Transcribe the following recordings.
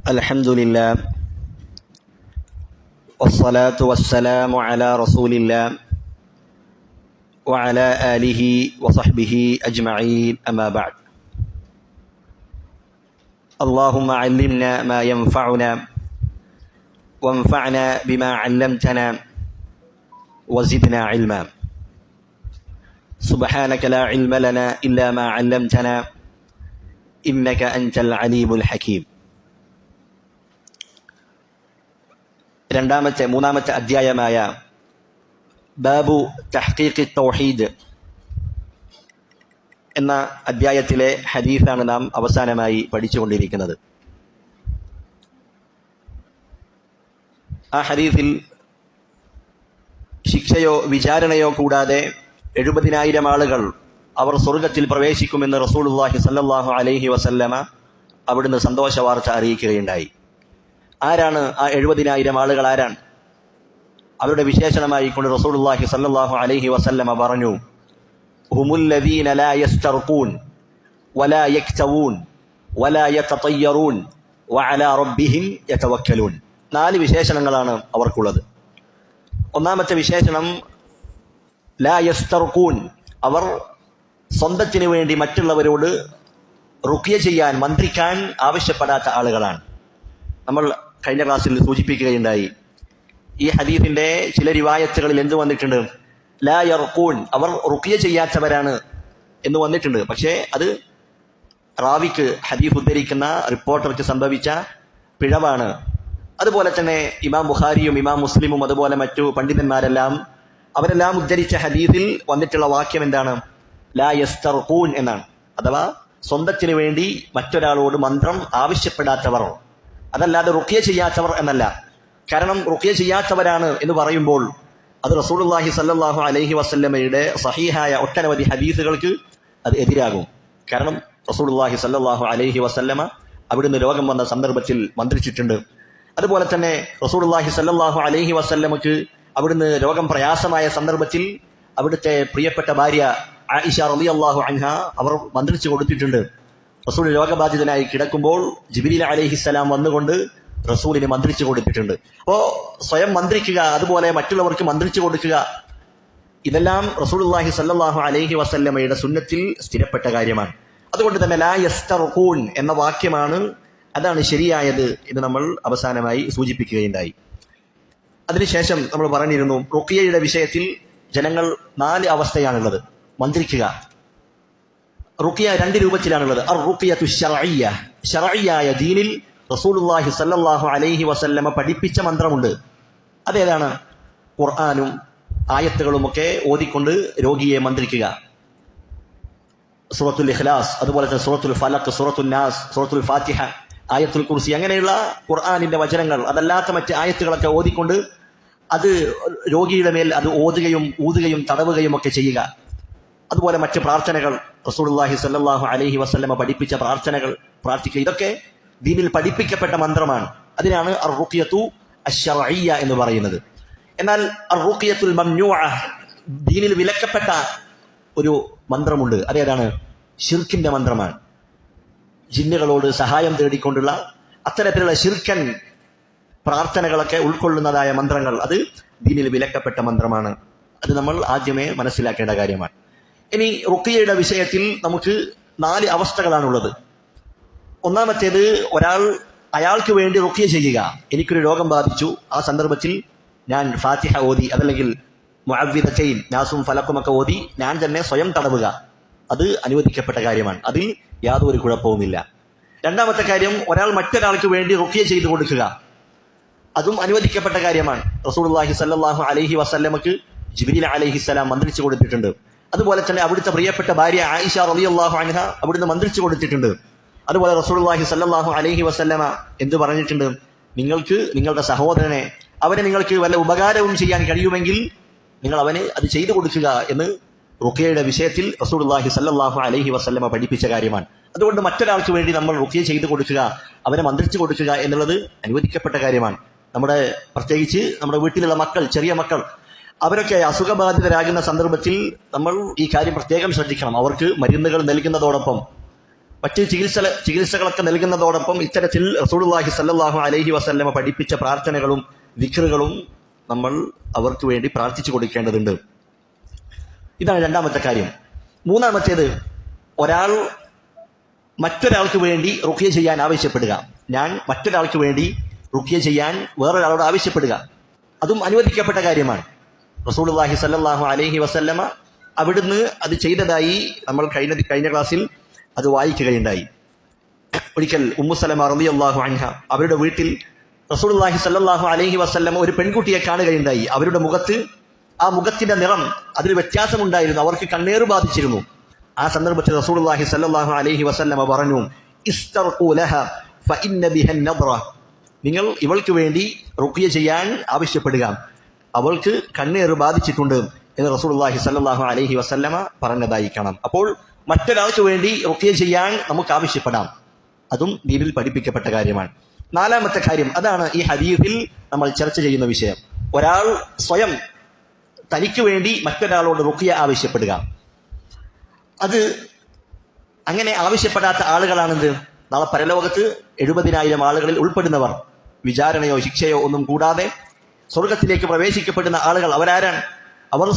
الحمد لله والصلاة والسلام على رسول الله وعلى آله وصحبه أجمعين أما بعد. اللهم علمنا ما ينفعنا وانفعنا بما علمتنا وزدنا علما. سبحانك لا علم لنا إلا ما علمتنا إنك أنت العليم الحكيم. മൂന്നാമത്തെ അധ്യായമായ ബാബു തഹ്ഖീഖി തൗഹീദ് എന്ന അധ്യായത്തിലെ ഹദീസാണ് നാം അവസാനമായി പഠിച്ചുകൊണ്ടിരിക്കുന്നത്. ആ ഹദീസിൽ ശിക്ഷയോ വിചാരണയോ കൂടാതെ 70,000 ആളുകൾ അവർ സ്വർഗത്തിൽ പ്രവേശിക്കുമെന്ന് റസൂലുള്ളാഹി സ്വല്ലല്ലാഹു അലൈഹി വസല്ലമ അവിടുന്ന് സന്തോഷ വാർത്ത അറിയിക്കുകയുണ്ടായി. ആരാണ് ആ 70,000 ആളുകൾ? ആരാണ്? അവരുടെ വിശേഷണമായി കൊണ്ട് റസൂലുള്ളാഹി സ്വല്ലല്ലാഹു അലൈഹി വസല്ലമ പറഞ്ഞു, ഹുമുല്ലദീന ലാ യസ്തർഖൂൻ വലാ യക്തവൂൻ വലാ യതതയ്യറൂൻ വഅലാ റബ്ബിഹിം യതവക്കലൂൻ. 4 വിശേഷണങ്ങളാണ് അവർക്കുള്ളത്. ഒന്നാമത്തെ വിശേഷണം ലാ യസ്തർഖൂൻ, അവർ സ്വന്തത്തിന് വേണ്ടി മറ്റുള്ളവരോട് റുഖ്യ ചെയ്യാൻ, മന്ത്രിക്കാൻ ആവശ്യപ്പെടാത്ത ആളുകളാണ്. നമ്മൾ കഴിഞ്ഞ ക്ലാസ്സിൽ സൂചിപ്പിക്കുകയുണ്ടായി, ഈ ഹദീസിന്റെ ചില റിവായത്തുകളിൽ എന്ത് വന്നിട്ടുണ്ട്? ലാ യർഖൂൻ, അവർ റുഖ്യ ചെയ്യാത്തവരാണ് എന്ന് വന്നിട്ടുണ്ട്. പക്ഷേ അത് റാവിക്ക്, ഹദീസ് ഉദ്ധരിക്കുന്ന റിപ്പോർട്ടർക്ക് സംഭവിച്ച പിഴവാണ്. അതുപോലെ തന്നെ ഇമാം ബുഖാരിയും ഇമാം മുസ്ലിമും അതുപോലെ മറ്റു അവരെല്ലാം ഉദ്ധരിച്ച ഹദീസിൽ വന്നിട്ടുള്ള വാക്യം എന്താണ്? ലാ യസ്തർഖൂൻ എന്നാണ്. അഥവാ സ്വന്തത്തിന് വേണ്ടി മറ്റൊരാളോട് മന്ത്രം ആവശ്യപ്പെടാത്തവർ, അതല്ലാതെ റുഖ്യ ചെയ്യാത്തവർ എന്നല്ല. കാരണം റുഖ്യ ചെയ്യാത്തവരാണ് എന്ന് പറയുമ്പോൾ അത് റസൂലുള്ളാഹി സ്വല്ലല്ലാഹു അലൈഹി വസല്ലമയുടെ സഹീഹായ ഒട്ടനവധി ഹദീസുകൾക്ക് അത് എതിരാകും. കാരണം റസൂലുള്ളാഹി സ്വല്ലല്ലാഹു അലൈഹി വസല്ലമ അവിടുന്ന് രോഗം വന്ന സന്ദർഭത്തിൽ മന്ത്രിച്ചിട്ടുണ്ട്. അതുപോലെ തന്നെ റസൂലുള്ളാഹി സ്വല്ലല്ലാഹു അലൈഹി വസല്ലമക്ക് അവിടുന്ന് രോഗം പ്രയാസമായ സന്ദർഭത്തിൽ അവിടുത്തെ പ്രിയപ്പെട്ട ഭാര്യ ആയിഷ റളിയല്ലാഹു അൻഹ അവർ മന്ത്രിച്ചു കൊടുത്തിട്ടുണ്ട്. റസൂൽ രോഗബാധിതനായി കിടക്കുമ്പോൾ ജിബ്രീൽ അലൈഹിസ്സലാം വന്നുകൊണ്ട് റസൂലിന് മന്ത്രിച്ചു കൊടുത്തിട്ടുണ്ട്. അപ്പോൾ സ്വയം മന്ത്രിക്കുക, അതുപോലെ മറ്റുള്ളവർക്ക് മന്ത്രിച്ചു കൊടുക്കുക, ഇതെല്ലാം റസൂലുള്ളാഹി സ്വല്ലല്ലാഹു അലൈഹി വസല്ലമയുടെ സുന്നത്തിൽ സ്ഥിരപ്പെട്ട കാര്യമാണ്. അതുകൊണ്ട് തന്നെ ലാ യസ്തർഖൂൻ എന്ന വാക്യമാണ്, അതാണ് ശരിയായത് എന്ന് നമ്മൾ അവസാനമായി സൂചിപ്പിക്കുകയുണ്ടായി. അതിനുശേഷം നമ്മൾ പറഞ്ഞിരുന്നു, റുഖ്യയുടെ വിഷയത്തിൽ ജനങ്ങൾ 4 അവസ്ഥയാണുള്ളത്. മന്ത്രിക്കുക, റുഖ്യ 2 രൂപത്തിലാണുള്ളത്. അർ റുഖ്യത്തു ശർഇയ്യ, ശർഇയ്യായ ദീനിൽ റസൂലുള്ളാഹി സ്വല്ലല്ലാഹു അലൈഹി വസല്ലമ പഠിപ്പിച്ച മന്ത്രമുണ്ട്. അതേതാണ്? ഖുർആനും ആയത്തുകളുമൊക്കെ ഓതിക്കൊണ്ട് രോഗിയെ മന്ത്രിക്കുക. സൂറത്തുൽ ഇഖ്ലാസ്, അതുപോലെ തന്നെ സൂറത്തുൽ ഫലഖ്, സൂറത്തുൽ നാസ്, സൂറത്തുൽ ഫാത്തിഹ, ആയത്തുൽ കുർസി, അങ്ങനെയുള്ള ഖുർആനിന്റെ വചനങ്ങൾ, അതല്ലാത്ത മറ്റ് ആയത്തുകളൊക്കെ ഓതിക്കൊണ്ട് അത് രോഗിയുടെ മേൽ അത് ഊതുകയും തടവുകയും ഒക്കെ ചെയ്യുക. അതുപോലെ മറ്റ് പ്രാർത്ഥനകൾ, റസൂലുള്ളാഹി സ്വല്ലല്ലാഹു അലൈഹി വസല്ലമ പഠിപ്പിച്ച പ്രാർത്ഥനകൾ പ്രാർത്ഥിക്കുക. ഇതൊക്കെ ദീനിൽ പഠിപ്പിക്കപ്പെട്ട മന്ത്രമാണ്. അതിനാണ് അർ റുഖ്യത്തു അശ്ശർഇയ്യ എന്ന് പറയുന്നത്. എന്നാൽ അർ റുഖ്യത്തുൽ മംനൂഅ, ദീനിൽ വിലക്കപ്പെട്ട ഒരു മന്ത്രമുണ്ട്. അതേതാണ്? ശിർക്കിന്റെ മന്ത്രമാണ്. ജിന്നുകളോട് സഹായം തേടിക്കൊണ്ടുള്ള അത്തരത്തിലുള്ള ശിർക്കൻ പ്രാർത്ഥനകളൊക്കെ ഉൾക്കൊള്ളുന്നതായ മന്ത്രങ്ങൾ, അത് ദീനിൽ വിലക്കപ്പെട്ട മന്ത്രമാണ്. അത് നമ്മൾ ആദ്യമേ മനസ്സിലാക്കേണ്ട കാര്യമാണ്. ഇനി റുഖ്യയുടെ വിഷയത്തിൽ നമുക്ക് 4 അവസ്ഥകളാണുള്ളത്. ഒന്നാമത്തേത്, അയാൾക്ക് വേണ്ടി റുഖ്യ ചെയ്യുക. എനിക്കൊരു രോഗം ബാധിച്ചു, ആ സന്ദർഭത്തിൽ ഞാൻ ഫാത്തിഹ ഓതി, അതല്ലെങ്കിൽ മുഅവ്വിദതൈൻ, നാസും ഫലക്കുമൊക്കെ ഓതി ഞാൻ തന്നെ സ്വയം തടവുക. അത് അനുവദിക്കപ്പെട്ട കാര്യമാണ്. അതിൽ യാതൊരു കുഴപ്പവുമില്ല. രണ്ടാമത്തെ കാര്യം, ഒരാൾ മറ്റൊരാൾക്ക് വേണ്ടി റുഖ്യ ചെയ്തു കൊടുക്കുക. അതും അനുവദിക്കപ്പെട്ട കാര്യമാണ്. റസൂലുള്ളാഹി സ്വല്ലല്ലാഹു അലൈഹി വസല്ലമക്ക് ജിബ്രീൽ അലൈഹിസ്സലാം മന്ത്രിച്ചു കൊടുത്തിട്ടുണ്ട്. അതുപോലെ തന്നെ അവിടുത്തെ പ്രിയപ്പെട്ട ഭാര്യ ആയിഷ റളിയല്ലാഹു അൻഹ അവിടുന്ന് മന്ത്രിച്ചു കൊടുത്തിട്ടുണ്ട്. അതുപോലെ റസൂലുള്ളാഹി സ്വല്ലല്ലാഹു അലൈഹി വസല്ലമ എന്ത് പറഞ്ഞിട്ടുണ്ട്? നിങ്ങൾക്ക് നിങ്ങളുടെ സഹോദരനെ, അവനെ നിങ്ങൾക്ക് വല്ല ഉപകാരവും ചെയ്യാൻ കഴിയുമെങ്കിൽ നിങ്ങൾ അവന് അത് ചെയ്തു കൊടുക്കുക എന്ന് റുഖ്യയുടെ വിഷയത്തിൽ റസൂലുള്ളാഹി സ്വല്ലല്ലാഹു അലൈഹി വസല്ലമ പഠിപ്പിച്ച കാര്യമാണ്. അതുകൊണ്ട് മറ്റൊരാൾക്ക് വേണ്ടി നമ്മൾ റുഖ്യ ചെയ്തു കൊടുക്കുക, അവനെ മന്ത്രിച്ചു കൊടുക്കുക എന്നുള്ളത് അനുവദിക്കപ്പെട്ട കാര്യമാണ്. പ്രത്യേകിച്ച് നമ്മുടെ വീട്ടിലുള്ള മക്കൾ, ചെറിയ മക്കൾ, അവരൊക്കെ അസുഖബാധിതരാകുന്ന സന്ദർഭത്തിൽ നമ്മൾ ഈ കാര്യം പ്രത്യേകം ശ്രദ്ധിക്കണം. അവർക്ക് മരുന്നുകൾ നൽകുന്നതോടൊപ്പം മറ്റ് ചികിത്സകളൊക്കെ നൽകുന്നതോടൊപ്പം ഇത്തരത്തിൽ റസൂലുള്ളാഹി സ്വല്ലല്ലാഹു അലൈഹി വസല്ലമ പഠിപ്പിച്ച പ്രാർത്ഥനകളും ദിക്റുകളും നമ്മൾ അവർക്ക് വേണ്ടി പ്രാർത്ഥിച്ചു കൊടുക്കേണ്ടതുണ്ട്. ഇതാണ് രണ്ടാമത്തെ കാര്യം. മൂന്നാമത്തേത്, ഒരാൾ മറ്റൊരാൾക്ക് വേണ്ടി റുഖ്യ ചെയ്യാൻ ആവശ്യപ്പെടുക. ഞാൻ മറ്റൊരാൾക്ക് വേണ്ടി റുഖ്യ ചെയ്യാൻ വേറൊരാളോട് ആവശ്യപ്പെടുക, അതും അനുവദിക്കപ്പെട്ട കാര്യമാണ്. റസൂലുള്ളാഹി സ്വല്ലല്ലാഹു അലൈഹി വസല്ലമ അവിടുന്ന് അത് ചെയ്തതായി നമ്മൾ കഴിഞ്ഞ ക്ലാസ്സിൽ അത് വായിക്കുകയുണ്ടായി. ഒരിക്കൽ ഉമ്മു സലമ റളിയല്ലാഹു അൻഹ അവരുടെ വീട്ടിൽ റസൂലുള്ളാഹി സ്വല്ലല്ലാഹു അലൈഹി വസല്ലമ ഒരു പെൺകുട്ടിയെ കാണുകയുണ്ടായി. അവരുടെ ആ മുഖത്തിന്റെ നിറം അതിൽ വ്യത്യാസമുണ്ടായിരുന്നു. അവർക്ക് കണ്ണേറ് ബാധിച്ചിരുന്നു. ആ സന്ദർഭത്തിൽ റസൂലുള്ളാഹി സ്വല്ലല്ലാഹു അലൈഹി വസല്ലമ പറഞ്ഞു, ഇസ്തർഖൂ ലഹ ഫഇന്ന ബിഹൻ നദ്റ. നിങ്ങൾ ഇവൾക്ക് വേണ്ടി റുഖ്യ ചെയ്യാൻ ആവശ്യപ്പെടുക, അവൾക്ക് കണ്ണേറ് ബാധിച്ചിട്ടുണ്ട് എന്ന് റസൂലുള്ളാഹി സ്വല്ലല്ലാഹു അലൈഹി വസല്ലമ പറഞ്ഞതായി കാണാം. അപ്പോൾ മറ്റൊരാൾക്ക് വേണ്ടി റുഖ്യ ചെയ്യാൻ നമുക്ക് ആവശ്യപ്പെടാം, അതും ദീനിൽ പഠിപ്പിക്കപ്പെട്ട കാര്യമാണ്. നാലാമത്തെ കാര്യം, അതാണ് ഈ ഹദീസിൽ നമ്മൾ ചർച്ച ചെയ്യുന്ന വിഷയം. ഒരാൾ സ്വയം തനിക്ക് വേണ്ടി മറ്റൊരാളോട് റുഖ്യ ആവശ്യപ്പെടുക. അത് അങ്ങനെ ആവശ്യപ്പെടാത്ത ആളുകളാണെന്ത്? നാളെ പരലോകത്ത് 70,000 ആളുകളിൽ ഉൾപ്പെടുന്നവർ, വിചാരണയോ ശിക്ഷയോ ഒന്നും കൂടാതെ സ്വർഗത്തിലേക്ക് പ്രവേശിക്കപ്പെടുന്ന ആളുകൾ അവരാരാണ്? അവർ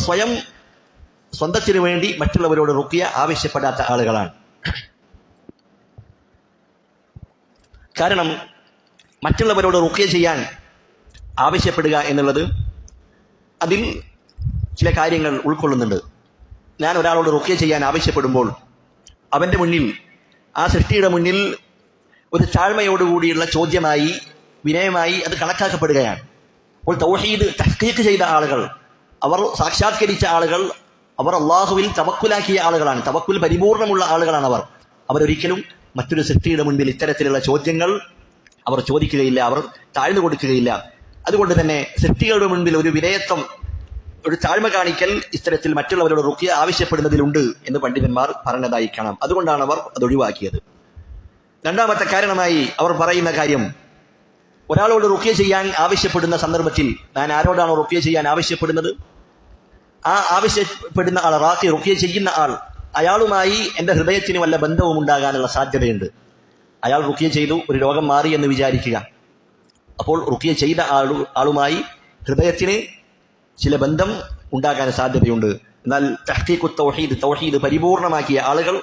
സ്വന്തത്തിനു വേണ്ടി മറ്റുള്ളവരോട് റുഖ്യ ആവശ്യപ്പെടാത്ത ആളുകളാണ്. കാരണം മറ്റുള്ളവരോട് റുഖ്യ ചെയ്യാൻ ആവശ്യപ്പെടുക എന്നുള്ളത് അതിൽ ചില കാര്യങ്ങൾ ഉൾക്കൊള്ളുന്നുണ്ട്. ഞാൻ ഒരാളോട് റുഖ്യ ചെയ്യാൻ ആവശ്യപ്പെടുമ്പോൾ അവൻ്റെ മുന്നിൽ, ആ സൃഷ്ടിയുടെ മുന്നിൽ ഒരു താഴ്മയോടുകൂടിയുള്ള ചോദ്യമായി, വിനയമായി അത് കണക്കാക്കപ്പെടുകയാണ്. അപ്പോൾ തൗഹീദ് തഹ്ഖീഖ് ചെയ്ത ആളുകൾ, അവർ സാക്ഷാത്കരിച്ച ആളുകൾ, അവർ അള്ളാഹുവിൽ തവക്കുലാക്കിയ ആളുകളാണ്, തവക്കുൽ പരിപൂർണമുള്ള ആളുകളാണ് അവർ. അവരൊരിക്കലും മറ്റൊരു സൃഷ്ടിയുടെ മുൻപിൽ ഇത്തരത്തിലുള്ള ചോദ്യങ്ങൾ അവർ ചോദിക്കുകയില്ല, അവർ താഴ്ന്നു കൊടുക്കുകയില്ല. അതുകൊണ്ട് തന്നെ സൃഷ്ടികളുടെ മുൻപിൽ ഒരു വിനയത്വം, ഒരു താഴ്മ കാണിക്കൽ ഇത്തരത്തിൽ മറ്റുള്ളവരോട് റുഖ്യ ആവശ്യപ്പെടുന്നതിലുണ്ട് എന്ന് പണ്ഡിതന്മാർ പറഞ്ഞതായി കാണാം. അതുകൊണ്ടാണ് അവർ അത് ഒഴിവാക്കിയത്. രണ്ടാമത്തെ കാരണമായി അവർ പറയുന്ന കാര്യം, ഒരാളോട് റുഖ്യ ചെയ്യാൻ ആവശ്യപ്പെടുന്ന സന്ദർഭത്തിൽ ഞാൻ ആരോടാണോ റുഖ്യ ചെയ്യാൻ ആവശ്യപ്പെടുന്നത്, ആ ആവശ്യപ്പെടുന്ന ആൾ, റുഖ്യ ചെയ്യുന്ന ആൾ, അയാളുമായി എൻ്റെ ഹൃദയത്തിന് വല്ല ബന്ധവും ഉണ്ടാകാനുള്ള സാധ്യതയുണ്ട്. അയാൾ റുഖ്യ ചെയ്തു, ഒരു രോഗം മാറി എന്ന് വിചാരിക്കുക. അപ്പോൾ റുഖ്യ ചെയ്ത ആളുമായി ഹൃദയത്തിന് ചില ബന്ധം ഉണ്ടാകാൻ സാധ്യതയുണ്ട്. എന്നാൽ തഹ്ഖീഖു തൗഹീദ് പരിപൂർണമാക്കിയ ആളുകൾ,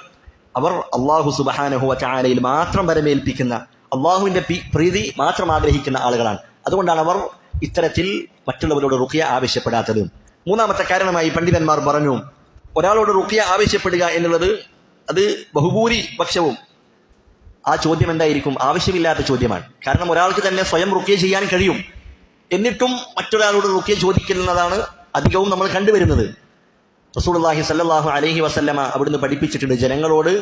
അവർ അല്ലാഹു സുബ്ഹാനഹു വ തആലയിൽ മാത്രം വരമേൽപ്പിക്കുന്ന, അള്ളാഹുവിന്റെ പ്രീതി മാത്രം ആഗ്രഹിക്കുന്ന ആളുകളാണ്. അതുകൊണ്ടാണ് അവർ ഇത്തരത്തിൽ മറ്റുള്ളവരോട് റുഖ്യ ആവശ്യപ്പെടാത്തത്. മൂന്നാമത്തെ കാരണമായി പണ്ഡിതന്മാർ പറഞ്ഞു, ഒരാളോട് റുഖ്യ ആവശ്യപ്പെടുക എന്നുള്ളത് അത് ബഹുഭൂരിപക്ഷവും ആ ചോദ്യം എന്തായിരിക്കും? ആവശ്യമില്ലാത്ത ചോദ്യമാണ്. കാരണം ഒരാൾക്ക് തന്നെ സ്വയം റുഖ്യ ചെയ്യാൻ കഴിയും, എന്നിട്ടും മറ്റൊരാളോട് റുഖ്യ ചോദിക്കുന്നതാണ് അധികവും നമ്മൾ കണ്ടുവരുന്നത്. റസൂലുള്ളാഹി സ്വല്ലല്ലാഹു അലൈഹി വസല്ലമ അവിടുന്ന് പഠിപ്പിച്ചിട്ടുണ്ട്, ജനങ്ങളോട്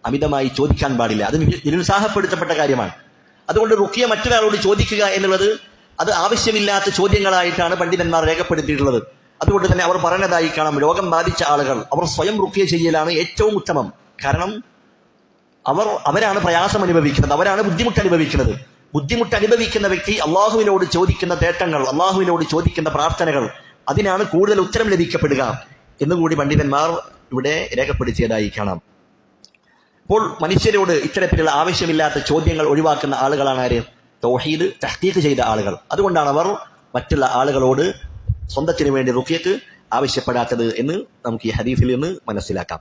അമിതമായി ചോദിക്കാൻ പാടില്ല. അത് നിരുത്സാഹപ്പെടുത്തപ്പെട്ട കാര്യമാണ്. അതുകൊണ്ട് റുഖ്യ മറ്റൊരാളോട് ചോദിക്കുക എന്നുള്ളത് അത് ആവശ്യമില്ലാത്ത ചോദ്യങ്ങളായിട്ടാണ് പണ്ഡിതന്മാർ രേഖപ്പെടുത്തിയിട്ടുള്ളത്. അതുകൊണ്ട് തന്നെ അവർ പറഞ്ഞതായി കാണാം, രോഗം ബാധിച്ച ആളുകൾ അവർ സ്വയം റുഖ്യ ചെയ്യലാണ് ഏറ്റവും ഉത്തമം. കാരണം അവരാണ് പ്രയാസം അനുഭവിക്കുന്നത്, അവരാണ് ബുദ്ധിമുട്ട് അനുഭവിക്കുന്നത്. ബുദ്ധിമുട്ട് അനുഭവിക്കുന്ന വ്യക്തി അള്ളാഹുവിനോട് ചോദിക്കുന്ന തേട്ടങ്ങൾ, അള്ളാഹുവിനോട് ചോദിക്കുന്ന പ്രാർത്ഥനകൾ, അതിനാണ് കൂടുതൽ ഉത്തരം ലഭിക്കപ്പെടുക എന്നുകൂടി പണ്ഡിതന്മാർ ഇവിടെ രേഖപ്പെടുത്തിയതായി കാണാം. അപ്പോൾ മനുഷ്യരോട് ഇത്തരത്തിലുള്ള ആവശ്യമില്ലാത്ത ചോദ്യങ്ങൾ ഒഴിവാക്കുന്ന ആളുകളാണ് ആര്? തൗഹീദ് തഹ്ഖീഖ് ചെയ്ത ആളുകൾ. അതുകൊണ്ടാണ് അവർ മറ്റുള്ള ആളുകളോട് സ്വന്തത്തിന് വേണ്ടി റുഖ്യക്ക് ആവശ്യപ്പെടാത്തത് എന്ന് നമുക്ക് ഈ ഹദീസിൽ നിന്ന് മനസ്സിലാക്കാം.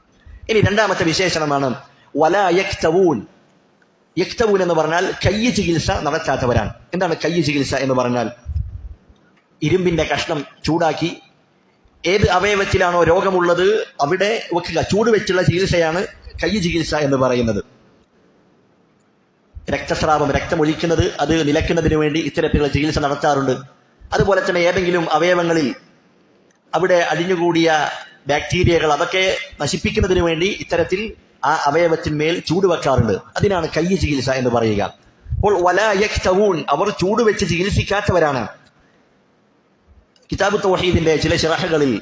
ഇനി രണ്ടാമത്തെ വിശേഷണമാണ് വലാ യക്തവൂൻ. യക്തവൂൻ എന്ന് പറഞ്ഞാൽ കയ്യ് ചികിത്സ നടത്താത്തവരാണ്. എന്താണ് കയ്യ് ചികിത്സ എന്ന് പറഞ്ഞാൽ? ഇരുമ്പിന്റെ കഷ്ണം ചൂടാക്കി ഏത് അവയവത്തിലാണോ രോഗമുള്ളത് അവിടെ വെക്കുക. ചൂട് വെച്ചുള്ള ചികിത്സയാണ് കയ്യ് ചികിത്സ എന്ന് പറയുന്നത്. രക്തസ്രാവം, രക്തമൊഴിക്കുന്നത് അത് നിലയ്ക്കുന്നതിന് വേണ്ടി ഇത്തരത്തിലുള്ള ചികിത്സ നടത്താറുണ്ട്. അതുപോലെ തന്നെ ഏതെങ്കിലും അവയവങ്ങളിൽ അവിടെ അടിഞ്ഞുകൂടിയ ബാക്ടീരിയകൾ അതൊക്കെ നശിപ്പിക്കുന്നതിന് വേണ്ടി ഇത്തരത്തിൽ ആ അവയവത്തിന്മേൽ ചൂട് വെക്കാറുണ്ട്. അതിനാണ് കയ്യ് ചികിത്സ എന്ന് പറയുക. അപ്പോൾ വലാ യക്തവൂൻ, അവർ ചൂട് വെച്ച് ചികിത്സിക്കാത്തവരാണ്. കിതാബ് തൗഹീദിന്റെ ചില ശറഹുകളിൽ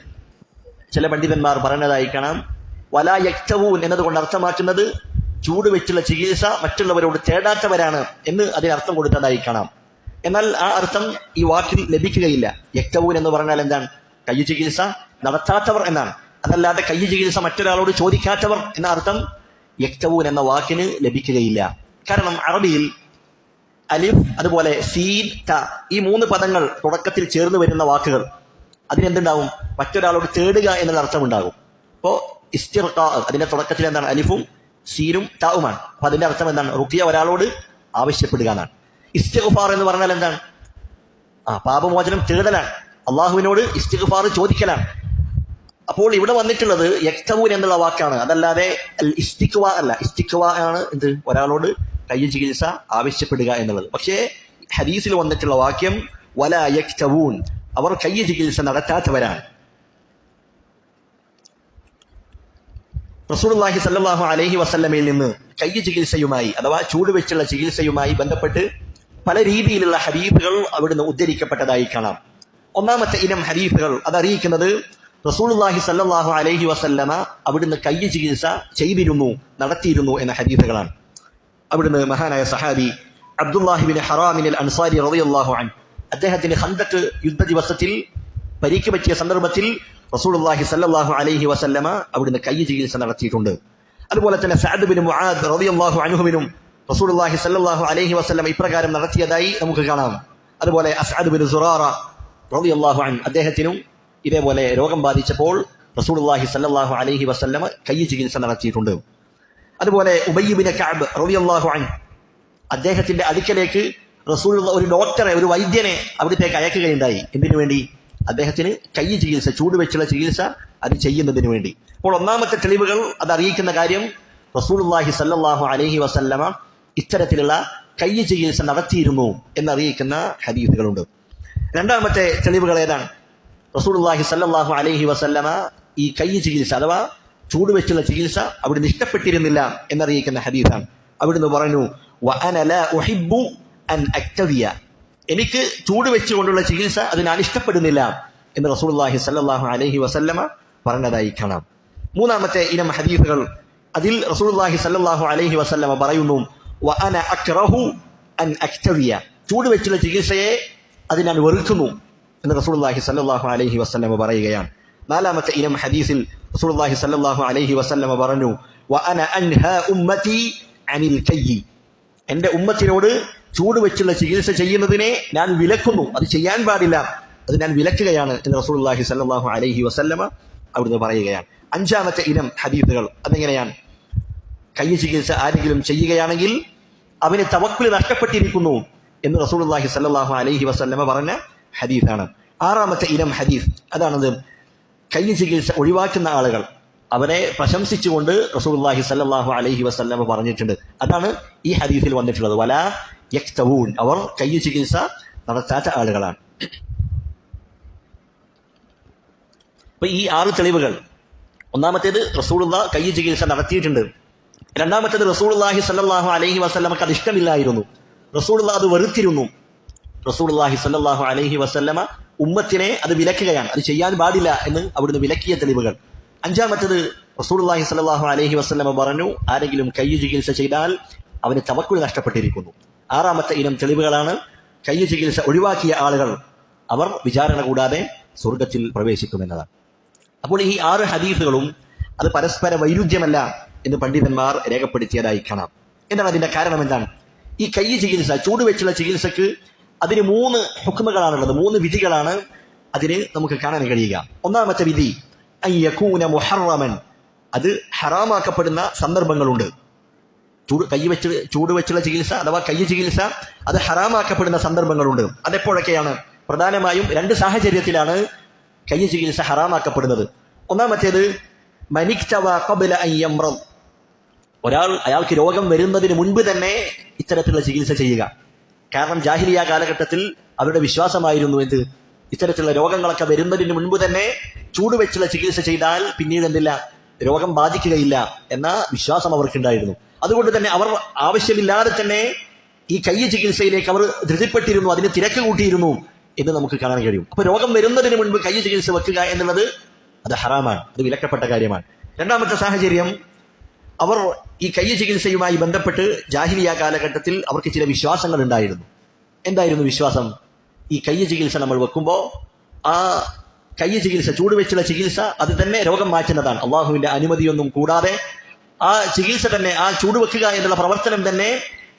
ചില പണ്ഡിതന്മാർ പറഞ്ഞതായി കാണാം, വലാ യക്തവൂൻ എന്നതുകൊണ്ട് അർത്ഥമാക്കുന്നത് ചൂട് വെച്ചുള്ള ചികിത്സ മറ്റുള്ളവരോട് തേടാത്തവരാണ് എന്ന് അതിനർത്ഥം കൊടുത്തതായി കാണാം. എന്നാൽ ആ അർത്ഥം ഈ വാക്കിൽ ലഭിക്കുകയില്ല. യക്തവൂൻ എന്ന് പറഞ്ഞാൽ എന്താണ്? കയ്യ് ചികിത്സ നടത്താത്തവർ എന്നാണ്. അതല്ലാതെ കയ്യ് ചികിത്സ മറ്റൊരാളോട് ചോദിക്കാത്തവർ എന്ന അർത്ഥം യക്തവൂൻ എന്ന വാക്കിന് ലഭിക്കുകയില്ല. കാരണം അറബിയിൽ അലിഫ് അതുപോലെ സീൻ ത ഈ 3 പദങ്ങൾ തുടക്കത്തിൽ ചേർന്ന് വരുന്ന വാക്കുകൾ അതിനെന്തുണ്ടാവും? മറ്റൊരാളോട് തേടുക എന്നുള്ള അർത്ഥമുണ്ടാകും. അപ്പോ ഇസ്തിർഖാ അതിന്റെ തുടക്കത്തിൽ എന്താണ്? അലിഫും സീനും താവുമാണ്. അപ്പൊ അതിന്റെ അർത്ഥം എന്താണ്? റുഖിയ ഒരാളോട് ആവശ്യപ്പെടുക എന്നാണ്. ഇസ്തിഗ്ഫാർ എന്ന് പറഞ്ഞാൽ എന്താണ്? പാപമോചനം തേടലാണ്, അള്ളാഹുവിനോട് ഇസ്തിഗ്ഫാർ ചോദിക്കലാണ്. അപ്പോൾ ഇവിടെ വന്നിട്ടുള്ളത് യക്തവൂൻ എന്നുള്ള വാക്കാണ്, അതല്ലാതെ ഇസ്തിഖ്വാ അല്ല. ഇസ്തിഖ്വാ ആണ് എന്ത്? ഒരാളോട് കയ്യ ചികിത്സ ആവശ്യപ്പെടുക എന്നുള്ളത്. പക്ഷേ ഹദീസിൽ വന്നിട്ടുള്ള വാക്യം വലാ യക്തവൂൻ, അവർ കയ്യ ചികിത്സ നടത്താത്തവരാണ്. റസൂലുള്ളാഹി സ്വല്ലല്ലാഹു അലൈഹി വസല്ലമയിൽ നിന്ന് കയ്യ ചികിത്സയുമായി അഥവാ ചൂടുവെച്ചുള്ള ചികിത്സയുമായി ബന്ധപ്പെട്ട് പല രീതിയിലുള്ള ഹദീസുകൾ അവിടുന്ന് ഉദ്ധരിക്കപ്പെട്ടതായി കാണാം. ഒന്നാമത്തെ ഇനം ഹദീസുകൾ അതറിയിക്കുന്നത് റസൂലുള്ളാഹി സ്വല്ലല്ലാഹു അലൈഹി വസല്ലമ അവിടുന്ന് കയ്യ ചികിത്സ ചെയ്തിരുന്നു, നടത്തിയിരുന്നു എന്ന ഹദീസുകളാണ്. അവിടുന്ന് മഹാനായ സഹാബി അബ്ദുല്ലാഹിബിൻ ഹറാമിൻ അൽ അൻസാരി റളിയല്ലാഹു അൻഹു അദ്ദേഹത്തിന് ഖന്ദഖ് യുദ്ധ ദിവസത്തിൽ പരിക്ക് പറ്റിയ സന്ദർഭത്തിൽ റസൂലുള്ളാഹി സ്വല്ലല്ലാഹു അലൈഹി വസല്ലമ അവിടുന്ന് കയ്യ ചികിത്സ നടത്തിയിട്ടുണ്ട്. അതുപോലെ തന്നെ സഅദ് ബിൻ മുആദ് റളിയല്ലാഹു അൻഹുവിനും റസൂലുള്ളാഹി സ്വല്ലല്ലാഹു അലൈഹി വസല്ലമ ഇപ്രകാരം നടത്തിയതായി നമുക്ക് കാണാം. അതുപോലെ അസ്അദ് ബിൻ സുറാറ റളിയല്ലാഹു അൻഹു അദ്ദേഹത്തിനും ഇതേപോലെ രോഗം ബാധിച്ചപ്പോൾ റസൂലുള്ളാഹി സ്വല്ലല്ലാഹു അലൈഹി വസല്ലമ കയ്യ ചികിത്സ നടത്തിയിട്ടുണ്ട്. അതുപോലെ ഉബയ്യ് ബിൻ കഅബ് റളിയല്ലാഹു അൻഹു അദ്ദേഹത്തിന്റെ അടുക്കലേക്ക് റസൂലുള്ള ഒരു ഡോക്ടറെ, ഒരു വൈദ്യനെ അവിടത്തേക്ക് അയക്കുകയുണ്ടായി. എന്തിനു വേണ്ടി? അദ്ദേഹത്തിന് കയ്യ ചികിത്സ, ചൂടുവെച്ചുള്ള ചികിത്സ അത് ചെയ്യുന്നതിന് വേണ്ടി. അപ്പോൾ ഒന്നാമത്തെ തെളിവുകൾ അത് അറിയിക്കുന്ന കാര്യം റസൂലുള്ളാഹി സ്വല്ലല്ലാഹു അലൈഹി വസല്ലമ ഇത്തരത്തിലുള്ള കയ്യ ചികിത്സ നടത്തിയിരുന്നു എന്നറിയിക്കുന്ന ഹദീസുകളുണ്ട്. രണ്ടാമത്തെ തെളിവുകൾ ഏതാണ്? റസൂലുള്ളാഹി സ്വല്ലല്ലാഹു അലൈഹി വസല്ലമ ഈ കയ്യ ചികിത്സ അഥവാ ചൂടുവെച്ചുള്ള ചികിത്സ അവിടുന്ന് ഇഷ്ടപ്പെട്ടിരുന്നില്ല എന്നറിയിക്കുന്ന ഹദീസാണ്. അവിടുന്ന് പറഞ്ഞു വഅന ലാ ഉഹിബ്ബു അൻ അക്തവിയ, എനിക്ക് ചൂടുവെച്ചുകൊണ്ടുള്ള ചികിത്സ അത് ഞാൻ ഇഷ്ടപ്പെടുന്നില്ല എന്ന് റസൂലുള്ളാഹി സ്വല്ലല്ലാഹു അലൈഹി വസല്ലമ പറഞ്ഞതായി കാണാം. മൂന്നാമത്തെ ഇനം ഹദീസുകൾ അതിൽ റസൂലുള്ളാഹി സ്വല്ലല്ലാഹു അലൈഹി വസല്ലമ പറയുന്നു വഅന അക്റഹു അൻ അക്തവിയ, ചൂടുവെച്ചുള്ള ചികിത്സയെ അത് ഞാൻ വെറുക്കുന്നു എന്ന് റസൂലുള്ളാഹി സ്വല്ലല്ലാഹു അലൈഹി വസല്ലമ പറയുകയാണ്. നാലാമത്തെ ഇനം ഹദീസിൽ റസൂലുള്ളാഹി സ്വല്ലല്ലാഹു അലൈഹി വസല്ലമ പറഞ്ഞു വഅന അൻഹാ ഉമ്മതി അനിൽ കയ്യി, എൻ്റെ ഉമ്മത്തിനോട് ചൂടുവെച്ചുള്ള ചികിത്സ ചെയ്യുന്നതിനെ ഞാൻ വിലക്കുന്നു, അത് ചെയ്യാൻ പാടില്ല, അത് ഞാൻ വിലക്കുകയാണ് എന്ന് റസൂലുള്ളാഹി സ്വല്ലല്ലാഹു അലൈഹി വസല്ലമ അവിടുന്ന് പറയുകയാണ്. അഞ്ചാമത്തെ ഇനം ഹദീസുകൾ അതെങ്ങനെയാണ്? കയ്യ ചികിത്സ ആരെങ്കിലും ചെയ്യുകയാണെങ്കിൽ അവന് തവക്കുൽ നഷ്ടപ്പെട്ടിരിക്കുന്നു എന്ന് റസൂലുള്ളാഹി സ്വല്ലല്ലാഹു അലൈഹി വസല്ലമ പറഞ്ഞ ഹദീസാണ്. ആറാമത്തെ ഇനം ഹദീസ് അതാണത് കയ്യ ചികിത്സ ഒഴിവാക്കുന്ന ആളുകൾ അവരെ പ്രശംസിച്ചുകൊണ്ട് റസൂലുള്ളാഹി സ്വല്ലല്ലാഹു അലൈഹി വസല്ലമ പറഞ്ഞിട്ടുണ്ട്. അതാണ് ഈ ഹദീസിൽ വന്നിട്ടുള്ളത് വലാ യക്തവൂൻ, അവർ കയ്യ ചികിത്സ നടത്താത്ത ആളുകളാണ്. അപ്പൊ ഈ 6 തെളിവുകൾ, ഒന്നാമത്തേത് റസൂലുള്ള കയ്യ ചികിത്സ നടത്തിയിട്ടുണ്ട്. രണ്ടാമത്തേത് റസൂലുള്ളാഹി സ്വല്ലല്ലാഹു അലൈഹി വസല്ലമക്ക് അത് ഇഷ്ടമില്ലായിരുന്നു, റസൂലുള്ള അത് വെറുത്തിരുന്നു. റസൂലുള്ളാഹി സ്വല്ലല്ലാഹു അലൈഹി വസല്ലമ ഉമ്മത്തിനെ അത് വിലക്കുകയാണ്, അത് ചെയ്യാൻ പാടില്ല എന്ന് അവിടുന്ന് വിലക്കിയ തെളിവുകൾ. അഞ്ചാമത്തേത് റസൂലുള്ളാഹി സ്വല്ലല്ലാഹു അലൈഹി വസല്ലമ പറഞ്ഞു ആരെങ്കിലും കയ്യ ചികിത്സ ചെയ്താൽ അവന് തവക്കുൽ നഷ്ടപ്പെട്ടിരിക്കുന്നു. ആറാമത്തെ ഇനം തെളിവുകളാണ് കയ്യ ചികിത്സ ഒഴിവാക്കിയ ആളുകൾ അവർ വിചാരണ കൂടാതെ സ്വർഗത്തിൽ പ്രവേശിക്കുമെന്നതാണ്. അപ്പോൾ ഈ 6 ഹദീസുകളും അത് പരസ്പര വൈരുദ്ധ്യമല്ല എന്ന് പണ്ഡിതന്മാർ രേഖപ്പെടുത്തിയതായി കാണാം. എന്താണ് അതിന്റെ കാരണം? എന്താണ്? ഈ കയ്യ ചികിത്സ, ചൂടുവെച്ചുള്ള ചികിത്സക്ക് അതിന് 3 ഹുക്മുകളാണുള്ളത്, 3 വിധികളാണ് അതിന് നമുക്ക് കാണാൻ കഴിയുക. ഒന്നാമത്തെ വിധി അൻ യകൂന മുഹറമൻ, അത് ഹറാമാക്കപ്പെടുന്ന സന്ദർഭങ്ങളുണ്ട്. ചൂടുവെച്ചുള്ള ചികിത്സ അഥവാ കയ്യ ചികിത്സ അത് ഹറാമാക്കപ്പെടുന്ന സന്ദർഭങ്ങളുണ്ട്. അതെപ്പോഴൊക്കെയാണ്? പ്രധാനമായും 2 സാഹചര്യത്തിലാണ് കയ്യ ചികിത്സ ഹറാമാക്കപ്പെടുന്നത്. ഒന്നാമത്തേത് മനിക്തവ ഖബ്ല അൻ യംറദ്, അയാൾക്ക് രോഗം വരുന്നതിന് മുൻപ് തന്നെ ഇത്തരത്തിലുള്ള ചികിത്സ ചെയ്യുക. കാരണം ജാഹിലിയ കാലഘട്ടത്തിൽ അവരുടെ വിശ്വാസമായിരുന്നു എന്ത്? ഇത്തരത്തിലുള്ള രോഗങ്ങളൊക്കെ വരുന്നതിന് മുൻപ് തന്നെ ചൂടുവെച്ചുള്ള ചികിത്സ ചെയ്താൽ പിന്നീട് എന്തില്ല, രോഗം ബാധിക്കുകയില്ല എന്ന വിശ്വാസം അവർക്കുണ്ടായിരുന്നു. അതുകൊണ്ട് തന്നെ അവർ ആവശ്യമില്ലാതെ തന്നെ ഈ കയ്യ ചികിത്സയിലേക്ക് അവർ ധൃതിപ്പെട്ടിരുന്നു, അതിന് തിരക്ക് കൂട്ടിയിരുന്നു എന്ന് നമുക്ക് കാണാൻ കഴിയും. അപ്പൊ രോഗം വരുന്നതിന് മുൻപ് കയ്യ ചികിത്സ വെക്കുക എന്നുള്ളത് അത് ഹറാമാണ്, അത് വിലക്കപ്പെട്ട കാര്യമാണ്. രണ്ടാമത്തെ സാഹചര്യം, അവർ ഈ കയ്യ ചികിത്സയുമായി ബന്ധപ്പെട്ട് ജാഹിലിയ കാലഘട്ടത്തിൽ അവർക്ക് ചില വിശ്വാസങ്ങൾ ഉണ്ടായിരുന്നു. എന്തായിരുന്നു വിശ്വാസം? ഈ കയ്യ ചികിത്സ നമ്മൾ വെക്കുമ്പോൾ ആ കയ്യ ചികിത്സ, ചൂടുവെച്ചുള്ള ചികിത്സ അത് തന്നെ രോഗം മാറ്റുന്നതാണ്. അള്ളാഹുവിന്റെ അനുമതിയൊന്നും കൂടാതെ ആ ചികിത്സ തന്നെ, ആ ചൂടുവെക്കുക എന്നുള്ള പ്രവർത്തനം തന്നെ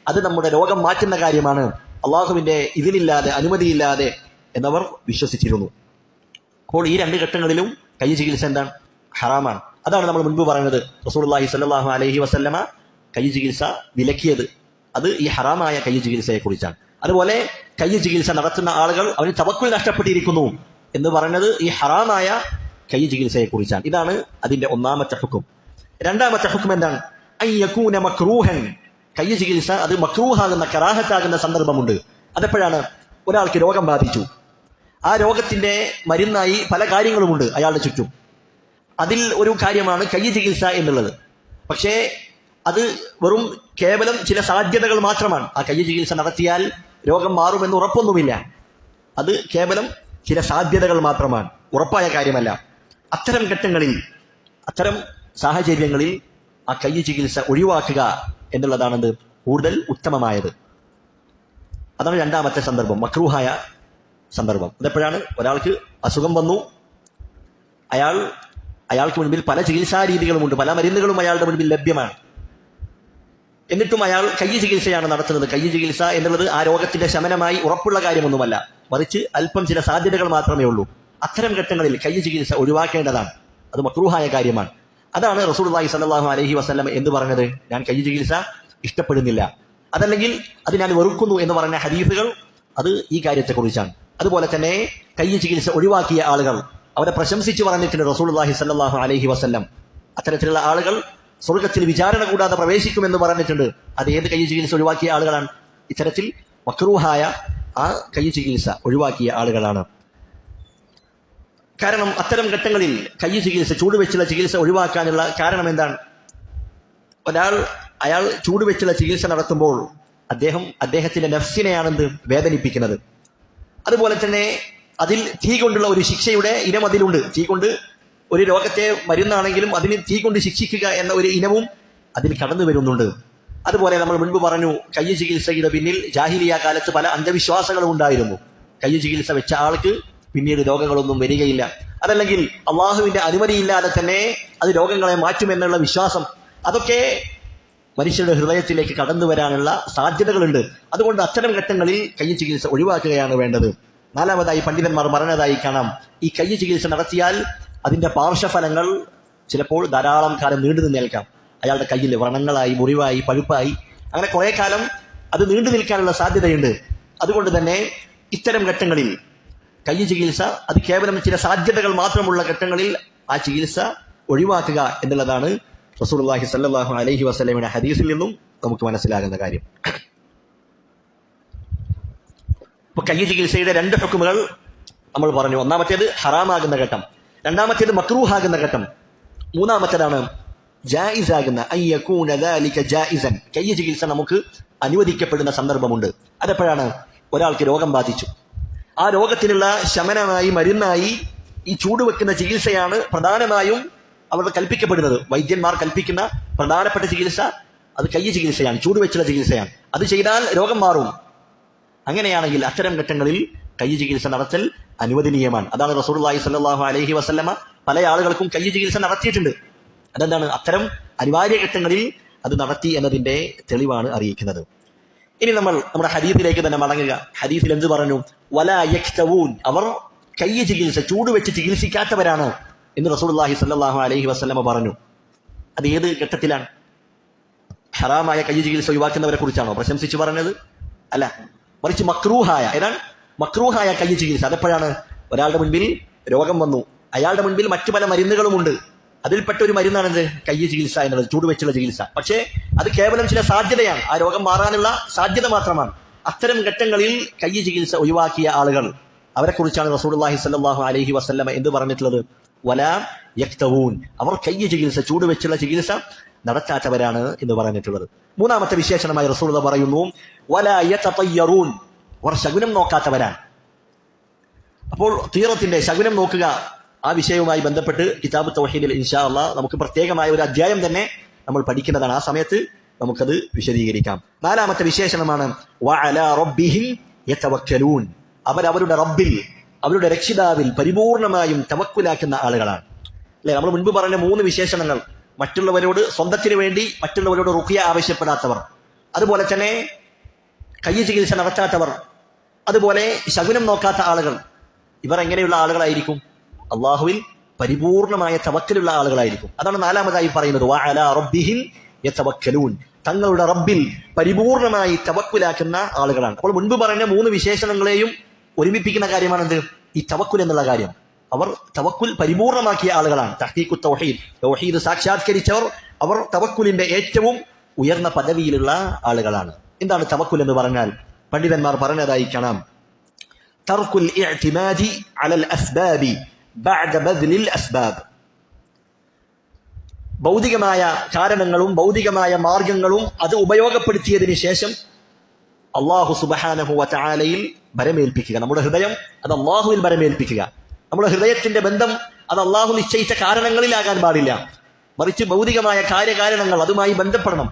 അത് നമ്മുടെ രോഗം മാറ്റുന്ന കാര്യമാണ്, അള്ളാഹുവിന്റെ ഇതിലില്ലാതെ, അനുമതിയില്ലാതെ എന്നവർ വിശ്വസിച്ചിരുന്നു. അപ്പോൾ ഈ രണ്ട് ഘട്ടങ്ങളിലും കൈ ചികിത്സ എന്താണ്? ഹറാമാണ്. അതാണ് നമ്മൾ മുൻപ് പറയുന്നത്, റസൂലുള്ളാഹി സ്വല്ലല്ലാഹു അലൈഹി വസല്ലമ കൈ ചികിത്സ വിലക്കിയത് അത് ഈ ഹറാമായ കൈ ചികിത്സയെ കുറിച്ചാണ്. അതുപോലെ കൈ ചികിത്സ നടത്തുന്ന ആളുകൾ അവന് തവക്കുൽ നഷ്ടപ്പെട്ടിരിക്കുന്നു എന്ന് പറയുന്നത് ഈ ഹറാമായ കൈ ചികിത്സയെ കുറിച്ചാണ്. ഇതാണ് അതിന്റെ ഒന്നാമത്തെ ഹുക്കും. രണ്ടാമത്തെ ഹുക്കും എന്താണ്? അയ്യകൂന മക്രൂഹൻ. കൈ ചികിത്സ അത് മക്രൂഹാകുന്ന, കറാഹത്താകുന്ന സന്ദർഭമുണ്ട്. അതെപ്പോഴാണ്? ഒരാൾക്ക് രോഗം ബാധിച്ചു, ആ രോഗത്തിന്റെ മരുന്നായി പല കാര്യങ്ങളുമുണ്ട് അയാളുടെ ചുറ്റും. അതിൽ ഒരു കാര്യമാണ് കൈ ചികിത്സ എന്നുള്ളത്. പക്ഷേ അത് വെറും കേവലം ചില സാധ്യതകൾ മാത്രമാണ്. ആ കൈ ചികിത്സ നടത്തിയാൽ രോഗം മാറുമെന്ന് ഉറപ്പൊന്നുമില്ല. അത് കേവലം ചില സാധ്യതകൾ മാത്രമാണ്, ഉറപ്പായ കാര്യമല്ല. അത്തരം ഘട്ടങ്ങളിൽ, അത്തരം സാഹചര്യങ്ങളിൽ ആ കൈ ചികിത്സ ഒഴിവാക്കുക എന്നുള്ളതാണെന്ത് കൂടുതൽ ഉത്തമമായത്. അതാണ് രണ്ടാമത്തെ സന്ദർഭം, മക്രൂഹായ സന്ദർഭം. അതെപ്പോഴാണ്? ഒരാൾക്ക് അസുഖം വന്നു, അയാൾക്ക് മുൻപിൽ പല ചികിത്സാ രീതികളുമുണ്ട്, പല മരുന്നുകളും അയാളുടെ മുൻപിൽ ലഭ്യമാണ്. എന്നിട്ടും അയാൾ കൈ ചികിത്സയാണ് നടത്തുന്നത്. കൈ ചികിത്സ എന്നുള്ളത് ആ രോഗത്തിന്റെ ശമനമായി ഉറപ്പുള്ള കാര്യമൊന്നുമല്ല, മറിച്ച് അല്പം ചില സാധ്യതകൾ മാത്രമേ ഉള്ളൂ. അത്തരം ഘട്ടങ്ങളിൽ കൈ ചികിത്സ ഒഴിവാക്കേണ്ടതാണ്, അത് മക്രൂഹായ കാര്യമാണ്. അതാണ് റസൂലുള്ളാഹി സ്വല്ലല്ലാഹു അലൈഹി വസല്ലം എന്ന് പറഞ്ഞത്, ഞാൻ കൈ ചികിത്സ ഇഷ്ടപ്പെടുന്നില്ല, അതല്ലെങ്കിൽ അത് ഞാൻ വെറുക്കുന്നു എന്ന് പറഞ്ഞ ഹദീസുകൾ അത് ഈ കാര്യത്തെക്കുറിച്ചാണ്. അതുപോലെ തന്നെ കൈ ചികിത്സ ഒഴിവാക്കിയ ആളുകൾ അവരെ പ്രശംസിച്ച് പറഞ്ഞിട്ടുണ്ട് റസൂലുള്ളാഹി സ്വല്ലല്ലാഹു അലൈഹി വസല്ലം. അത്തരത്തിലുള്ള ആളുകൾ സ്വർഗത്തിൽ വിചാരണ കൂടാതെ പ്രവേശിക്കുമെന്ന് പറഞ്ഞിട്ടുണ്ട്. അത് ഏത് കൈ ചികിത്സ ഒഴിവാക്കിയ ആളുകളാണ്? ഇത്തരത്തിൽ മക്രൂഹായ ആ കൈ ചികിത്സ ഒഴിവാക്കിയ ആളുകളാണ്. കാരണം അത്തരം ഘട്ടങ്ങളിൽ കൈ ചികിത്സ, ചൂടുവെച്ചുള്ള ചികിത്സ ഒഴിവാക്കാനുള്ള കാരണം എന്താണ്? അയാൾ ചൂടുവെച്ചുള്ള ചികിത്സ നടത്തുമ്പോൾ അദ്ദേഹത്തിന്റെ നഫ്സിനെയാണെന്ത് വേദനിപ്പിക്കുന്നത്. അതുപോലെ തന്നെ അതിൽ തീ കൊണ്ടുള്ള ഒരു ശിക്ഷയുടെ ഇനം അതിലുണ്ട്. തീ കൊണ്ട് ഒരു രോഗത്തെ മരുന്നാണെങ്കിലും അതിന് തീ കൊണ്ട് ശിക്ഷിക്കുക എന്ന ഒരു ഇനവും അതിൽ കടന്നു വരുന്നുണ്ട്. അതുപോലെ നമ്മൾ മുൻപ് പറഞ്ഞു, കൈ ചികിത്സയുടെ പിന്നിൽ ജാഹിലിയ കാലത്ത് പല അന്ധവിശ്വാസങ്ങളും ഉണ്ടായിരുന്നു. കൈ ചികിത്സ വെച്ച ആൾക്ക് പിന്നീട് രോഗങ്ങളൊന്നും വരികയില്ല, അതല്ലെങ്കിൽ അള്ളാഹുവിന്റെ അനുമതിയില്ലാതെ തന്നെ അത് രോഗങ്ങളെ മാറ്റുമെന്നുള്ള വിശ്വാസം, അതൊക്കെ മനുഷ്യരുടെ ഹൃദയത്തിലേക്ക് കടന്നു വരാനുള്ള സാധ്യതകളുണ്ട്. അതുകൊണ്ട് അത്തരം ഘട്ടങ്ങളിൽ കൈ ചികിത്സ ഒഴിവാക്കുകയാണ് വേണ്ടത്. നാലാമതായി പണ്ഡിതന്മാർ പറഞ്ഞതായി കാണാം, ഈ കൈ ചികിത്സ നടത്തിയാൽ അതിന്റെ പാർശ്വഫലങ്ങൾ ചിലപ്പോൾ ധാരാളം കാലം നീണ്ടു നിന്നേൽക്കാം. അയാളുടെ കയ്യിൽ വ്രണങ്ങളായി, മുറിവായി, പഴുപ്പായി, അങ്ങനെ കുറെ കാലം അത് നീണ്ടു നിൽക്കാനുള്ള സാധ്യതയുണ്ട്. അതുകൊണ്ട് തന്നെ ഇത്തരം ഘട്ടങ്ങളിൽ കൈ ചികിത്സ അത് കേവലം ചില സാധ്യതകൾ മാത്രമുള്ള ഘട്ടങ്ങളിൽ ആ ചികിത്സ ഒഴിവാക്കുക എന്നുള്ളതാണ് റസൂലുള്ളാഹി സ്വല്ലല്ലാഹു അലൈഹി വസല്ലമയുടെ ഹദീസിൽ നിന്നും നമുക്ക് മനസ്സിലാകുന്ന കാര്യം. ഇപ്പൊ കൈ ചികിത്സയുടെ രണ്ട് ഹുക്കുമുകൾ നമ്മൾ പറഞ്ഞു. ഒന്നാമത്തേത് ഹറാമാകുന്ന ഘട്ടം, രണ്ടാമത്തേത് മക്രൂഹാകുന്ന ഘട്ടം, മൂന്നാമത്തേതാണ് ജായിസാകുന്ന അയ്യകൂന ദാലിക ജായിസൻ. കൈ ചികിത്സ നമുക്ക് അനുവദിക്കപ്പെടുന്ന സന്ദർഭമുണ്ട്. അതെപ്പോഴാണ്? ഒരാൾക്ക് രോഗം ബാധിച്ചു, ആ രോഗത്തിനുള്ള ശമനമായി, മരുന്നായി ഈ ചൂടുവെക്കുന്ന ചികിത്സയാണ് പ്രധാനമായും അവർ കൽപ്പിക്കപ്പെടുന്നത്. വൈദ്യന്മാർ കൽപ്പിക്കുന്ന പ്രധാനപ്പെട്ട ചികിത്സ അത് കൈ ചികിത്സയാണ്, ചൂടുവെച്ചുള്ള ചികിത്സയാണ്. അത് ചെയ്താൽ രോഗം മാറും. അങ്ങനെയാണെങ്കിൽ അത്തരം ഘട്ടങ്ങളിൽ കൈ ചികിത്സ നടത്തൽ അനുവദനീയമാണ്. അതാണ് റസൂലുള്ളാഹി സ്വല്ലല്ലാഹു അലൈഹി വസല്ലമ പല ആളുകൾക്കും കൈ ചികിത്സ നടത്തിയിട്ടുണ്ട്. അതെന്താണ്? അത്തരം അനിവാര്യ ഘട്ടങ്ങളിൽ അത് നടത്തി എന്നതിന്റെ തെളിവാണ് അറിയിക്കുന്നത്. ഇനി നമ്മൾ നമ്മുടെ ഹദീസിലേക്ക് തന്നെ മടങ്ങുക. ഹദീസിൽ എന്ത് പറഞ്ഞു? വലാ യക്തവൂൻ, അവർ കൈ ചികിത്സ ചൂടുവെച്ച് ചികിത്സിക്കാത്തവരാണ് എന്ന് റസൂലുള്ളാഹി സ്വല്ലല്ലാഹു അലൈഹി വസല്ലമ പറഞ്ഞു. അത് ഏത് ഘട്ടത്തിലാണ്? ഹറാമായ കൈ ചികിത്സ ഒഴിവാക്കുന്നവരെ കുറിച്ചാണോ പ്രശംസിച്ചു പറഞ്ഞത്? അല്ല, മറിച്ച് മക്രൂഹായ, ഏതാണ് മക്രൂഹായ കൈ ചികിത്സ. അതെപ്പോഴാണ്? ഒരാളുടെ മുൻപിൽ രോഗം വന്നു, അയാളുടെ മുൻപിൽ മറ്റു പല മരുന്നുകളുമുണ്ട്, അതിൽപ്പെട്ട ഒരു മരുന്നാണെന്ത്? കൈ ചികിത്സ എന്നുള്ളത്, ചൂടുവെച്ചുള്ള ചികിത്സ. പക്ഷേ അത് കേവലം ചില സാധ്യതയാണ്, ആ രോഗം മാറാനുള്ള സാധ്യത മാത്രമാണ്. അത്തരം ഘട്ടങ്ങളിൽ കൈ ചികിത്സ ഒഴിവാക്കിയ ആളുകൾ, അവരെ കുറിച്ചാണ് റസൂലുള്ളാഹി സ്വല്ലല്ലാഹു അലൈഹി വസല്ലമ എന്ത് പറഞ്ഞിട്ടുള്ളത്? വലാ യക്തവൂൻ, അവർ കൈ ചികിത്സ, ചൂടുവെച്ചുള്ള ചികിത്സ നടത്താത്തവരാണ് എന്ന് പറഞ്ഞിട്ടുള്ളത്. മൂന്നാമത്തെ വിശേഷണമായി റസൂലുള്ളാഹി പറയുന്നു വലാ യതതയ്യറൂൻ, അവർ ശകുനം നോക്കാത്തവരാണ്. അപ്പോൾ തീറത്തിന്റെ ശകുനം നോക്കുക, ആ വിഷയവുമായി ബന്ധപ്പെട്ട് കിതാബ് തൗഹീദിൽ ഇൻഷാ അല്ലാഹ് നമുക്ക് പ്രത്യേകമായ ഒരു അധ്യായം തന്നെ നമ്മൾ പഠിക്കുന്നതാണ്. ആ സമയത്ത് നമുക്കത് വിശദീകരിക്കാം. നാലാമത്തെ വിശേഷണമാണ് വഅലാ റബ്ബിഹിം യതവക്കലൂൻ, അവരവരുടെ റബ്ബിൽ, അവരുടെ രക്ഷിതാവിൽ പരിപൂർണമായും തവക്കുലാക്കുന്ന ആളുകളാണ്. അല്ലെ, നമ്മൾ മുൻപ് പറഞ്ഞ മൂന്ന് വിശേഷണങ്ങൾ, മറ്റുള്ളവരോട് സ്വന്തത്തിന് വേണ്ടി മറ്റുള്ളവരോട് റുഖിയ ആവശ്യപ്പെടാത്തവർ, അതുപോലെ തന്നെ കയ്യ് ചികിത്സ നടത്താത്തവർ, അതുപോലെ ശകുനം നോക്കാത്ത ആളുകൾ, ഇവർ എങ്ങനെയുള്ള ആളുകളായിരിക്കും? അള്ളാഹുവിൽ പരിപൂർണമായ തവക്കലുള്ള ആളുകളായിരിക്കും. അതാണ് നാലാമതായി പറയുന്നത്, വഅലാ റബ്ബിഹിം യതവക്കലൂൻ, തങ്ങളുടെ റബ്ബിൽ പരിപൂർണമായി തവക്കുലാക്കുന്ന ആളുകളാണ്. അപ്പോൾ മുൻപ് പറഞ്ഞ 3 വിശേഷണങ്ങളെയും ഒരുമിപ്പിക്കുന്ന കാര്യമാണെന്ത്? ഈ തവക്കുൽ എന്നുള്ള കാര്യം. അവർ തവക്കുൽ പരിപൂർണമാക്കിയ ആളുകളാണ്. തഹ്ഖീഖു തൗഹീദ്, തൗഹീദ് സാക്ഷാത്കരിച്ചവർ, അവർ തവക്കുലിന്റെ ഏറ്റവും ഉയർന്ന പദവിയിലുള്ള ആളുകളാണ്. എന്താണ് തവക്കുൽ എന്ന് പറഞ്ഞാൽ? പണ്ഡിതന്മാർ പറഞ്ഞതായി കാണാം, തർക്കുൽ ഇഅ്തിമാദി അലൽ അസ്ബാബി ബഅദ ബദ്ലിൽ അസ്ബാബ്. ഭൗതികമായ കാരണങ്ങളും ഭൗതികമായ മാർഗങ്ങളും അത് ഉപയോഗപ്പെടുത്തിയതിനു ശേഷം അല്ലാഹു സുബ്ഹാനഹു വ തആലയിൽ ബരമേൽപ്പിക്കുക. നമ്മുടെ ഹൃദയം അത് അല്ലാഹുവിൽ ബരമേൽപ്പിക്കുക. നമ്മുടെ ഹൃദയത്തിന്റെ ബന്ധം അത് അല്ലാഹു നിശ്ചയിച്ച കാരണങ്ങളിലാകാൻ പാടില്ല, മറിച്ച് ഭൗതികമായ കാര്യകാരണങ്ങൾ അതുമായി ബന്ധപ്പെടണം.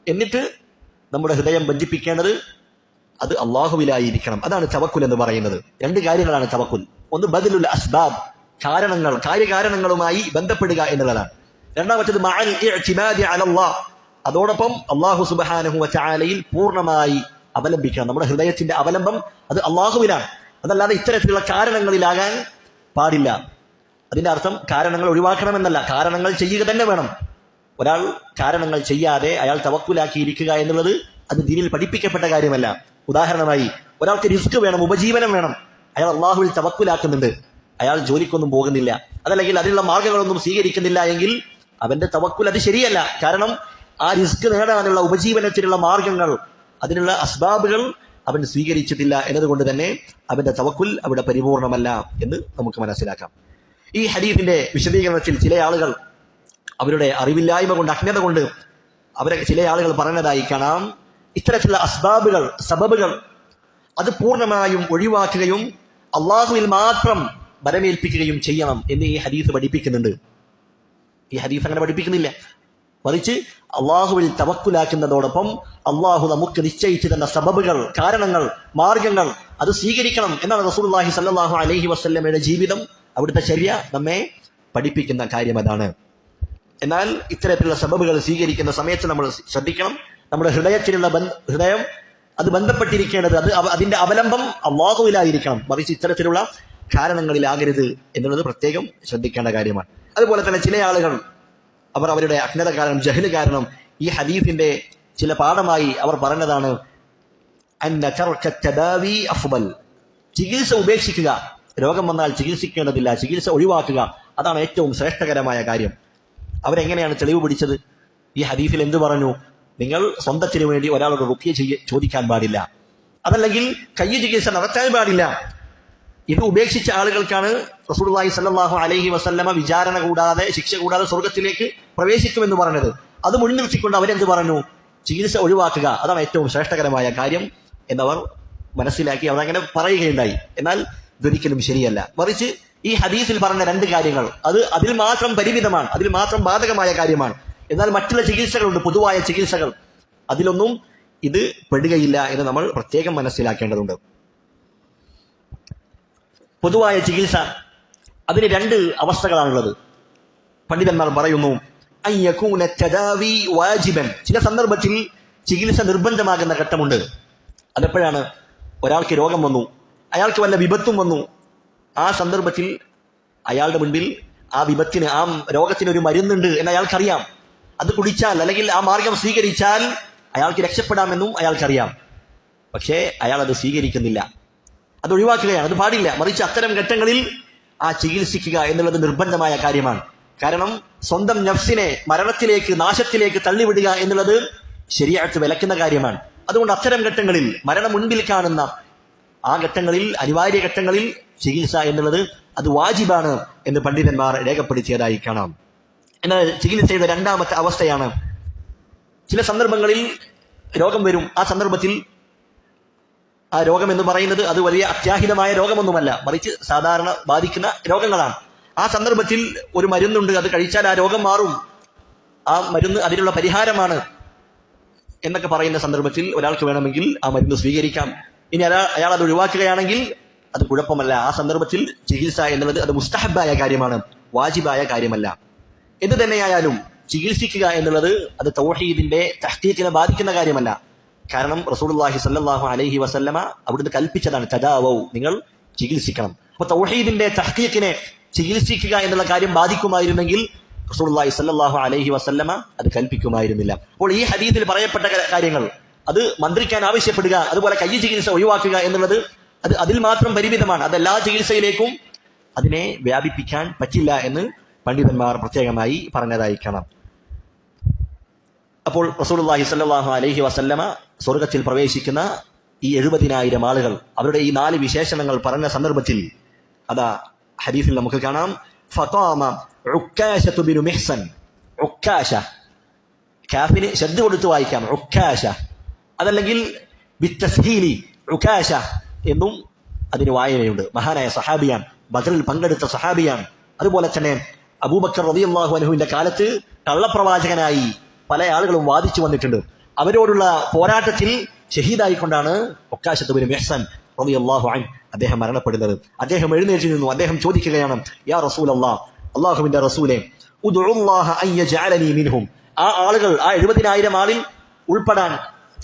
എന്നിട്ട് നമ്മുടെ ഹൃദയം ബന്ധിപ്പിക്കേണ്ടത് അത് അല്ലാഹുവിലായിരിക്കണം. അതാണ് തവക്കുൽ എന്ന് പറയുന്നത്. 2 കാര്യങ്ങളാണ് തവക്കുൽ. ഒന്ന് ബദ്ലുൽ അസ്ബാബ്, കാരണങ്ങൾ കാര്യകാരണങ്ങളുമായി ബന്ധപ്പെടുക എന്നുള്ളതാണ്. രണ്ടാമത്തേത് മഅൽ ഇഅ്തിമാദി അലല്ലാഹ്, അതോടൊപ്പം അല്ലാഹു സുബ്ഹാനഹു വ തആലയിൽ പൂർണ്ണമായി അവലംബിക്കണം. നമ്മുടെ ഹൃദയത്തിന്റെ അവലംബം അത് അല്ലാഹുവിലാണ്, അതല്ലാതെ ഇത്തരത്തിലുള്ള കാരണങ്ങളിലാകാൻ പാടില്ല. അതിന്റെ അർത്ഥം കാരണങ്ങൾ ഒഴിവാക്കണമെന്നല്ല, കാരണങ്ങൾ ചെയ്യുക തന്നെ വേണം. ഒരാൾ കാരണങ്ങൾ ചെയ്യാതെ അയാൾ തവക്കുലാക്കിയിരിക്കുക എന്നുള്ളത് അത് ദീനിൽ പഠിപ്പിക്കപ്പെട്ട കാര്യമല്ല. ഉദാഹരണമായി, ഒരാൾക്ക് റിസ്ക് വേണം, ഉപജീവനം വേണം, അയാൾ അള്ളാഹുവിൽ തവക്കുലാക്കുന്നുണ്ട്, അയാൾ ജോലിക്കൊന്നും പോകുന്നില്ല, അതല്ലെങ്കിൽ അതിനുള്ള മാർഗങ്ങളൊന്നും സ്വീകരിക്കുന്നില്ല എങ്കിൽ അവന്റെ തവക്കുൽ അത് ശരിയല്ല. കാരണം ആ റിസ്ക് നേടാനുള്ള ഉപജീവനത്തിനുള്ള മാർഗങ്ങൾ, അതിനുള്ള അസ്ബാബുകൾ അവൻ സ്വീകരിച്ചിട്ടില്ല എന്നതുകൊണ്ട് തന്നെ അവന്റെ തവക്കുൽ അവിടെ പരിപൂർണമല്ല എന്ന് നമുക്ക് മനസ്സിലാക്കാം. ഈ ഹദീസിന്റെ വിശദീകരണത്തിൽ ചില ആളുകൾ അവരുടെ അറിവില്ലായ്മ കൊണ്ട്, അജ്ഞത കൊണ്ട് ചില ആളുകൾ പറഞ്ഞതായി കാണാം, ഇത്തരത്തിലുള്ള അസ്ബാബുകൾ, സബബുകൾ അത് പൂർണ്ണമായും ഒഴിവാക്കുകയും അള്ളാഹുവിൽ മാത്രം ബരമേൽപ്പിക്കുകയും ചെയ്യണം എന്ന് ഈ ഹദീസ് പഠിപ്പിക്കുന്നുണ്ട്. ഈ ഹദീസ് അങ്ങനെ പഠിപ്പിക്കുന്നില്ല, മറിച്ച് അള്ളാഹുവിൽ തവക്കുലാക്കുന്നതോടൊപ്പം അള്ളാഹു നമുക്ക് നിശ്ചയിച്ചു തന്ന സബബുകൾ, കാരണങ്ങൾ, മാർഗങ്ങൾ അത് സ്വീകരിക്കണം എന്നാണ് റസൂലുള്ളാഹി സ്വല്ലല്ലാഹു അലൈഹി വസല്ലമയുടെ ജീവിതം, അവിടുത്തെ ചര്യ നമ്മെ പഠിപ്പിക്കുന്ന കാര്യം അതാണ്. എന്നാൽ ഇത്തരത്തിലുള്ള സബബുകൾ സ്വീകരിക്കുന്ന സമയത്ത് നമ്മൾ ശ്രദ്ധിക്കണം, നമ്മുടെ ഹൃദയത്തിലുള്ള ഹൃദയം അത് ബന്ധപ്പെട്ടിരിക്കേണ്ടത്, അത് അതിന്റെ അവലംബം അള്ളാഹുവിലായിരിക്കണം, മറിച്ച് ഇത്തരത്തിലുള്ള കാരണങ്ങളിലാകരുത് എന്നുള്ളത് പ്രത്യേകം ശ്രദ്ധിക്കേണ്ട കാര്യമാണ്. അതുപോലെ തന്നെ ചില ആളുകൾ അവർ അവരുടെ അജ്ഞത കാരണം, ജഹ്ല് കാരണം ഈ ഹദീസിന്റെ ചില പാഠമായി അവർ പറഞ്ഞതാണ് അന്ന തർക തദാവി അഫ്ദൽ, ചികിത്സ ഉപേക്ഷിക്കുക, രോഗം വന്നാൽ ചികിത്സിക്കേണ്ടതില്ല, ചികിത്സ ഒഴിവാക്കുക, അതാണ് ഏറ്റവും ശ്രേഷ്ഠകരമായ കാര്യം. അവരെങ്ങനെയാണ് തെളിവ് പിടിച്ചത്? ഈ ഹദീസിൽ എന്ത് പറഞ്ഞു? നിങ്ങൾ സ്വന്തത്തിന് വേണ്ടി ഒരാളോട് റുഖ്യ ചോദിക്കാൻ പാടില്ല, അതല്ലെങ്കിൽ കയ്യ് ചികിത്സ നടത്താൻ പാടില്ല. ഇത് ഉപേക്ഷിച്ച ആളുകൾക്കാണ് റസൂലുള്ളാഹി സ്വല്ലല്ലാഹു അലൈഹി വസല്ലമ വിചാരണ കൂടാതെ, ശിക്ഷ കൂടാതെ സ്വർഗത്തിലേക്ക് പ്രവേശിക്കുമെന്ന് പറഞ്ഞത്. അത് മുൻനിർത്തിക്കൊണ്ട് അവരെന്ത് പറഞ്ഞു? ചികിത്സ ഒഴിവാക്കുക, അതാണ് ഏറ്റവും ശ്രേഷ്ഠകരമായ കാര്യം എന്നവർ മനസ്സിലാക്കി അവരങ്ങനെ പറയുകയുണ്ടായി. എന്നാൽ ഇതൊരിക്കലും ശരിയല്ല, മറിച്ച് ഈ ഹദീസിൽ പറഞ്ഞ 2 കാര്യങ്ങൾ അത് അതിൽ മാത്രം പരിമിതമാണ്, അതിൽ മാത്രം ബാധകമായ കാര്യമാണ്. എന്നാൽ മറ്റുള്ള ചികിത്സകളുണ്ട്, പൊതുവായ ചികിത്സകൾ, അതിലൊന്നും ഇത് പെടുകയില്ല എന്ന് നമ്മൾ പ്രത്യേകം മനസ്സിലാക്കേണ്ടതുണ്ട്. പൊതുവായ ചികിത്സ അതിന് 2 അവസ്ഥകളാണുള്ളത്. പണ്ഡിതന്മാർ പറയുന്നു അയ്യകൂന തദാവി വാജിബൻ, ചില സന്ദർഭത്തിൽ ചികിത്സ നിർബന്ധമാകുന്ന ഘട്ടമുണ്ട്. അതെപ്പോഴാണ്? ഒരാൾക്ക് രോഗം വന്നു, അയാൾക്ക് വല്ല വിപത്തും വന്നു, ആ സന്ദർഭത്തിൽ അയാളുടെ മുൻപിൽ ആ വിപത്തിന്, ആ രോഗത്തിന് ഒരു മരുന്നുണ്ട് എന്ന് അയാൾക്കറിയാം. അത് കുടിച്ചാൽ അല്ലെങ്കിൽ ആ മാർഗം സ്വീകരിച്ചാൽ അയാൾക്ക് രക്ഷപ്പെടാമെന്നും അയാൾക്കറിയാം. പക്ഷേ അയാൾ അത് സ്വീകരിക്കുന്നില്ല, അത് ഒഴിവാക്കുകയാണ്. അത് പാടില്ല, മറിച്ച് അത്തരം ഘട്ടങ്ങളിൽ ആ ചികിത്സിക്കുക എന്നുള്ളത് നിർബന്ധമായ കാര്യമാണ്. കാരണം സ്വന്തം നഫ്സിനെ മരണത്തിലേക്ക്, നാശത്തിലേക്ക് തള്ളിവിടുക എന്നുള്ളത് ശരീഅത്ത് വിലക്കുന്ന കാര്യമാണ്. അതുകൊണ്ട് അത്തരം ഘട്ടങ്ങളിൽ, മരണം മുൻപിൽ കാണുന്ന ആ ഘട്ടങ്ങളിൽ, അനിവാര്യ ഘട്ടങ്ങളിൽ ചികിത്സ എന്നുള്ളത് അത് വാജിബാണ് എന്ന് പണ്ഡിതന്മാർ രേഖപ്പെടുത്തിയതായി കാണാം. എന്നാൽ ചികിത്സയുടെ 2ാമത്തെ അവസ്ഥയാണ്, ചില സന്ദർഭങ്ങളിൽ രോഗം വരും. ആ സന്ദർഭത്തിൽ ആ രോഗം എന്ന് പറയുന്നത് അത് വലിയ അത്യാഹിതമായ രോഗമൊന്നുമല്ല, മറിച്ച് സാധാരണ ബാധിക്കുന്ന രോഗങ്ങളാണ്. ആ സന്ദർഭത്തിൽ ഒരു മരുന്നുണ്ട്, അത് കഴിച്ചാൽ ആ രോഗം മാറും, ആ മരുന്ന് അതിനുള്ള പരിഹാരമാണ് എന്നൊക്കെ പറയുന്ന സന്ദർഭത്തിൽ ഒരാൾക്ക് വേണമെങ്കിൽ ആ മരുന്ന് സ്വീകരിക്കാം. ഇനി അയാൾ അത് ഒഴിവാക്കുകയാണെങ്കിൽ അത് കുഴപ്പമല്ല. ആ സന്ദർഭത്തിൽ ചികിത്സ എന്നുള്ളത് അത് മുസ്തഹബായ കാര്യമാണ്, വാജിബായ കാര്യമല്ല. എന്ത് തന്നെയായാലും ചികിത്സിക്കുക എന്നുള്ളത് അത് തൗഹീദിന്റെ തഹ്ഖീഖിനെ ബാധിക്കുന്ന കാര്യമല്ല. കാരണം റസൂലുള്ളാഹി സ്വല്ലല്ലാഹു അലൈഹി വസല്ലമ അവിടുന്ന് കൽപ്പിച്ചതാണ്, തദാവൗ, നിങ്ങൾ ചികിത്സിക്കണം. അപ്പൊ തൗഹീദിന്റെ തഹ്ഖീഖിനെ ചികിത്സിക്കുക എന്നുള്ള കാര്യം ബാധിക്കുമായിരുന്നെങ്കിൽ റസൂലുള്ളാഹി സ്വല്ലല്ലാഹു അലൈഹി വസല്ലമ അത് കൽപ്പിക്കുമായിരുന്നില്ല. അപ്പോൾ ഈ ഹദീസിൽ പറയപ്പെട്ട കാര്യങ്ങൾ അത് മന്ത്രിക്കാൻ ആവശ്യപ്പെടുക, അതുപോലെ കൈ ചികിത്സ ഒഴിവാക്കുക എന്നുള്ളത് അത് അതിൽ മാത്രം പരിമിതമാണ്. അതെല്ലാ ചികിത്സയിലേക്കും അതിനെ വ്യാപിപ്പിക്കാൻ പറ്റില്ല എന്ന് പണ്ഡിതന്മാർ പ്രത്യേകമായി പറഞ്ഞതായി കാണാം. അപ്പോൾ റസൂലുള്ളാഹി സ്വല്ലല്ലാഹു അലൈഹി വസല്ലമ സ്വർഗത്തിൽ പ്രവേശിക്കുന്ന ഈ 70,000 ആളുകൾ അവരുടെ ഈ 4 വിശേഷണങ്ങൾ പറഞ്ഞ സന്ദർഭത്തിൽ അതാ ഹദീസിൽ നമുക്ക് കാണാം, ഫഖാമ ഉക്കാശതു ബിനു മിഹ്സൻ. ഉക്കാശ, കാഫിന് ശബ്ദ കൊടുത്ത് വായിക്കാം ഉക്കാശ, അതല്ലെങ്കിൽ ബിത്തസ്ഹീലി ഉകാശ എന്നും അതിന് വായനയുണ്ട്. മഹാനായ സഹാബിയാൻ, ബദറിൽ പങ്കെടുത്ത സഹാബിയാൻ. അതുപോലെ തന്നെ അബൂബക്കർ റളിയല്ലാഹു അൻഹുവിന്റെ കാലത്ത് കള്ളപ്രവാചകനായി പല ആളുകളും വാദിച്ചു വന്നിട്ടുണ്ട്. അവരോടുള്ള പോരാട്ടത്തിൽ ഷഹീദായിക്കൊണ്ടാണ് ഉക്കാശത്ത് ബിൻ മിഹ്സൻ റളിയല്ലാഹു അൻഹു അദ്ദേഹം മരണപ്പെടുന്നത്. അദ്ദേഹം എഴുന്നേറ്റ് നിന്നു. അദ്ദേഹം ചോദിക്കുകയാണ്, യാ റസൂലല്ലാഹ്, അല്ലാഹുവിന്റെ റസൂലേ, ഉദ്ഉല്ലാഹ അൻ യജഅലനി മിൻഹും. ആ ആളുകൾ, ആ 70,000 ആളിൽ ഉൾപ്പെടാൻ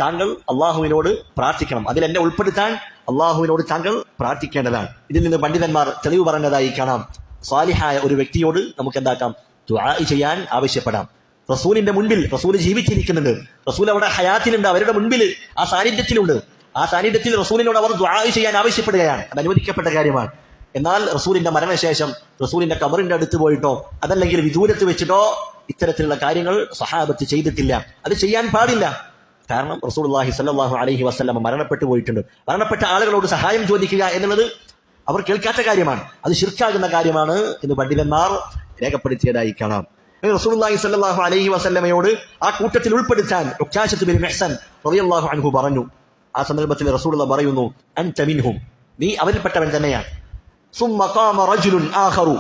താങ്കൾ അള്ളാഹുവിനോട് പ്രാർത്ഥിക്കണം. അതിൽ എന്നെ ഉൾപ്പെടുത്താൻ അള്ളാഹുവിനോട് താങ്കൾ പ്രാർത്ഥിക്കേണ്ടതാണ്. ഇതിൽ നിന്ന് പണ്ഡിതന്മാർ തെളിവ് പറഞ്ഞതായി കാണാം. സാലിഹായ ഒരു വ്യക്തിയോട് നമുക്ക് എന്താക്കാം, ദുആ ചെയ്യാൻ ആവശ്യപ്പെടാം. റസൂലിന്റെ മുൻപിൽ, റസൂൽ ജീവിച്ചിരിക്കുന്നുണ്ട്, റസൂൽ അവിടെ ഹയാത്തിലുണ്ട്, അവരുടെ മുൻപിൽ ആ സാന്നിധ്യത്തിലുണ്ട്. ആ സാന്നിധ്യത്തിൽ റസൂലിനോട് അവർ ദുആ ചെയ്യാൻ ആവശ്യപ്പെടുകയാണ്. അത് അനുവദിക്കപ്പെട്ട കാര്യമാണ്. എന്നാൽ റസൂലിന്റെ മരണശേഷം റസൂലിന്റെ ഖബറിന്റെ അടുത്ത് പോയിട്ടോ അതല്ലെങ്കിൽ വിദൂരത്ത് വെച്ചിട്ടോ ഇത്തരത്തിലുള്ള കാര്യങ്ങൾ സഹാബത്ത് ചെയ്തിട്ടില്ല. അത് ചെയ്യാൻ പാടില്ല. കാരണം റസൂലുള്ളാഹി സ്വല്ലല്ലാഹു അലൈഹി വസല്ലം മരണപ്പെട്ടു പോയിട്ടുണ്ട്. മരണപ്പെട്ട ആളുകളോട് സഹായം ചോദിക്കുക എന്നുള്ളത് അവർ കേൾക്കാത്ത കാര്യമാണ്, അത് ശിർക്കാകുന്ന കാര്യമാണ് എന്ന് പണ്ഡിതന്മാർ രേഖപ്പെടുത്തിയതായി കാണാം. റസൂലുള്ളാഹി സ്വല്ലല്ലാഹു അലൈഹി വസല്ലമയോട് ആ കൂട്ടത്തിൽ ഉൾപ്പെടുത്താൻ ഉക്കാശത്ത് ബിൻ മിഹ്സൻ റളിയല്ലാഹു അൻഹു പറഞ്ഞു. ആ സന്ദർഭത്തിൽ റസൂലുള്ളാഹി പറയുന്നു, അൻത മിൻഹും, നീ അവരിൽപ്പെട്ടവൻ തന്നെയാണ്. സുമ്മ ഖാമ റജുലുൻ ആഖറു,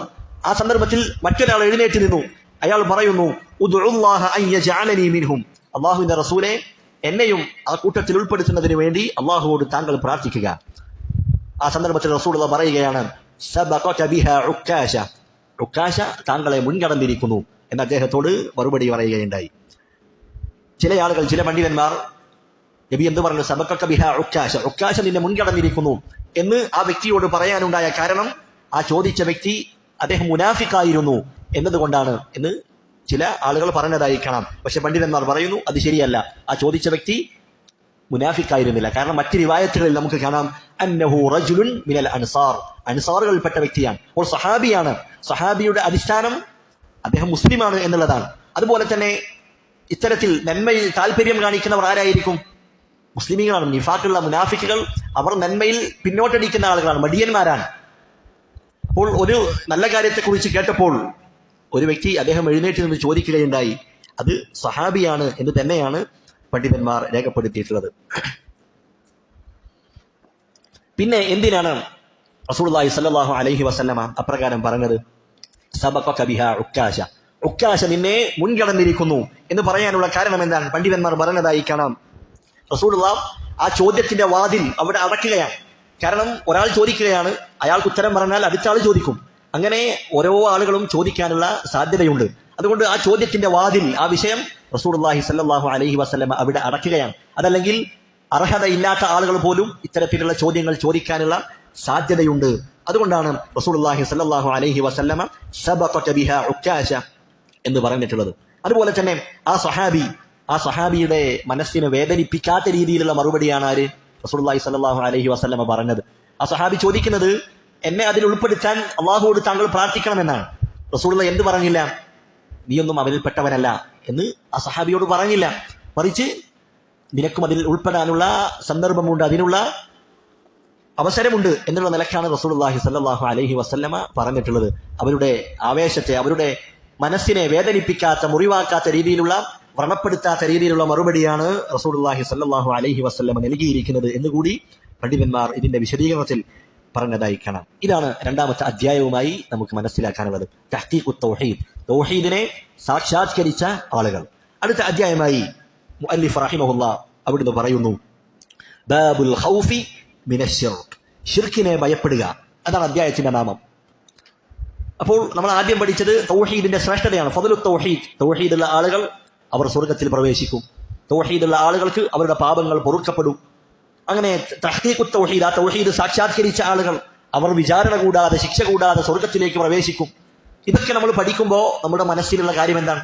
ആ സന്ദർഭത്തിൽ മറ്റൊരാൾ എഴുന്നേറ്റ് നിന്നു. അയാൾ പറയുന്നു, ഉദ്ഉല്ലാഹ അൻ യജഅലനി മിൻഹും, അല്ലാഹുവിന്റെ റസൂലേ, എന്നെയും ആ കൂട്ടത്തിൽ ഉൾപ്പെടുത്തുന്നതിന് വേണ്ടി അള്ളാഹുവോട് താങ്കൾ പ്രാർത്ഥിക്കുക. ആ സന്ദർഭത്തിൽ റസൂലുള്ളാഹി പറയുകയാണ്, സബഖക ബിഹാ ഉക്കാശ, ഉക്കാശ താങ്കളെ മുൻകടന്നിരിക്കുന്നു എന്ന് അദ്ദേഹത്തോട് മറുപടി പറയുകയുണ്ടായി. ചില ആളുകൾ, ചില പണ്ഡിതന്മാർ നബി എന്ത് പറഞ്ഞു, സബഖക ബിഹാ ഉക്കാശ, ഉക്കാശ നിന്നെ മുൻകടന്നിരിക്കുന്നു എന്ന് ആ വ്യക്തിയോട് പറയാനുണ്ടായ കാരണം ആ ചോദിച്ച വ്യക്തി അദ്ദേഹം മുനാഫിക്കായിരുന്നു എന്നതുകൊണ്ടാണ് എന്ന് ചില ആളുകൾ പറഞ്ഞതായി കാണാം. പക്ഷെ പണ്ഡിതന്മാർ പറയുന്നു അത് ശരിയല്ല. ആ ചോദിച്ച വ്യക്തി മുനാഫിക്കായിരുന്നില്ല. കാരണം മറ്റ് റിവായത്തുകളിൽ നമുക്ക് കാണാം, അന്നഹു റജുലുൻ മിനൽ അൻസാർ, അൻസാറുകളിൽപ്പെട്ട വ്യക്തിയാണ്. അപ്പോൾ സഹാബിയാണ്. സഹാബിയുടെ അടിസ്ഥാനം അദ്ദേഹം മുസ്ലിമാണ് എന്നുള്ളതാണ്. അതുപോലെ തന്നെ ഇത്തരത്തിൽ നന്മയിൽ താല്പര്യം കാണിക്കുന്നവർ ആരായിരിക്കും? മുസ്ലിമീങ്ങളാണ്. നിഫാഖുള്ള മുനാഫിക്കുകൾ അവർ നന്മയിൽ പിന്നോട്ടടിക്കുന്ന ആളുകളാണ്, മടിയന്മാരാണ്. അപ്പോൾ ഒരു നല്ല കാര്യത്തെക്കുറിച്ച് കേട്ടപ്പോൾ ഒരു വ്യക്തി അദ്ദേഹം എഴുന്നേറ്റ് നിന്ന് ചോദിക്കുകയുണ്ടായി. അത് സഹാബിയാണ് എന്ന് തന്നെയാണ് പണ്ഡിതന്മാർ രേഖപ്പെടുത്തിയിട്ടുള്ളത്. പിന്നെ എന്തിനാണ് റസൂലുള്ളാഹി സ്വല്ലല്ലാഹു അലൈഹി വസല്ലമ അപ്രകാരം പറഞ്ഞത്? സബഖക ബിഹാ ഉക്കാശ, ഉക്കാശ നിന്നെ മുൻകടന്നിരിക്കുന്നു എന്ന് പറയാനുള്ള കാരണം എന്താണ്? പണ്ഡിതന്മാർ പറഞ്ഞതായി കാണാം. റസൂലുള്ളാഹി ആ ചോദ്യത്തിന്റെ വാതിൽ അവിടെ അടയ്ക്കുകയാണ്. കാരണം ഒരാൾ ചോദിക്കുകയാണ്, അയാൾക്ക് ഉത്തരം പറഞ്ഞാൽ അടുത്ത ആൾ ചോദിക്കും. അങ്ങനെ ഓരോ ആളുകളും ചോദിക്കാനുള്ള സാധ്യതയുണ്ട്. അതുകൊണ്ട് ആ ചോദ്യത്തിന്റെ വാതിൽ, ആ വിഷയം റസൂലുള്ളാഹി സ്വല്ലല്ലാഹു അലൈഹി വസല്ലമ അവിടെ അടയ്ക്കുകയാണ്. അതല്ലെങ്കിൽ അർഹതയില്ലാത്ത ആളുകൾ പോലും ഇത്തരത്തിലുള്ള ചോദ്യങ്ങൾ ചോദിക്കാനുള്ള സാധ്യതയുണ്ട്. അതുകൊണ്ടാണ് റസൂലുള്ളാഹി സ്വല്ലല്ലാഹു അലൈഹി വസല്ലമ സബഖക ബിഹാ ഉക്കാശ എന്ന് പറഞ്ഞിട്ടുള്ളത്. അതുപോലെ തന്നെ ആ സഹാബിയുടെ മനസ്സിനെ വേദനിപ്പിക്കാത്ത രീതിയിലുള്ള മറുപടിയാണ് ആര്? റസൂലുള്ളാഹി സ്വല്ലല്ലാഹു അലൈഹി വസല്ലമ പറഞ്ഞത്. ആ സഹാബി ചോദിക്കുന്നത്, എന്നെ അതിൽ ഉൾപ്പെടുത്താൻ അള്ളാഹുവോട് താങ്കൾ പ്രാർത്ഥിക്കണമെന്നാണ്. റസൂലുള്ളാഹി എന്ത് പറഞ്ഞില്ല? നീയൊന്നും അവരിൽപ്പെട്ടവനല്ല എന്ന് ആ സഹാബിയോട് പറഞ്ഞില്ല. മറിച്ച് നിനക്കും അതിൽ ഉൾപ്പെടാനുള്ള സന്ദർഭമുണ്ട്, അതിനുള്ള അവസരമുണ്ട് എന്നുള്ള നിലക്കാണ് റസൂലുള്ളാഹി സ്വല്ലല്ലാഹു അലൈഹി വസല്ലമ പറഞ്ഞിട്ടുള്ളത്. അവരുടെ ആവേശത്തെ, അവരുടെ മനസ്സിനെ വേദനിപ്പിക്കാത്ത, മുറിവാക്കാത്ത രീതിയിലുള്ള, വ്രണപ്പെടുത്താത്ത രീതിയിലുള്ള മറുപടിയാണ് റസൂലുള്ളാഹി സ്വല്ലല്ലാഹു അലൈഹി വസല്ലമ നൽകിയിരിക്കുന്നത് എന്നുകൂടി പണ്ഡിതന്മാർ ഇതിന്റെ വിശദീകരണത്തിൽ പറഞ്ഞതായി കാണാം. ഇതാണ് രണ്ടാമത്തെ അധ്യായവുമായി നമുക്ക് മനസ്സിലാക്കാനുള്ളത്, തഹ്ഖീഖുത്ത് തൗഹീദ്, തൗഹീദിനെ സാക്ഷാത്കരിച്ച ആളുകൾ. അടുത്ത അധ്യായമായി മുഅല്ലിഫ് റഹിമഹുല്ലാഹ് അവിടുന്ന് പറയുന്നു, ബാബുൽ ഖൗഫി മിനശ്ശിർക്ക്, ശിർക്കിനെ ഭയപ്പെടുക. അതാണ് അധ്യായത്തിന്റെ നാമം. അപ്പോൾ നമ്മൾ ആദ്യം പഠിച്ചത് തൗഹീദിന്റെ ശ്രേഷ്ഠതയാണ്. ഫദ്ലു തൗഹീദ്. തൗഹീദുള്ള ആളുകൾ അവർ സ്വർഗത്തിൽ പ്രവേശിക്കും. തൗഹീദുള്ള ആളുകൾക്ക് അവരുടെ പാപങ്ങൾ പൊറുക്കപ്പെടും. അങ്ങനെ തഹ്ഖീഖു തൗഹീദ്, ആ തൗഹീദ് സാക്ഷാത്കരിച്ച ആളുകൾ അവർ വിചാരണ കൂടാതെ ശിക്ഷ കൂടാതെ സ്വർഗത്തിലേക്ക് പ്രവേശിക്കും. ഇതൊക്കെ നമ്മൾ പഠിക്കുമ്പോൾ നമ്മുടെ മനസ്സിലുള്ള കാര്യം എന്താണ്?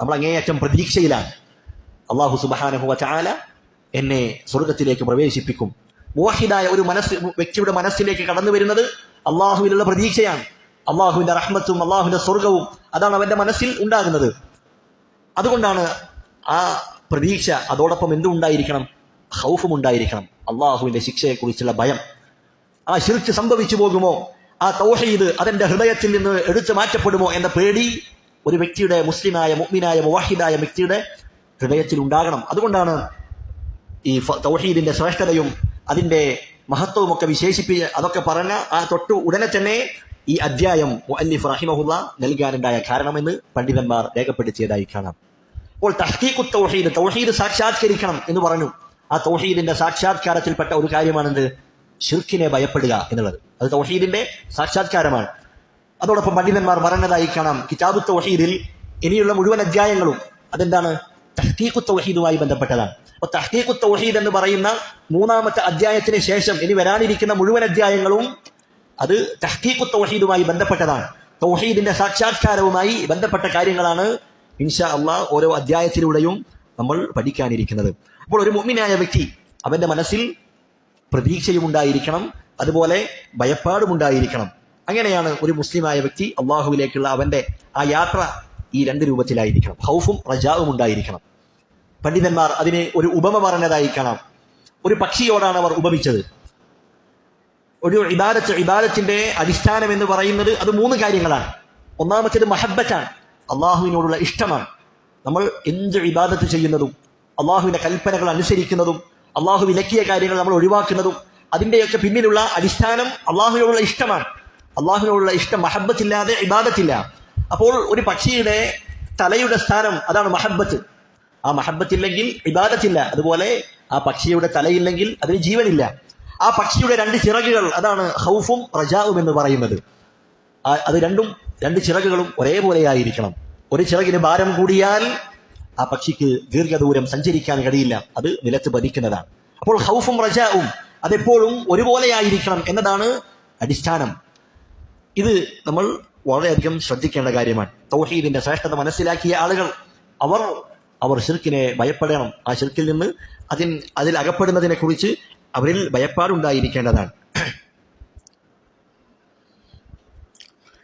നമ്മൾ അങ്ങേയറ്റം പ്രതീക്ഷയിലാണ്. അല്ലാഹു സുബ്ഹാനഹു വ തആല എന്നെ സ്വർഗത്തിലേക്ക് പ്രവേശിപ്പിക്കും. മുവഹിദായ ഒരു വ്യക്തിയുടെ മനസ്സിലേക്ക് കടന്നു വരുന്നത് അള്ളാഹുവിലുള്ള പ്രതീക്ഷയാണ്. അള്ളാഹുവിന്റെ റഹ്മത്തും അള്ളാഹുവിന്റെ സ്വർഗവും അതാണ് അവന്റെ മനസ്സിൽ ഉണ്ടാകുന്നത്. അതുകൊണ്ടാണ് ആ പ്രതീക്ഷ, അതോടൊപ്പം എന്തുണ്ടായിരിക്കണം? ഖൗഫും ഉണ്ടായിരിക്കണം. അള്ളാഹുവിന്റെ ശിക്ഷയെക്കുറിച്ചുള്ള ഭയം. ആ ശിർക്ക് സംഭവിച്ചു പോകുമോ, ആ തൗഹീദ് അതെന്റെ ഹൃദയത്തിൽ നിന്ന് എടുത്തു മാറ്റപ്പെടുമോ എന്ന പേടി ഒരു വ്യക്തിയുടെ, മുസ്ലിമായ മുഅ്മിനായ മുവഹിദായ വ്യക്തിയുടെ ഹൃദയത്തിൽ ഉണ്ടാകണം. അതുകൊണ്ടാണ് ഈ തൗഹീദിന്റെ ശ്രേഷ്ഠതയും അതിന്റെ മഹത്വവും ഒക്കെ അതൊക്കെ പറഞ്ഞ ആ തൊട്ട് ഉടനെ തന്നെ ഈ അധ്യായം മുഅല്ലിഫ് റഹിമഹുല്ലാ നൽകാനുണ്ടായ കാരണമെന്ന് പണ്ഡിതന്മാർ രേഖപ്പെടുത്തിയതായി കാണാം. അപ്പോൾ തഹ്ഖീഖു തൗഹീദ്, തൗഹീദ് സാക്ഷാത്കരിക്കണം എന്ന് പറഞ്ഞു. ആ തൗഹീദിന്റെ സാക്ഷാത്കാരത്തിൽപ്പെട്ട ഒരു കാര്യമാണെന്ത്? ശിർക്കിനെ ഭയപ്പെടുക എന്നുള്ളത്. അത് തൗഹീദിന്റെ സാക്ഷാത്കാരമാണ്. അതോടൊപ്പം പണ്ഡിതന്മാർ പറഞ്ഞതായി കാണാം, കിതാബു തൗഹീദിൽ ഇനിയുള്ള മുഴുവൻ അധ്യായങ്ങളും അതെന്താണ്? തഹ്ഖീഖു തൗഹീദുമായി ബന്ധപ്പെട്ടതാണ്. അപ്പൊ തഹ്ഖീഖു തൗഹീദ് എന്ന് പറയുന്ന 3-ാമത്തെ അധ്യായത്തിന് ശേഷം ഇനി വരാനിരിക്കുന്ന മുഴുവൻ അധ്യായങ്ങളും അത് തഹ്ഖീഖു തൗഹീദുമായി ബന്ധപ്പെട്ടതാണ്. തൗഹീദിന്റെ സാക്ഷാത്കാരവുമായി ബന്ധപ്പെട്ട കാര്യങ്ങളാണ് ഇൻഷാ അള്ളാഹ് ഓരോ അധ്യായത്തിലൂടെയും നമ്മൾ പഠിക്കാനിരിക്കുന്നത്. അപ്പോൾ ഒരു മുഅ്മിനായ വ്യക്തി അവന്റെ മനസ്സിൽ പ്രതീക്ഷയും ഉണ്ടായിരിക്കണം, അതുപോലെ ഭയപ്പാടും ഉണ്ടായിരിക്കണം. അങ്ങനെയാണ് ഒരു മുസ്ലിമായ വ്യക്തി അള്ളാഹുവിലേക്കുള്ള അവന്റെ ആ യാത്ര ഈ 2 രൂപത്തിലായിരിക്കണം. ഖൗഫും റജാവും ഉണ്ടായിരിക്കണം. പണ്ഡിതന്മാർ അതിന് ഒരു ഉപമ പറഞ്ഞതായി കാണാം. ഒരു പക്ഷിയോടാണ് അവർ ഉപമിച്ചത്. ഒരു ഇബാദത്തിന്റെ അടിസ്ഥാനം എന്ന് പറയുന്നത് അത് 3 കാര്യങ്ങളാണ്. ഒന്നാമത്തേത് മഹബ്ബത്താണ്, അള്ളാഹുവിനോടുള്ള ഇഷ്ടമാണ്. നമ്മൾ എന്ത് ഇബാദത്ത് ചെയ്യുന്നതും അള്ളാഹുവിന്റെ കൽപ്പനകൾ അനുസരിക്കുന്നതും അള്ളാഹു വിലക്കിയ കാര്യങ്ങൾ നമ്മൾ ഒഴിവാക്കുന്നതും അതിന്റെയൊക്കെ പിന്നിലുള്ള അടിസ്ഥാനം അള്ളാഹുവിനോടുള്ള ഇഷ്ടമാണ്. അള്ളാഹുവിനോടുള്ള ഇഷ്ടം, മഹബ്ബത്തില്ലാതെ ഇബാദത്തില്ല. അപ്പോൾ ഒരു പക്ഷിയുടെ തലയുടെ സ്ഥാനം അതാണ് മഹബ്ബത്ത്. ആ മഹബ്ബത്തില്ലെങ്കിൽ ഇബാദത്തില്ല. അതുപോലെ ആ പക്ഷിയുടെ തലയില്ലെങ്കിൽ അതിന് ജീവനില്ല. ആ പക്ഷിയുടെ 2 ചിറകുകൾ അതാണ് ഖൗഫും റജാവും എന്ന് പറയുന്നത്. അത് 2 ചിറകുകളും ഒരേപോലെയായിരിക്കണം. ഒരു ചിറകിന് ഭാരം കൂടിയാൽ ആ പക്ഷിക്ക് ദീർഘദൂരം സഞ്ചരിക്കാൻ കഴിയില്ല, അത് നിലത്ത് പതിക്കുന്നതാണ്. അപ്പോൾ ഖൗഫും റജാവും അതെപ്പോഴും ഒരുപോലെയായിരിക്കണം എന്നതാണ് അടിസ്ഥാനം. ഇത് നമ്മൾ വളരെയധികം ശ്രദ്ധിക്കേണ്ട കാര്യമാണ്. തൗഹീദിന്റെ ശ്രേഷ്ഠത മനസ്സിലാക്കിയ ആളുകൾ അവർ ശിർക്കിനെ ഭയപ്പെടണം. ആ ശിർക്കിൽ നിന്ന് അതിൽ അകപ്പെടുന്നതിനെ കുറിച്ച് അവരിൽ ഭയപ്പാടുണ്ടായിരിക്കേണ്ടതാണ്.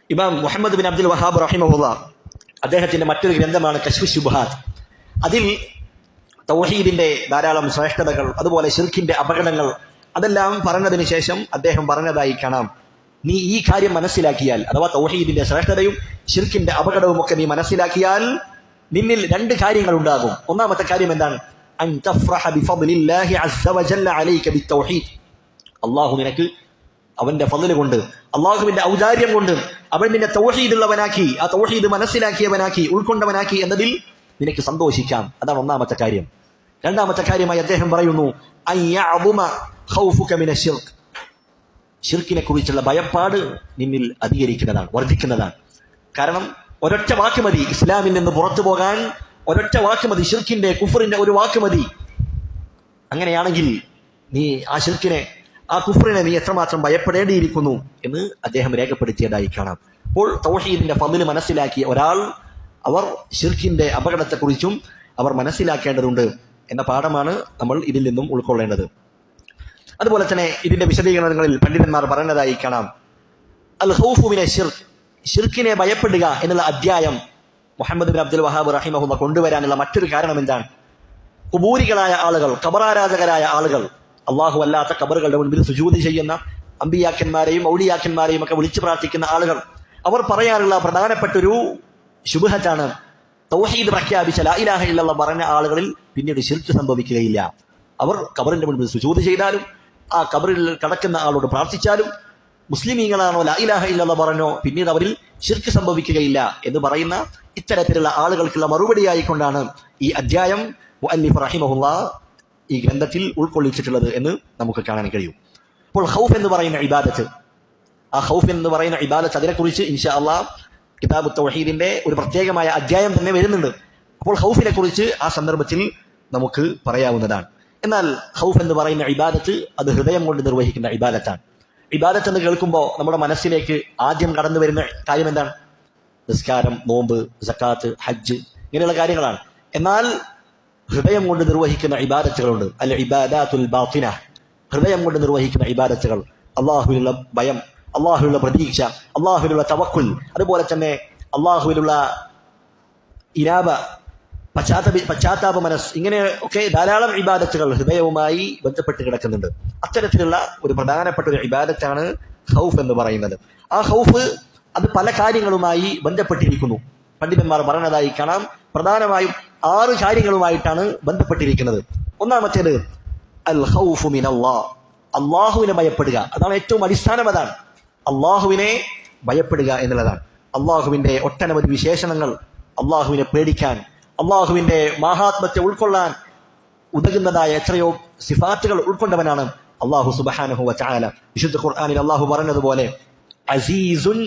ഇമാം മുഹമ്മദ് ബിൻ അബ്ദുൽ വഹാബ് റഹിമഹുല്ലാ അദ്ദേഹത്തിന്റെ മറ്റൊരു ഗ്രന്ഥമാണ് കശ്ഫു ശുബ്ഹാത്ത്. അതിൽ തൗഹീദിന്റെ ധാരാളം ശ്രേഷ്ഠതകൾ, അതുപോലെ ശിർക്കിന്റെ അപകടങ്ങൾ അതെല്ലാം പറഞ്ഞതിന് ശേഷം അദ്ദേഹം പറഞ്ഞതായി കാണാം, നീ ഈ കാര്യം മനസ്സിലാക്കിയാൽ, അഥവാ തൗഹീദിന്റെ ശ്രേഷ്ഠതയും ശിർക്കിന്റെ അപകടവും ഒക്കെ നീ മനസ്സിലാക്കിയാൽ നിന്നിൽ 2 കാര്യങ്ങൾ ഉണ്ടാകും. ഒന്നാമത്തെ കാര്യം എന്താണ്? അൻ തഫ്റഹ ബിഫദ്ലില്ലാഹി അസ്സ വജല്ല അലൈക ബിത്തൗഹീദ്. അല്ലാഹു നിനക്ക് അവന്റെ ഫദ്ല് കൊണ്ട്, അല്ലാഹുവിന്റെ ഔദാര്യം കൊണ്ട് അവൻ നിന്നെ തൗഹീദ് ഉള്ളവനാക്കി, ആ തൗഹീദ് മനസ്സിലാക്കിയവനാക്കി, ഉൾക്കൊണ്ടവനാക്കി എന്നതിൽ നിനക്ക് സന്തോഷിക്കാം. അതാണ് ഒന്നാമത്തെ കാര്യം. രണ്ടാമത്തെ കാര്യമായി അദ്ദേഹം പറയുന്നു, അൻ യഅദുമ ഖൗഫുക മിനശ്ശിർക്ക്. ശിർക്കിനെ കുറിച്ചുള്ള ഭയപ്പാട് നിന്നിൽ അധികരിക്കുന്നതാണ്, വർദ്ധിക്കുന്നതാണ്. കാരണം ഒരൊറ്റ വാക്ക് മതി ഇസ്ലാമിൽ നിന്ന് പുറത്തു പോകാൻ, ഒരൊറ്റ വാക്ക് മതി, ശിർക്കിന്റെ കുഫറിന്റെ ഒരു വാക്ക് മതി. അങ്ങനെയാണെങ്കിൽ നീ ആ ശിർക്കിനെ, ആ കുഫറിനെ നീ എത്രമാത്രം ഭയപ്പെടേണ്ടിയിരിക്കുന്നു എന്ന് അദ്ദേഹം രേഖപ്പെടുത്തിയതായി കാണാം. അപ്പോൾ തൗഹീദിന്റെ ഫദ്ല് മനസ്സിലാക്കിയ ഒരാൾ അവർ ശിർക്കിന്റെ അപകടത്തെക്കുറിച്ചും അവർ മനസ്സിലാക്കേണ്ടതുണ്ട് എന്ന പാഠമാണ് നമ്മൾ ഇതിൽ നിന്നും ഉൾക്കൊള്ളേണ്ടത്. അതുപോലെ തന്നെ ഇതിന്റെ വിശദീകരണങ്ങളിൽ പണ്ഡിതന്മാർ പറഞ്ഞതായി കാണാം, അൽ ഖൗഫു മിന ശിർക്ക്, ശിർക്കിനെ ഭയപ്പെടുക എന്നുള്ള അധ്യായം മുഹമ്മദ് ബിൻ അബ്ദുൽ വഹാബ് റഹിമഹുല്ലാ കൊണ്ടുവരാനുള്ള മറ്റൊരു കാരണം എന്താണ്? ഖുബൂരികളായ ആളുകൾ, ഖബറാരാധകരായ ആളുകൾ, അള്ളാഹു അല്ലാത്ത ഖബറുകളുടെ മുൻപിൽ സുജൂദ് ചെയ്യുന്ന അമ്പിയാക്കന്മാരെയും ഔലിയാക്കന്മാരെയും ഒക്കെ വിളിച്ചു പ്രാർത്ഥിക്കുന്ന ആളുകൾ, അവർ പറയാറുള്ള പ്രധാനപ്പെട്ടൊരു ശുബ്ഹത്താണ്, തൗഹീദ് പ്രഖ്യാപിച്ച ലാ ഇലാഹ ഇല്ലല്ലാഹ് പറഞ്ഞ ആളുകളിൽ പിന്നീട് ശിർക്ക് സംഭവിക്കുകയില്ല. അവർ ഖബറിന്റെ മുൻപിൽ സുജൂദ് ചെയ്താലും ആ ഖബറിൽ കിടക്കുന്ന ആളോട് പ്രാർത്ഥിച്ചാലും മുസ്ലിമീങ്ങളാണോ ലാ ഇലാഹ ഇല്ലല്ലാഹ് പറഞ്ഞോ പിന്നീട് അവരിൽ ശിർക്ക് സംഭവിക്കുകയില്ല എന്ന് പറയുന്ന ഇത്തരത്തിലുള്ള ആളുകൾക്കുള്ള മറുപടിയായിക്കൊണ്ടാണ് ഈ അധ്യായം മുഅല്ലിഫ് റഹിമഹുല്ലാ ഈ ഗ്രന്ഥത്തിൽ ഉൾക്കൊള്ളിച്ചിട്ടുള്ളത് എന്ന് നമുക്ക് കാണാൻ കഴിയും. അപ്പോൾ ഖൗഫ് എന്ന് പറയുന്ന ഇബാദത്ത് ആ ഖൗഫ് എന്ന് പറയുന്ന ഇബാദത്ത്, അതിനെക്കുറിച്ച് ഇൻഷാ അല്ലാഹ് കിതാബ് തൗഹീദിന്റെ ഒരു പ്രത്യേകമായ അധ്യായം തന്നെ വരുന്നുണ്ട്. അപ്പോൾ ഖൗഫിനെ കുറിച്ച് ആ സന്ദർഭത്തിൽ നമുക്ക് പറയാവുന്നതാണ്. എന്നാൽ ഖൗഫ് എന്ന് പറയുന്ന ഇബാദത്ത് അത് ഹൃദയം കൊണ്ട് നിർവഹിക്കുന്ന ഇബാദത്താണ്. ഇബാദത്ത് എന്ന് കേൾക്കുമ്പോൾ നമ്മുടെ മനസ്സിലേക്ക് ആദ്യം കടന്നു വരുന്ന കാര്യം എന്താണ്? നിസ്കാരം, നോമ്പ്, സക്കാത്ത്, ഹജ്ജ്, ഇങ്ങനെയുള്ള കാര്യങ്ങളാണ്. എന്നാൽ ഹൃദയം കൊണ്ട് നിർവഹിക്കുന്ന ഇബാദത്തുകളുണ്ട്. അൽ ഇബാദത്തുൽ ബാത്തിന, ഹൃദയം കൊണ്ട് നിർവഹിക്കുന്ന ഇബാദത്തുകൾ. അള്ളാഹുവിലുള്ള ഭയം, അള്ളാഹുവിലുള്ള പ്രതീക്ഷ, അള്ളാഹുവിലുള്ള തവക്കുൽ, അതുപോലെ തന്നെ അള്ളാഹുവിലുള്ള ഇനാബ, പശ്ചാത്താപ മനസ്സ്, ഇങ്ങനെ ഒക്കെ ധാരാളം ഇബാദത്തുകൾ ഹൃദയവുമായി ബന്ധപ്പെട്ട് കിടക്കുന്നുണ്ട്. അത്തരത്തിലുള്ള ഒരു പ്രധാനപ്പെട്ട ഒരു ഇബാദത്താണ് ഖൗഫ് എന്ന് പറയുന്നത്. ആ ഖൗഫ് അത് പല കാര്യങ്ങളുമായി ബന്ധപ്പെട്ടിരിക്കുന്നു. പണ്ഡിതന്മാർ പറഞ്ഞതായി കാണാം, പ്രധാനമായും 6 കാര്യങ്ങളുമായിട്ടാണ് ബന്ധപ്പെട്ടിരിക്കുന്നത്. ഒന്നാമത്തേത് അൽ ഖൗഫു മിനല്ലാഹ്, അള്ളാഹുവിനെ ഭയപ്പെടുക. അതാണ് ഏറ്റവും അടിസ്ഥാനം. അതാണ് അള്ളാഹുവിനെ ഭയപ്പെടുക എന്നുള്ളതാണ്. അള്ളാഹുവിന്റെ ഒട്ടനവധി വിശേഷണങ്ങൾ, അള്ളാഹുവിനെ പേടിക്കാൻ, അള്ളാഹുവിന്റെ മഹാത്മ്യത്തെ ഉൾക്കൊള്ളാൻ ഉതകുന്നതായ എത്രയോ സിഫാത്തുകൾ ഉൾക്കൊണ്ടവനാണ് അള്ളാഹു സുബ്ഹാനഹു വ തആല. വിശുദ്ധ ഖുർആനിൽ അള്ളാഹു പറഞ്ഞതുപോലെ അസീസുൻ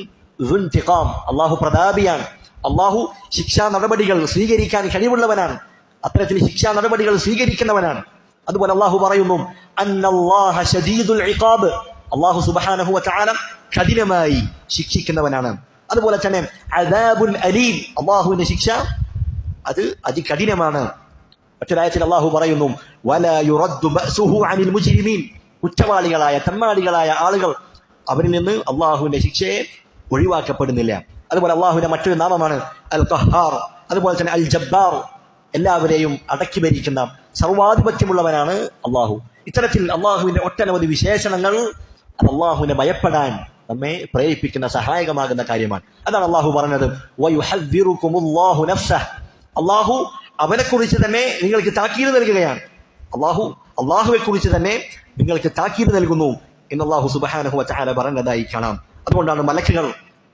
ദുൻതിഖാം, അള്ളാഹു പ്രതാപിയാണ്, അള്ളാഹു ശിക്ഷാ നടപടികൾ സ്വീകരിക്കാൻ കഴിവുള്ളവനാണ്, അത്തരത്തിൽ ശിക്ഷാ നടപടികൾ സ്വീകരിക്കുന്നവനാണ്. അതുപോലെ അള്ളാഹു പറയുന്നു അന്നല്ലാഹ ശദീദുൽ ഇഖാബ്, അള്ളാഹു സുബ്ഹാനഹു വ തആല കഠിനമായി ശിക്ഷിക്കുന്നവനാണ്. അതുപോലെ തന്നെ അദാബുൻ അലീം, അള്ളാഹുവിന്റെ ശിക്ഷ അത് അതികഠിനമാണ്. മറ്റൊരായത്തിൽ അള്ളാഹു പറയുന്നു വലാ യുറദ്ദു ബഅസുഹു അനിൽ മുജ്രിമീൻ, കുറ്റവാളികളായ തമ്മാടികളായ ആളുകൾ, അവരിൽ നിന്ന് അള്ളാഹുവിന്റെ ശിക്ഷയെ ഒഴിവാക്കപ്പെടുന്നില്ല. അതുപോലെ അള്ളാഹുവിന്റെ മറ്റൊരു നാമമാണ് അൽ ഖഹാർ, അതുപോലെ തന്നെ അൽ ജബ്ബാർ, എല്ലാവരെയും അടക്കി ഭരിക്കുന്ന സർവാധിപത്യമുള്ളവനാണ് അള്ളാഹു. ഇത്തരത്തിൽ അള്ളാഹുവിന്റെ ഒട്ടനവധി വിശേഷണങ്ങൾ അള്ളാഹുവിനെ ഭയപ്പെടാൻ നമ്മെ പ്രേരിപ്പിക്കുന്ന സഹായകമാകുന്ന കാര്യമാണ്. അതാണ് അള്ളാഹു പറഞ്ഞത് വയുഹദ്ദിറുകുമുല്ലാഹു നഫ്സഹ്, അള്ളാഹു അവനെ കുറിച്ച് തന്നെ നിങ്ങൾക്ക് താക്കീത് നൽകുകയാണ്. അള്ളാഹുവെ കുറിച്ച് തന്നെ നിങ്ങൾക്ക് താക്കീത് നൽകുന്നു എന്ന് അള്ളാഹു സുബ്ഹാനഹു വ തആല പറഞ്ഞതായി കാണാം. അതുകൊണ്ടാണ്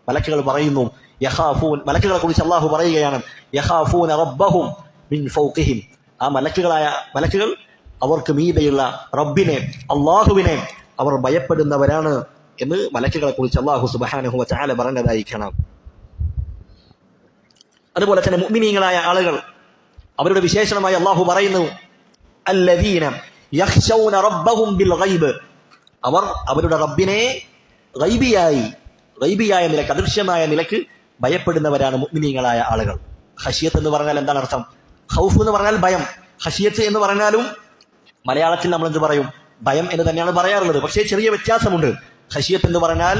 മലക്കുകൾ പറയുന്നു യഖാഫൂൻ, മലക്കുകളെ കുറിച്ച് അള്ളാഹു പറയുകയാണ് യഖാഫൂന റബ്ബഹും മിൻ ഫൗഖിഹിം, ആ മലക്കുകൾ അവർക്ക് മീതെയുള്ള റബ്ബിനെ, അള്ളാഹുവിനെ അവർ ഭയപ്പെടുന്നവരാണ് എന്ന് മലക്കുകളെ കുറിച്ച് അള്ളാഹു സുബ്ഹാനഹു വ തആല പറഞ്ഞതായി കാണാം. അതുപോലെ തന്നെ മുഅ്മിനീങ്ങളായ ആളുകൾ, അവരുടെ വിശേഷണമായി അള്ളാഹു പറയുന്നു അല്ലദീന യഖ്ശൗന റബ്ബഹും ബിൽ ഗൈബ്, അവർ അവരുടെ റബ്ബിനെ ഗൈബിയായ നിലക്ക്, അദൃശ്യമായ നിലക്ക് ഭയപ്പെടുന്നവരാണ് മുഅ്മിനീങ്ങളായ ആളുകൾ. ഖശിയത്ത് എന്ന് പറഞ്ഞാൽ എന്താണ് അർത്ഥം? ഖൗഫ് എന്ന് പറഞ്ഞാൽ ഭയം. ഖശിയത്ത് എന്ന് പറഞ്ഞാലും മലയാളത്തിൽ നമ്മൾ എന്ത് പറയും? ഭയം എന്ന് തന്നെയാണ് പറയാറുള്ളത്. പക്ഷേ ചെറിയ വ്യത്യാസമുണ്ട്. ഖശിയത്ത് എന്ന് പറഞ്ഞാൽ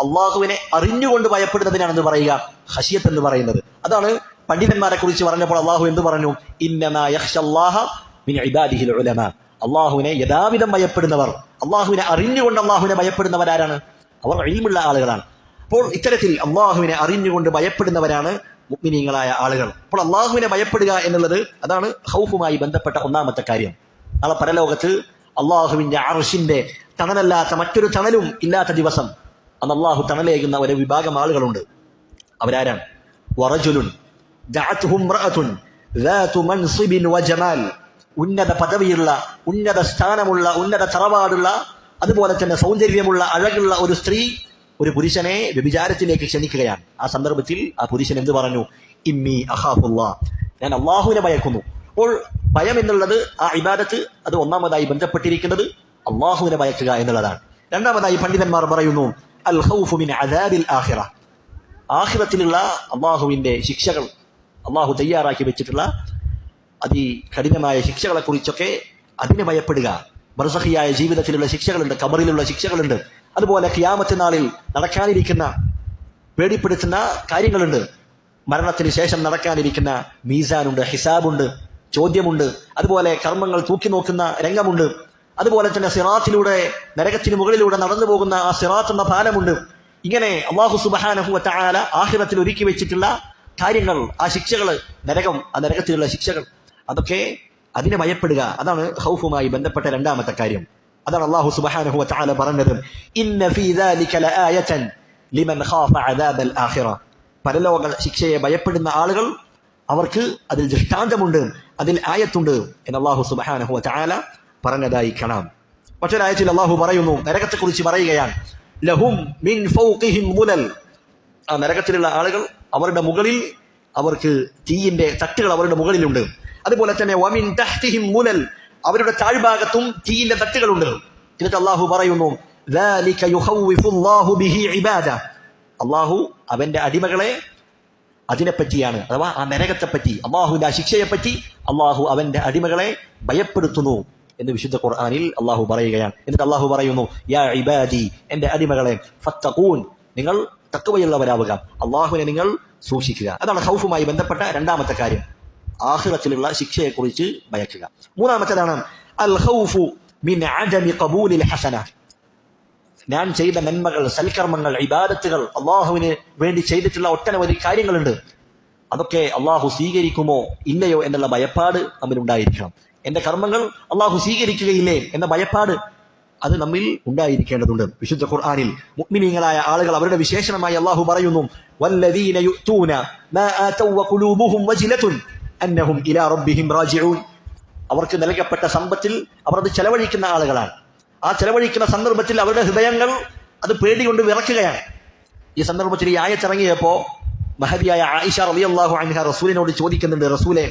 അള്ളാഹുവിനെ അറിഞ്ഞുകൊണ്ട് ഭയപ്പെടുന്നതിനാണെന്ന് പറയുക ഖശിയത്ത് എന്ന് പറയുന്നത്. അതാണ് പണ്ഡിതന്മാരെ കുറിച്ച് പറഞ്ഞപ്പോൾ അള്ളാഹു എന്ത് പറഞ്ഞു? ഇന്നമാ യഖ്ശല്ലാഹ മിൻ ഇബാദിഹിൽ ഉലമാ, അള്ളാഹുവിനെ യഥാവിധം ഭയപ്പെടുന്നവർ, അള്ളാഹുവിനെ അറിഞ്ഞുകൊണ്ട് അള്ളാഹുവിനെ ഭയപ്പെടുന്നവരാരാണ്? അവർ ഇൽമുള്ള ആളുകളാണ്. അപ്പോൾ ഇത്തരത്തിൽ അള്ളാഹുവിനെ അറിഞ്ഞുകൊണ്ട് ഭയപ്പെടുന്നവരാണ് മുഅ്മിനീങ്ങളായ ആളുകൾ. അപ്പോൾ അള്ളാഹുവിനെ ഭയപ്പെടുക എന്നുള്ളത് അതാണ് ഖൗഫുമായി ബന്ധപ്പെട്ട ഒന്നാമത്തെ കാര്യം. നാളെ പരലോകത്ത് അള്ളാഹുവിന്റെ അർശിന്റെ തണലല്ലാത്ത മറ്റൊരു തണലും ഇല്ലാത്ത ദിവസം അന്ന് അള്ളാഹു തണലേകുന്ന ഒരു വിഭാഗം ആളുകളുണ്ട്. അവരാരാണ്? വറജുലുൻ ദഅത്ഹു ഇംറഅത്തുൻ ദാതു മൻസിബിൻ വജമാൽ, ഉന്നത പദവിയുള്ള, ഉന്നത സ്ഥാനമുള്ള, ഉന്നത തറവാടുള്ള, അതുപോലെ തന്നെ സൗന്ദര്യമുള്ള, അഴകുള്ള ഒരു സ്ത്രീ ഒരു പുരുഷനെ വ്യഭിചാരത്തിലേക്ക് ക്ഷണിക്കുകയാണ്. ആ സന്ദർഭത്തിൽ ആ പുരുഷൻ എന്ത് പറഞ്ഞു? ഇന്നി അഖാഫുല്ലാഹ്, ഞാൻ അള്ളാഹുവിനെ ഭയക്കുന്നു. അപ്പോൾ ഭയം എന്നുള്ളത്, ആ ഇബാദത്ത്, അത് ഒന്നാമതായി ബന്ധപ്പെട്ടിരിക്കുന്നത് അള്ളാഹുവിനെ ഭയക്കുക എന്നുള്ളതാണ്. രണ്ടാമതായി പണ്ഡിതന്മാർ പറയുന്നു അൽ ഖൗഫു മിൻ അദാബിൽ ആഖിറ, ആഖിറത്തിലുള്ള അള്ളാഹുവിന്റെ ശിക്ഷകൾ, അള്ളാഹു തയ്യാറാക്കി വെച്ചിട്ടുള്ള അതികഠിനമായ ശിക്ഷകളെ കുറിച്ചൊക്കെ അതിനെ ഭയപ്പെടുക. ബർസഖിയായ ജീവിതത്തിലുള്ള ശിക്ഷകളുണ്ട്, ഖബറിലുള്ള ശിക്ഷകളുണ്ട്, അതുപോലെ ഖിയാമത്ത് നാളിൽ നടക്കാനിരിക്കുന്ന പേടിപ്പെടുത്തുന്ന കാര്യങ്ങളുണ്ട്. മരണത്തിന് ശേഷം നടക്കാനിരിക്കുന്ന മീസാനുണ്ട്, ഹിസാബുണ്ട്, ചോദ്യമുണ്ട്, അതുപോലെ കർമ്മങ്ങൾ തൂക്കി നോക്കുന്ന രംഗമുണ്ട്. അതുപോലെ തന്നെ സിറാത്തിലൂടെ, നരകത്തിന് മുകളിലൂടെ നടന്നു പോകുന്ന ആ സിറാത്ത് എന്ന പാലമുണ്ട്. ഇങ്ങനെ അല്ലാഹു സുബ്ഹാനഹു വ തആല ആഖിറത്തിൽ ഒരുക്കി വെച്ചിട്ടുള്ള കാര്യങ്ങൾ, ആ ശിക്ഷകൾ, നരകം, ആ നരകത്തിലുള്ള ശിക്ഷകൾ, അതൊക്കെ അതിനെ ഭയപ്പെടുക. അതാണ് ഖൗഫുമായി ബന്ധപ്പെട്ട രണ്ടാമത്തെ കാര്യം. അതാണ് അല്ലാഹു സുബ്ഹാനഹു വ തആല പറഞ്ഞത് ഇന്ന ഫീ ദാലിക ലആയതൻ ലിമൻ ഖാഫ അദാബൽ ആഖിറ, പരലോക ശിക്ഷയെ ഭയപ്പെടുന്ന ആളുകൾ, അവർക്ക് അതിൽ ദൃഷ്ടാന്തമുണ്ട്, അതിൽ ആയത്തുണ്ട് എന്ന് അല്ലാഹു സുബ്ഹാനഹു വ തആല പറഞ്ഞതായി കാണാം. മറ്റൊരായത്തിൽ അല്ലാഹു പറയുന്നു, നരകത്തെക്കുറിച്ച് പറയുകയാണ് ലഹും മിൻ ഫൗഖിഹിം മുലൽ. ആ നരകത്തിലുള്ള ആളുകൾ അവരുടെ മുകളിൽ അവർക്ക് തീയിന്റെ തട്ടുകൾ അവരുടെ മുകളിലുണ്ട്. അതുപോലെ തന്നെ വമിൻ തഹ്തിഹിം മുലൽ, അവരുടെ താഴ്ഭാഗത്തും തീയിന്റെ തട്ടുകളുണ്ട്. എന്നിട്ട് അള്ളാഹു പറയുന്നു ذَلِكَ يُخَوِّفُ اللَّهُ بِهِ عِبَادَهُ. അള്ളാഹു അവന്റെ അടിമകളെ അതിനെപ്പറ്റിയാണ്, അഥവാ ആ നരകത്തെപ്പറ്റി, അള്ളാഹുവിന്റെ ആ ശിക്ഷയെപ്പറ്റി അള്ളാഹു അവന്റെ അടിമകളെ ഭയപ്പെടുത്തുന്നു എന്ന് വിശുദ്ധ ഖുർആനിൽ അള്ളാഹു പറയുകയാണ്. എന്നിട്ട് അള്ളാഹു പറയുന്നു യാ ഇബാദി, എന്റെ അടിമകളെ, ഫത്തഖൂൻ, നിങ്ങൾ തഖ്വയുള്ളവരാവുക, അള്ളാഹുവിനെ നിങ്ങൾ സൂക്ഷിക്കുക. അതാണ് ഖൗഫുമായി ബന്ധപ്പെട്ട രണ്ടാമത്തെ കാര്യം, ആഖിറത്തിലുള്ള ശിക്ഷയെക്കുറിച്ച് ഭയക്കുക. മൂന്നാമത്തേതാണ് അൽ ഖൗഫു മിൻ അദമി ഖബൂലിൽ ഹസന. ഞാൻ ചെയ്ത നന്മകൾ, സൽക്കർമ്മങ്ങൾ, ഇബാദത്തുകൾ, അള്ളാഹുവിന് വേണ്ടി ചെയ്തിട്ടുള്ള ഒട്ടനവധി കാര്യങ്ങളുണ്ട്, അതൊക്കെ അള്ളാഹു സ്വീകരിക്കുമോ ഇല്ലയോ എന്നുള്ള ഭയപ്പാട് നമ്മിലുണ്ടായിരിക്കണം. എന്റെ കർമ്മങ്ങൾ അള്ളാഹു സ്വീകരിക്കുകയില്ലേ എന്ന ഭയപ്പാട് അത് നമ്മിൽ ഉണ്ടായിരിക്കേണ്ടതുണ്ട്. വിശുദ്ധ ഖുർആനിൽ മുഅ്മിനീങ്ങളായ ആളുകൾ അവരുടെ വിശേഷണമായി അള്ളാഹു പറയുന്നു വല്ലദീന യുഅ്തൂന മാ ആതൗ വഖുലൂബുഹും വജിലത്തുൻ അന്നഹും ഇലാ റബ്ബിഹിം റാജിഊൻ. അവർക്ക് നൽകപ്പെട്ട സമ്പത്തിൽ അവർ അത് ചെലവഴിക്കുന്ന ആളുകളാണ്. ആ ചെലവഴിക്കുന്ന സന്ദർഭത്തിൽ അവരുടെ ഹൃദയങ്ങൾ അത് പേടികൊണ്ട് വിറക്കുകയാണ്. ഈ സന്ദർഭത്തിൽ ഈ ആയത്തിറങ്ങിയപ്പോ മഹദിയായ ആയിഷ റളിയല്ലാഹു അൻഹ റസൂലിനോട് ചോദിക്കുന്നുണ്ട്, റസൂലെ,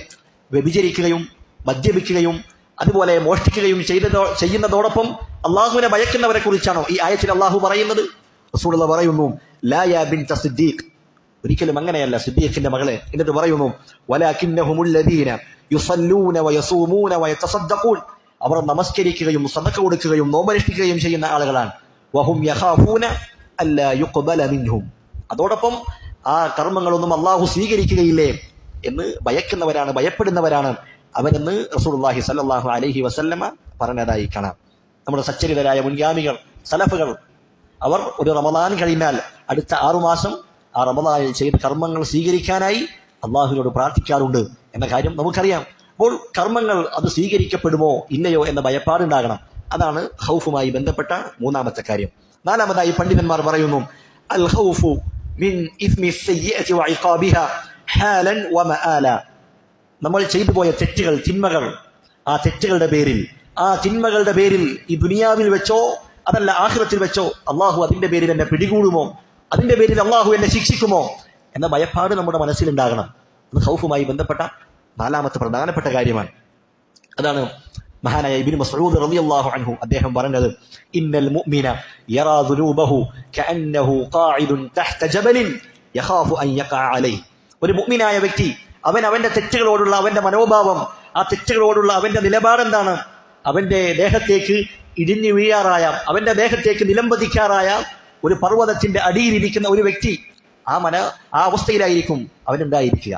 വ്യഭിചരിക്കുകയും മദ്യപിക്കുകയും അതുപോലെ മോഷ്ടിക്കുകയും ചെയ്യുന്നതോടൊപ്പം അള്ളാഹുവിനെ ഭയക്കുന്നവരെ കുറിച്ചാണോ ഈ ആയത്തിൽ അള്ളാഹു പറയുന്നത്? റസൂലുള്ളാഹി പറയുന്നു ലാ യാ ബിൻത സിദ്ദീഖ്, ഒരിക്കലും അങ്ങനെയല്ല സിദ്ദീഖിന്റെ മകളെ. എന്നിട്ട് പറയുന്നു വലാകിന്നഹുമുല്ലദീന യുസല്ലൂന വയസൂമൂന വയതസദ്ദഖൂൻ, അവർ നമസ്കരിക്കുകയും സദഖ കൊടുക്കുകയും നോമ്പനുഷ്ഠിക്കുകയും ചെയ്യുന്ന ആളുകളാണ്. വഹും യഖാഫൂന അല്ലാ യുഖ്ബല മിൻഹും, അതോടൊപ്പം ആ കർമ്മങ്ങളൊന്നും അള്ളാഹു സ്വീകരിക്കുകയില്ലേ എന്ന് ഭയക്കുന്നവരാണ്, ഭയപ്പെടുന്നവരാണ് അവരെന്ന് റസൂലുള്ളാഹി സ്വല്ലല്ലാഹു അലൈഹി വസല്ലമ പറഞ്ഞതായി കാണാം. നമ്മുടെ സച്ചരിതരായ മുൻഗാമികൾ, സലഫുകൾ, അവർ ഒരു റമദാൻ കഴിഞ്ഞാൽ അടുത്ത 6 മാസം ആ റമദാനിൽ ചെയ്ത കർമ്മങ്ങൾ സ്വീകരിക്കാനായി അള്ളാഹുവിനോട് പ്രാർത്ഥിക്കാറുണ്ട് എന്ന കാര്യം നമുക്കറിയാം. അപ്പോൾ കർമ്മങ്ങൾ അത് സ്വീകരിക്കപ്പെടുമോ ഇല്ലയോ എന്ന ഭയപ്പാടുണ്ടാകണം. അതാണ് ഖൗഫുമായി ബന്ധപ്പെട്ട മൂന്നാമത്തെ കാര്യം. നാലാമതായി പണ്ഡിതന്മാർ പറയുന്നു അൽ ഖൗഫു മിൻ ഇസ്മി സയ്യിഅതി വഇഖാബിഹാ ഹാലൻ വമആല. നമ്മൾ ചെയ്തു പോയ തെറ്റുകൾ, തിന്മകൾ, ആ തിന്മകളുടെ പേരിൽ ഈ ദുനിയാവിൽ വെച്ചോ അതല്ല ആഖിറത്തിൽ വെച്ചോ അള്ളാഹു അതിന്റെ പേരിൽ എന്നെ പിടികൂടുമോ, അതിന്റെ പേരിൽ അള്ളാഹു എന്നെ ശിക്ഷിക്കുമോ എന്ന ഭയപ്പാട് നമ്മുടെ മനസ്സിലുണ്ടാകണം. അത് ഖൗഫുമായി ബന്ധപ്പെട്ട നാലാമത്തെ പ്രധാനപ്പെട്ട കാര്യമാണ്. അതാണ് മഹാനായ ഇബ്നു മസ്ഊദ് റളിയല്ലാഹു അൻഹു അദ്ദേഹം പറഞ്ഞത് ഇന്നൽ മുഅ്മിന യറാ ദുനൂബഹു കഅന്നഹു ഖാഇദുൻ തഹ്ത ജബലിൻ യഖാഫു അൻ യഖഅ അലൈഹി. ഒരു മുഅ്മിനായ വ്യക്തി അവന്റെ തെറ്റുകളോടുള്ള അവന്റെ മനോഭാവം, ആ തെറ്റുകളോടുള്ള അവന്റെ നിലപാടെന്താണ്? അവന്റെ ദേഹത്തേക്ക് ഇടിഞ്ഞു വീഴാറായ, അവന്റെ ദേഹത്തേക്ക് നിലംപതിക്കാറായ ഒരു പർവ്വതത്തിന്റെ അടിയിലിരിക്കുന്ന ഒരു വ്യക്തി ആ അവസ്ഥയിലായിരിക്കും അവനുണ്ടായിരിക്കുക.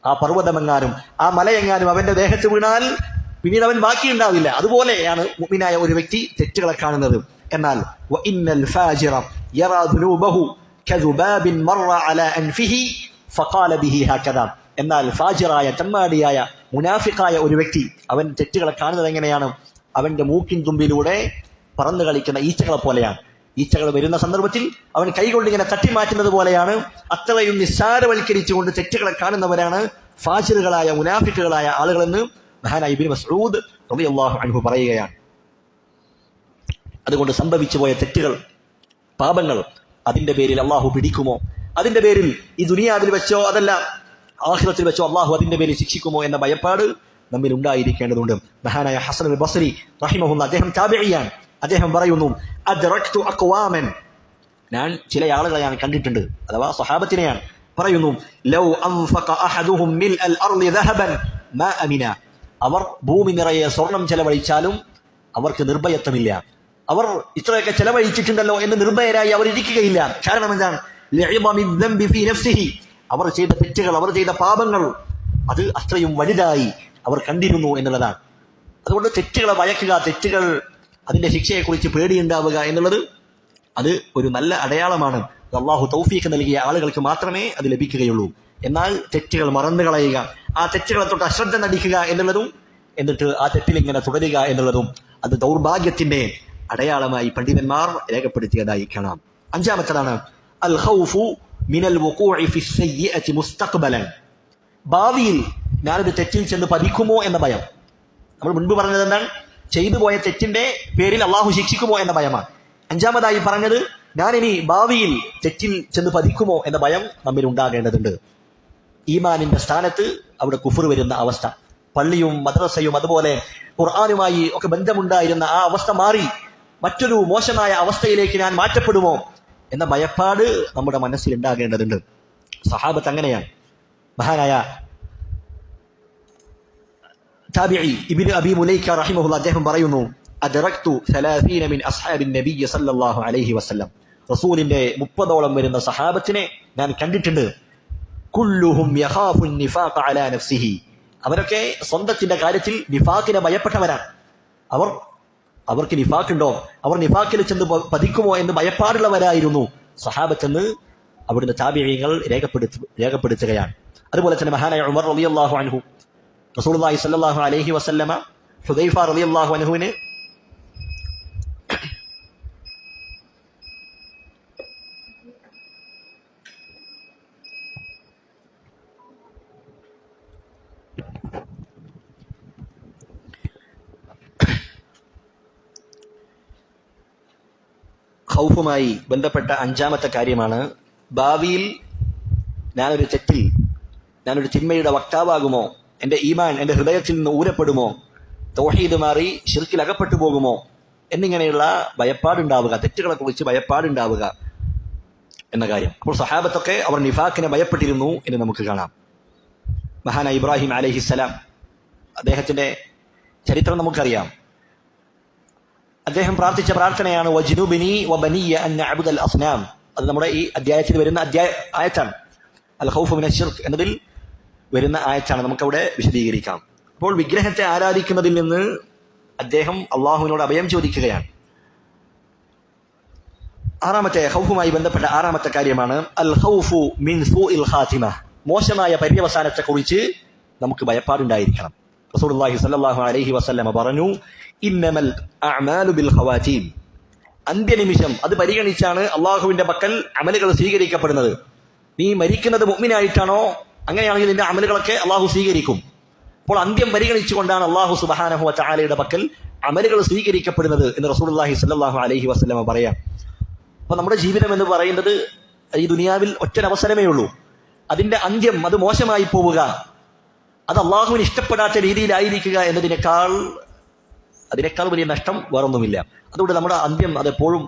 ആ പർവ്വതമെങ്ങാനും ആ മലയെങ്ങാനും അവന്റെ ദേഹത്ത് വീണാൽ പിന്നീട് അവൻ ബാക്കിയുണ്ടാവില്ല. അതുപോലെയാണ് മുഅ്മിനായ ഒരു വ്യക്തി തെറ്റുകളെ കാണുന്നത്. എന്നാൽ വഇന്നൽ ഫാജിറ യറാ ദുനൂബഹു കദുബാബിൻ മറ അലാ അൻഫിഹി ഫഖാല ബിഹി ഹകദാ. എന്നാൽ ഫാജിറായ, തമ്മാടിയായ, മുനാഫിഖായ ഒരു വ്യക്തി അവൻ തെറ്റുകളെ കാണുന്നത് എങ്ങനെയാണ്? അവന്റെ മൂക്കിൻ തുമ്പിലൂടെ പറന്നു കളിക്കുന്ന ഈച്ചകളെ പോലെയാണ്. ഈച്ചകൾ വരുന്ന സന്ദർഭത്തിൽ അവൻ കൈകൊണ്ടിങ്ങനെ തട്ടിമാറ്റുന്നത് പോലെയാണ്. അത്രയും നിസ്സാരവൽക്കരിച്ചുകൊണ്ട് തെറ്റുകളെ കാണുന്നവരാണ് ഫാജിറുകളായ, മുനാഫിക്കുകളായ ആളുകളെന്ന് മഹാനായ ഇബ്നു മസ്ഊദ് റളിയല്ലാഹു അൻഹു പറയുകയാണ്. അതുകൊണ്ട് സംഭവിച്ചു പോയ തെറ്റുകൾ, പാപങ്ങൾ, അതിന്റെ പേരിൽ അള്ളാഹു പിടിക്കുമോ, അതിന്റെ പേരിൽ ഈ ദുനിയാവിൽ വെച്ചോ അതല്ല ആഖിറത്തിൽ വെച്ചോ അള്ളാഹു അതിന്റെ പേരിൽ ശിക്ഷിക്കുമോ എന്ന ഭയപ്പാട് നമ്മിൽ ഉണ്ടായിരിക്കേണ്ടതുണ്ട്. മഹാനായ ഹസൻ അൽ ബസ്രി റഹിമഹുല്ലാഹ്, അദ്ദേഹം താബിഈയാണ്. അദ്ദേഹം പറയുന്നു അദ്റക്തു അഖ്വാമൻ, ഞാൻ ചില ആളുകളെ ഞാൻ കണ്ടിട്ടുണ്ട്, അഥവാ സ്വഹാബത്തിനെയാണ്. പറയുന്നു ലൗ അൻഫഖ അഹദുഹും മിൽഅൽ അർളി ദഹബൻ മാ അമിന, അവർ ഭൂമി നിറയെ സ്വർണം ചെലവഴിച്ചാലും അവർക്ക് നിർഭയത്വമില്ല. അവർ ഇത്രയൊക്കെ ചെലവഴിച്ചിട്ടുണ്ടല്ലോ എന്ന് നിർഭയരായി അവർ ഇരിക്കുകയില്ല. കാരണം എന്താണ്? ലിഇദമി ദംബി ഫീ നഫ്സിഹി, അവർ ചെയ്ത തെറ്റുകൾ, അവർ ചെയ്ത പാപങ്ങൾ അത് അത്രയും വലുതായി അവർ കണ്ടിരുന്നു എന്നുള്ളതാണ്. അതുകൊണ്ട് തെറ്റുകളെ ഭയക്കുക, തെറ്റുകൾ അതിന്റെ ശിക്ഷയെക്കുറിച്ച് പേടിയുണ്ടാവുക എന്നുള്ളത് അത് ഒരു നല്ല അടയാളമാണ്. അള്ളാഹു തൗഫീഖ് നൽകിയ ആളുകൾക്ക് മാത്രമേ അത് ലഭിക്കുകയുള്ളൂ. എന്നാൽ തെറ്റുകൾ മറന്നു കളയുക, ആ തെറ്റുകളെ തൊട്ട് അശ്രദ്ധ നടിക്കുക എന്നുള്ളതും എന്നിട്ട് ആ തെറ്റിൽ ഇങ്ങനെ തുടരുക എന്നുള്ളതും അത് ദൗർഭാഗ്യത്തിന്റെ അടയാളമായി പണ്ഡിതന്മാർ രേഖപ്പെടുത്തിയതായി കാണാം. അഞ്ചാമത്തേതാണ് അൽ ഖൗഫു മിനൽ വുഖൂഇ ഫി സയ്യിഅതി മുസ്തഖ്ബലൻ, ഭാവിയിൽ ഞാനൊരു തെറ്റിൽ ചെന്ന് പതിക്കുമോ എന്ന ഭയം. നമ്മൾ മുൻപ് പറഞ്ഞത് എന്താണ്? ചെയ്തു പോയ തെറ്റിന്റെ പേരിൽ അള്ളാഹു ശിക്ഷിക്കുമോ എന്ന ഭയമാണ്. അഞ്ചാമതായി പറഞ്ഞത് ഞാനിനി ഭാവിയിൽ തെറ്റിൽ ചെന്ന് പതിക്കുമോ എന്ന ഭയം നമ്മിൽ ഉണ്ടാകേണ്ടതുണ്ട്. ഈമാനിന്റെ സ്ഥാനത്ത് അവിടെ കുഫർ വരുന്ന അവസ്ഥ, പള്ളിയും മദ്രസയും അതുപോലെ ഖുർആനുമായി ഒക്കെ ബന്ധമുണ്ടായിരുന്ന ആ അവസ്ഥ മാറി മറ്റൊരു മോശമായ അവസ്ഥയിലേക്ക് ഞാൻ മാറ്റപ്പെടുമോ എന്ന ഭയപ്പാട് നമ്മുടെ മനസ്സിൽ ഉണ്ടാകേണ്ടതുണ്ട്. സഹാബത്ത് അങ്ങനെയാണ്. മഹാനായ താബിഈ ഇബ്നു അബീ മുലൈക റഹിമഹുല്ലാഹ് അദ്ദേഹം പറയുന്നു, അദ്റക്തു 30 മിൻ അസ്ഹാബിൻ നബി സല്ലല്ലാഹു അലൈഹി വസല്ലം, റസൂലിന്റെ 30ഓളം വരുന്ന സഹാബത്തിനെ ഞാൻ കണ്ടിട്ടുണ്ട്. കുല്ലുഹും യഖാഫു നിഫാഖ അലാ നഫ്സിഹി, അവരൊക്കെ സ്വന്തത്തിന്റെ കാര്യത്തിൽ നിഫാഖിനെ ഭയപ്പെട്ടവരാണ്. അവർക്ക് നിഫാഖുണ്ടോ, അവർ നിഫാഖിൽ ചെന്ന് പതിക്കുമോ എന്ന് ഭയപ്പാടുള്ളവരായിരുന്നു സഹാബത്തെന്ന് അവിടുന്ന് താബിഈങ്ങൾ രേഖപ്പെടുത്തുകയാണ്. അതുപോലെ തന്നെ മഹാനായ ഉമർ റളിയല്ലാഹു അൻഹു റസൂലുള്ളാഹി സ്വല്ലല്ലാഹു അലൈഹി വസല്ലമ ഹുദൈഫ റളിയല്ലാഹു അൻഹുവിനെ ഖൗഫുമായി ബന്ധപ്പെട്ട 5ാമത്തെ കാര്യമാണ്, ഭാവിയിൽ ഞാനൊരു തിന്മയുടെ വക്താവാകുമോ, എൻ്റെ ഈമാൻ എൻ്റെ ഹൃദയത്തിൽ നിന്ന് ഊരപ്പെടുമോ, തൗഹീദ് മാറി ശിർക്കിൽ അകപ്പെട്ടു പോകുമോ എന്നിങ്ങനെയുള്ള ഭയപ്പാടുണ്ടാവുക, തെറ്റുകളെ കുറിച്ച് ഭയപ്പാടുണ്ടാവുക എന്ന കാര്യം. അപ്പോൾ സഹാബത്തൊക്കെ അവർ നിഫാഖിനെ ഭയപ്പെട്ടിരുന്നു എന്ന് നമുക്ക് കാണാം. മഹാനായ ഇബ്രാഹിം അലൈഹിസ്സലാം, അദ്ദേഹത്തിന്റെ ചരിത്രം നമുക്കറിയാം. അദ്ദേഹം പ്രാർത്ഥിച്ച പ്രാർത്ഥനയാണ് വജ്നുബിനി വബനിയ അൻ നഅബ്ദൽ അസ്നാം. അത് നമ്മുടെ ഈ അധ്യായത്തിൽ വരുന്ന ആയത്താണ്. അൽ ഖൗഫു മിനശ് ശിർക്ക് എന്നതിൽ വരുന്ന ആയത്താണ്, നമുക്കവിടെ വിശദീകരിക്കാം. അപ്പോൾ വിഗ്രഹത്തെ ആരാധിക്കുന്നതിൽ നിന്ന് അദ്ദേഹം അള്ളാഹുവിനോട് അഭയം ചോദിക്കുകയാണ്. ഖൗഫുമായി ബന്ധപ്പെട്ട 6ാമത്തെ കാര്യമാണ് അൽ ഖൗഫു മിൻ സൂഇൽ ഖാതിമ, മോശമായ പര്യവസാനത്തെ കുറിച്ച് നമുക്ക് ഭയപ്പാടുണ്ടായിരിക്കണം. റസൂലുള്ളാഹി സ്വല്ലല്ലാഹു അലൈഹി വസല്ലമ പറഞ്ഞു, ഇന്നമൽ അഅ്മാലു ബിൽ ഖവാതീം, അന്ത്യനിമിഷം അത് പരിഗണിച്ചാണ് അള്ളാഹുവിന്റെ പക്കൽ അമലുകൾ സ്വീകരിക്കപ്പെടുന്നത്. നീ മരിക്കുന്നത് മുഅ്മിനായിട്ടാണോ, അങ്ങനെയാണെങ്കിൽ നിന്റെ അമലുകളൊക്കെ അള്ളാഹു സ്വീകരിക്കും. അപ്പോൾ അന്ത്യം പരിഗണിച്ചുകൊണ്ടാണ് അള്ളാഹു സുബ്ഹാനഹു വ തആലയുടെ പക്കൽ അമലുകൾ സ്വീകരിക്കപ്പെടുന്നത് എന്ന് റസൂലുള്ളാഹി സ്വല്ലല്ലാഹു അലൈഹി വസല്ലമ പറയാം. അപ്പോൾ നമ്മുടെ ജീവിതം എന്ന് പറയുന്നത് ഈ ദുനിയാവിൽ ഒറ്റൊരവസരമേ ഉള്ളൂ. അതിന്റെ അന്ത്യം അത് മോശമായി പോവുക, അത് അള്ളാഹുവിന് ഇഷ്ടപ്പെടാത്ത രീതിയിലായിരിക്കുക എന്നതിനേക്കാൾ വലിയ നഷ്ടം വേറൊന്നുമില്ല. അതുകൊണ്ട് നമ്മുടെ അന്ത്യം അതെപ്പോഴും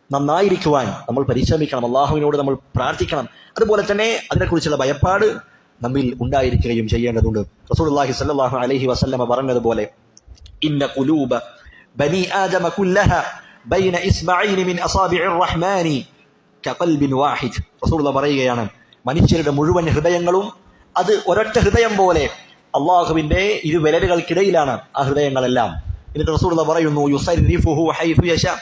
നന്നായിരിക്കുവാൻ നമ്മൾ പരിശ്രമിക്കണം, അള്ളാഹുവിനോട് നമ്മൾ പ്രാർത്ഥിക്കണം. അതുപോലെ തന്നെ അതിനെക്കുറിച്ചുള്ള ഭയപ്പാട് നമ്മിൽ ഉണ്ടായിരിക്കുകയും ചെയ്യേണ്ടതുണ്ട്. റസൂലുള്ളാഹി സ്വല്ലല്ലാഹു അലൈഹി വസല്ലമ പറഞ്ഞതുപോലെ, ഇന്ന ഖുലൂബ ബനി ആദമ കുല്ലഹ ബൈന ഇസ്ബഅൈനി മിൻ അസാബിഇർ റഹ്മാനി കഖൽബിൻ വാഹിദ്. റസൂലുള്ളാഹി പറയുകയാണ്, മനുഷ്യരുടെ മുഴുവൻ ഹൃദയങ്ങളും അത് ഒരൊറ്റ ഹൃദയം പോലെ അള്ളാഹുവിന്റെ ഇരുവിരലുകൾക്കിടയിലാണ് ആ ഹൃദയങ്ങളെല്ലാം. എന്നിട്ട് റസൂലുള്ളാഹി പറയുന്നു, യുസർരിഫുഹു ഹൈസു യശാ,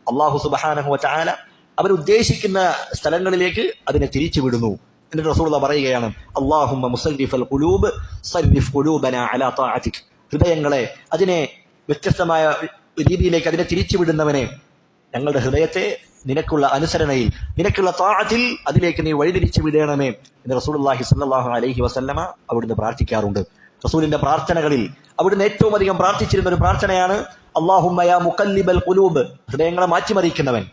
അല്ലാഹു സുബ്ഹാനഹു വ തആല അവരുദ്ദേശിക്കുന്ന സ്ഥലങ്ങളിലേക്ക് അതിനെ തിരിച്ചു വിടുന്നു. എന്നിട്ട് റസൂലുള്ളാഹി പറയുകയാണ്, അല്ലാഹുമ്മ മുസർരിഫൽ ഖുലൂബ് സർരിഫ് ഖുലൂബനാ അലാ തആതിക്, ഹൃദയങ്ങളെ അതിനെ വ്യത്യസ്തമായ രീതിയിലേക്ക് അതിനെ തിരിച്ചു വിടുന്നവനെ, ഞങ്ങളുടെ ഹൃദയത്തെ നിനക്കുള്ള അനുസരണയിൽ നിനക്കുള്ള താഅത്തിൽ അതിലേക്ക് നീ വഴിതിരിച്ചു വിടണമേ എന്ന് റസൂലുള്ളാഹി സ്വല്ലല്ലാഹു അലൈഹി വസല്ലമ അവിടുന്ന് പ്രാർത്ഥിക്കാറുണ്ട്. റസൂലിന്റെ പ്രാർത്ഥനകളിൽ അവിടുന്ന് ഏറ്റവും അധികം പ്രാർത്ഥിച്ചിരുന്ന ഒരു പ്രാർത്ഥനയാണ് അല്ലാഹുമ്മ യാ മുഖല്ലിബൽ ഖുലൂബ്, ഹൃദയങ്ങളെ മാറ്റിമറിക്കുന്നവൻ,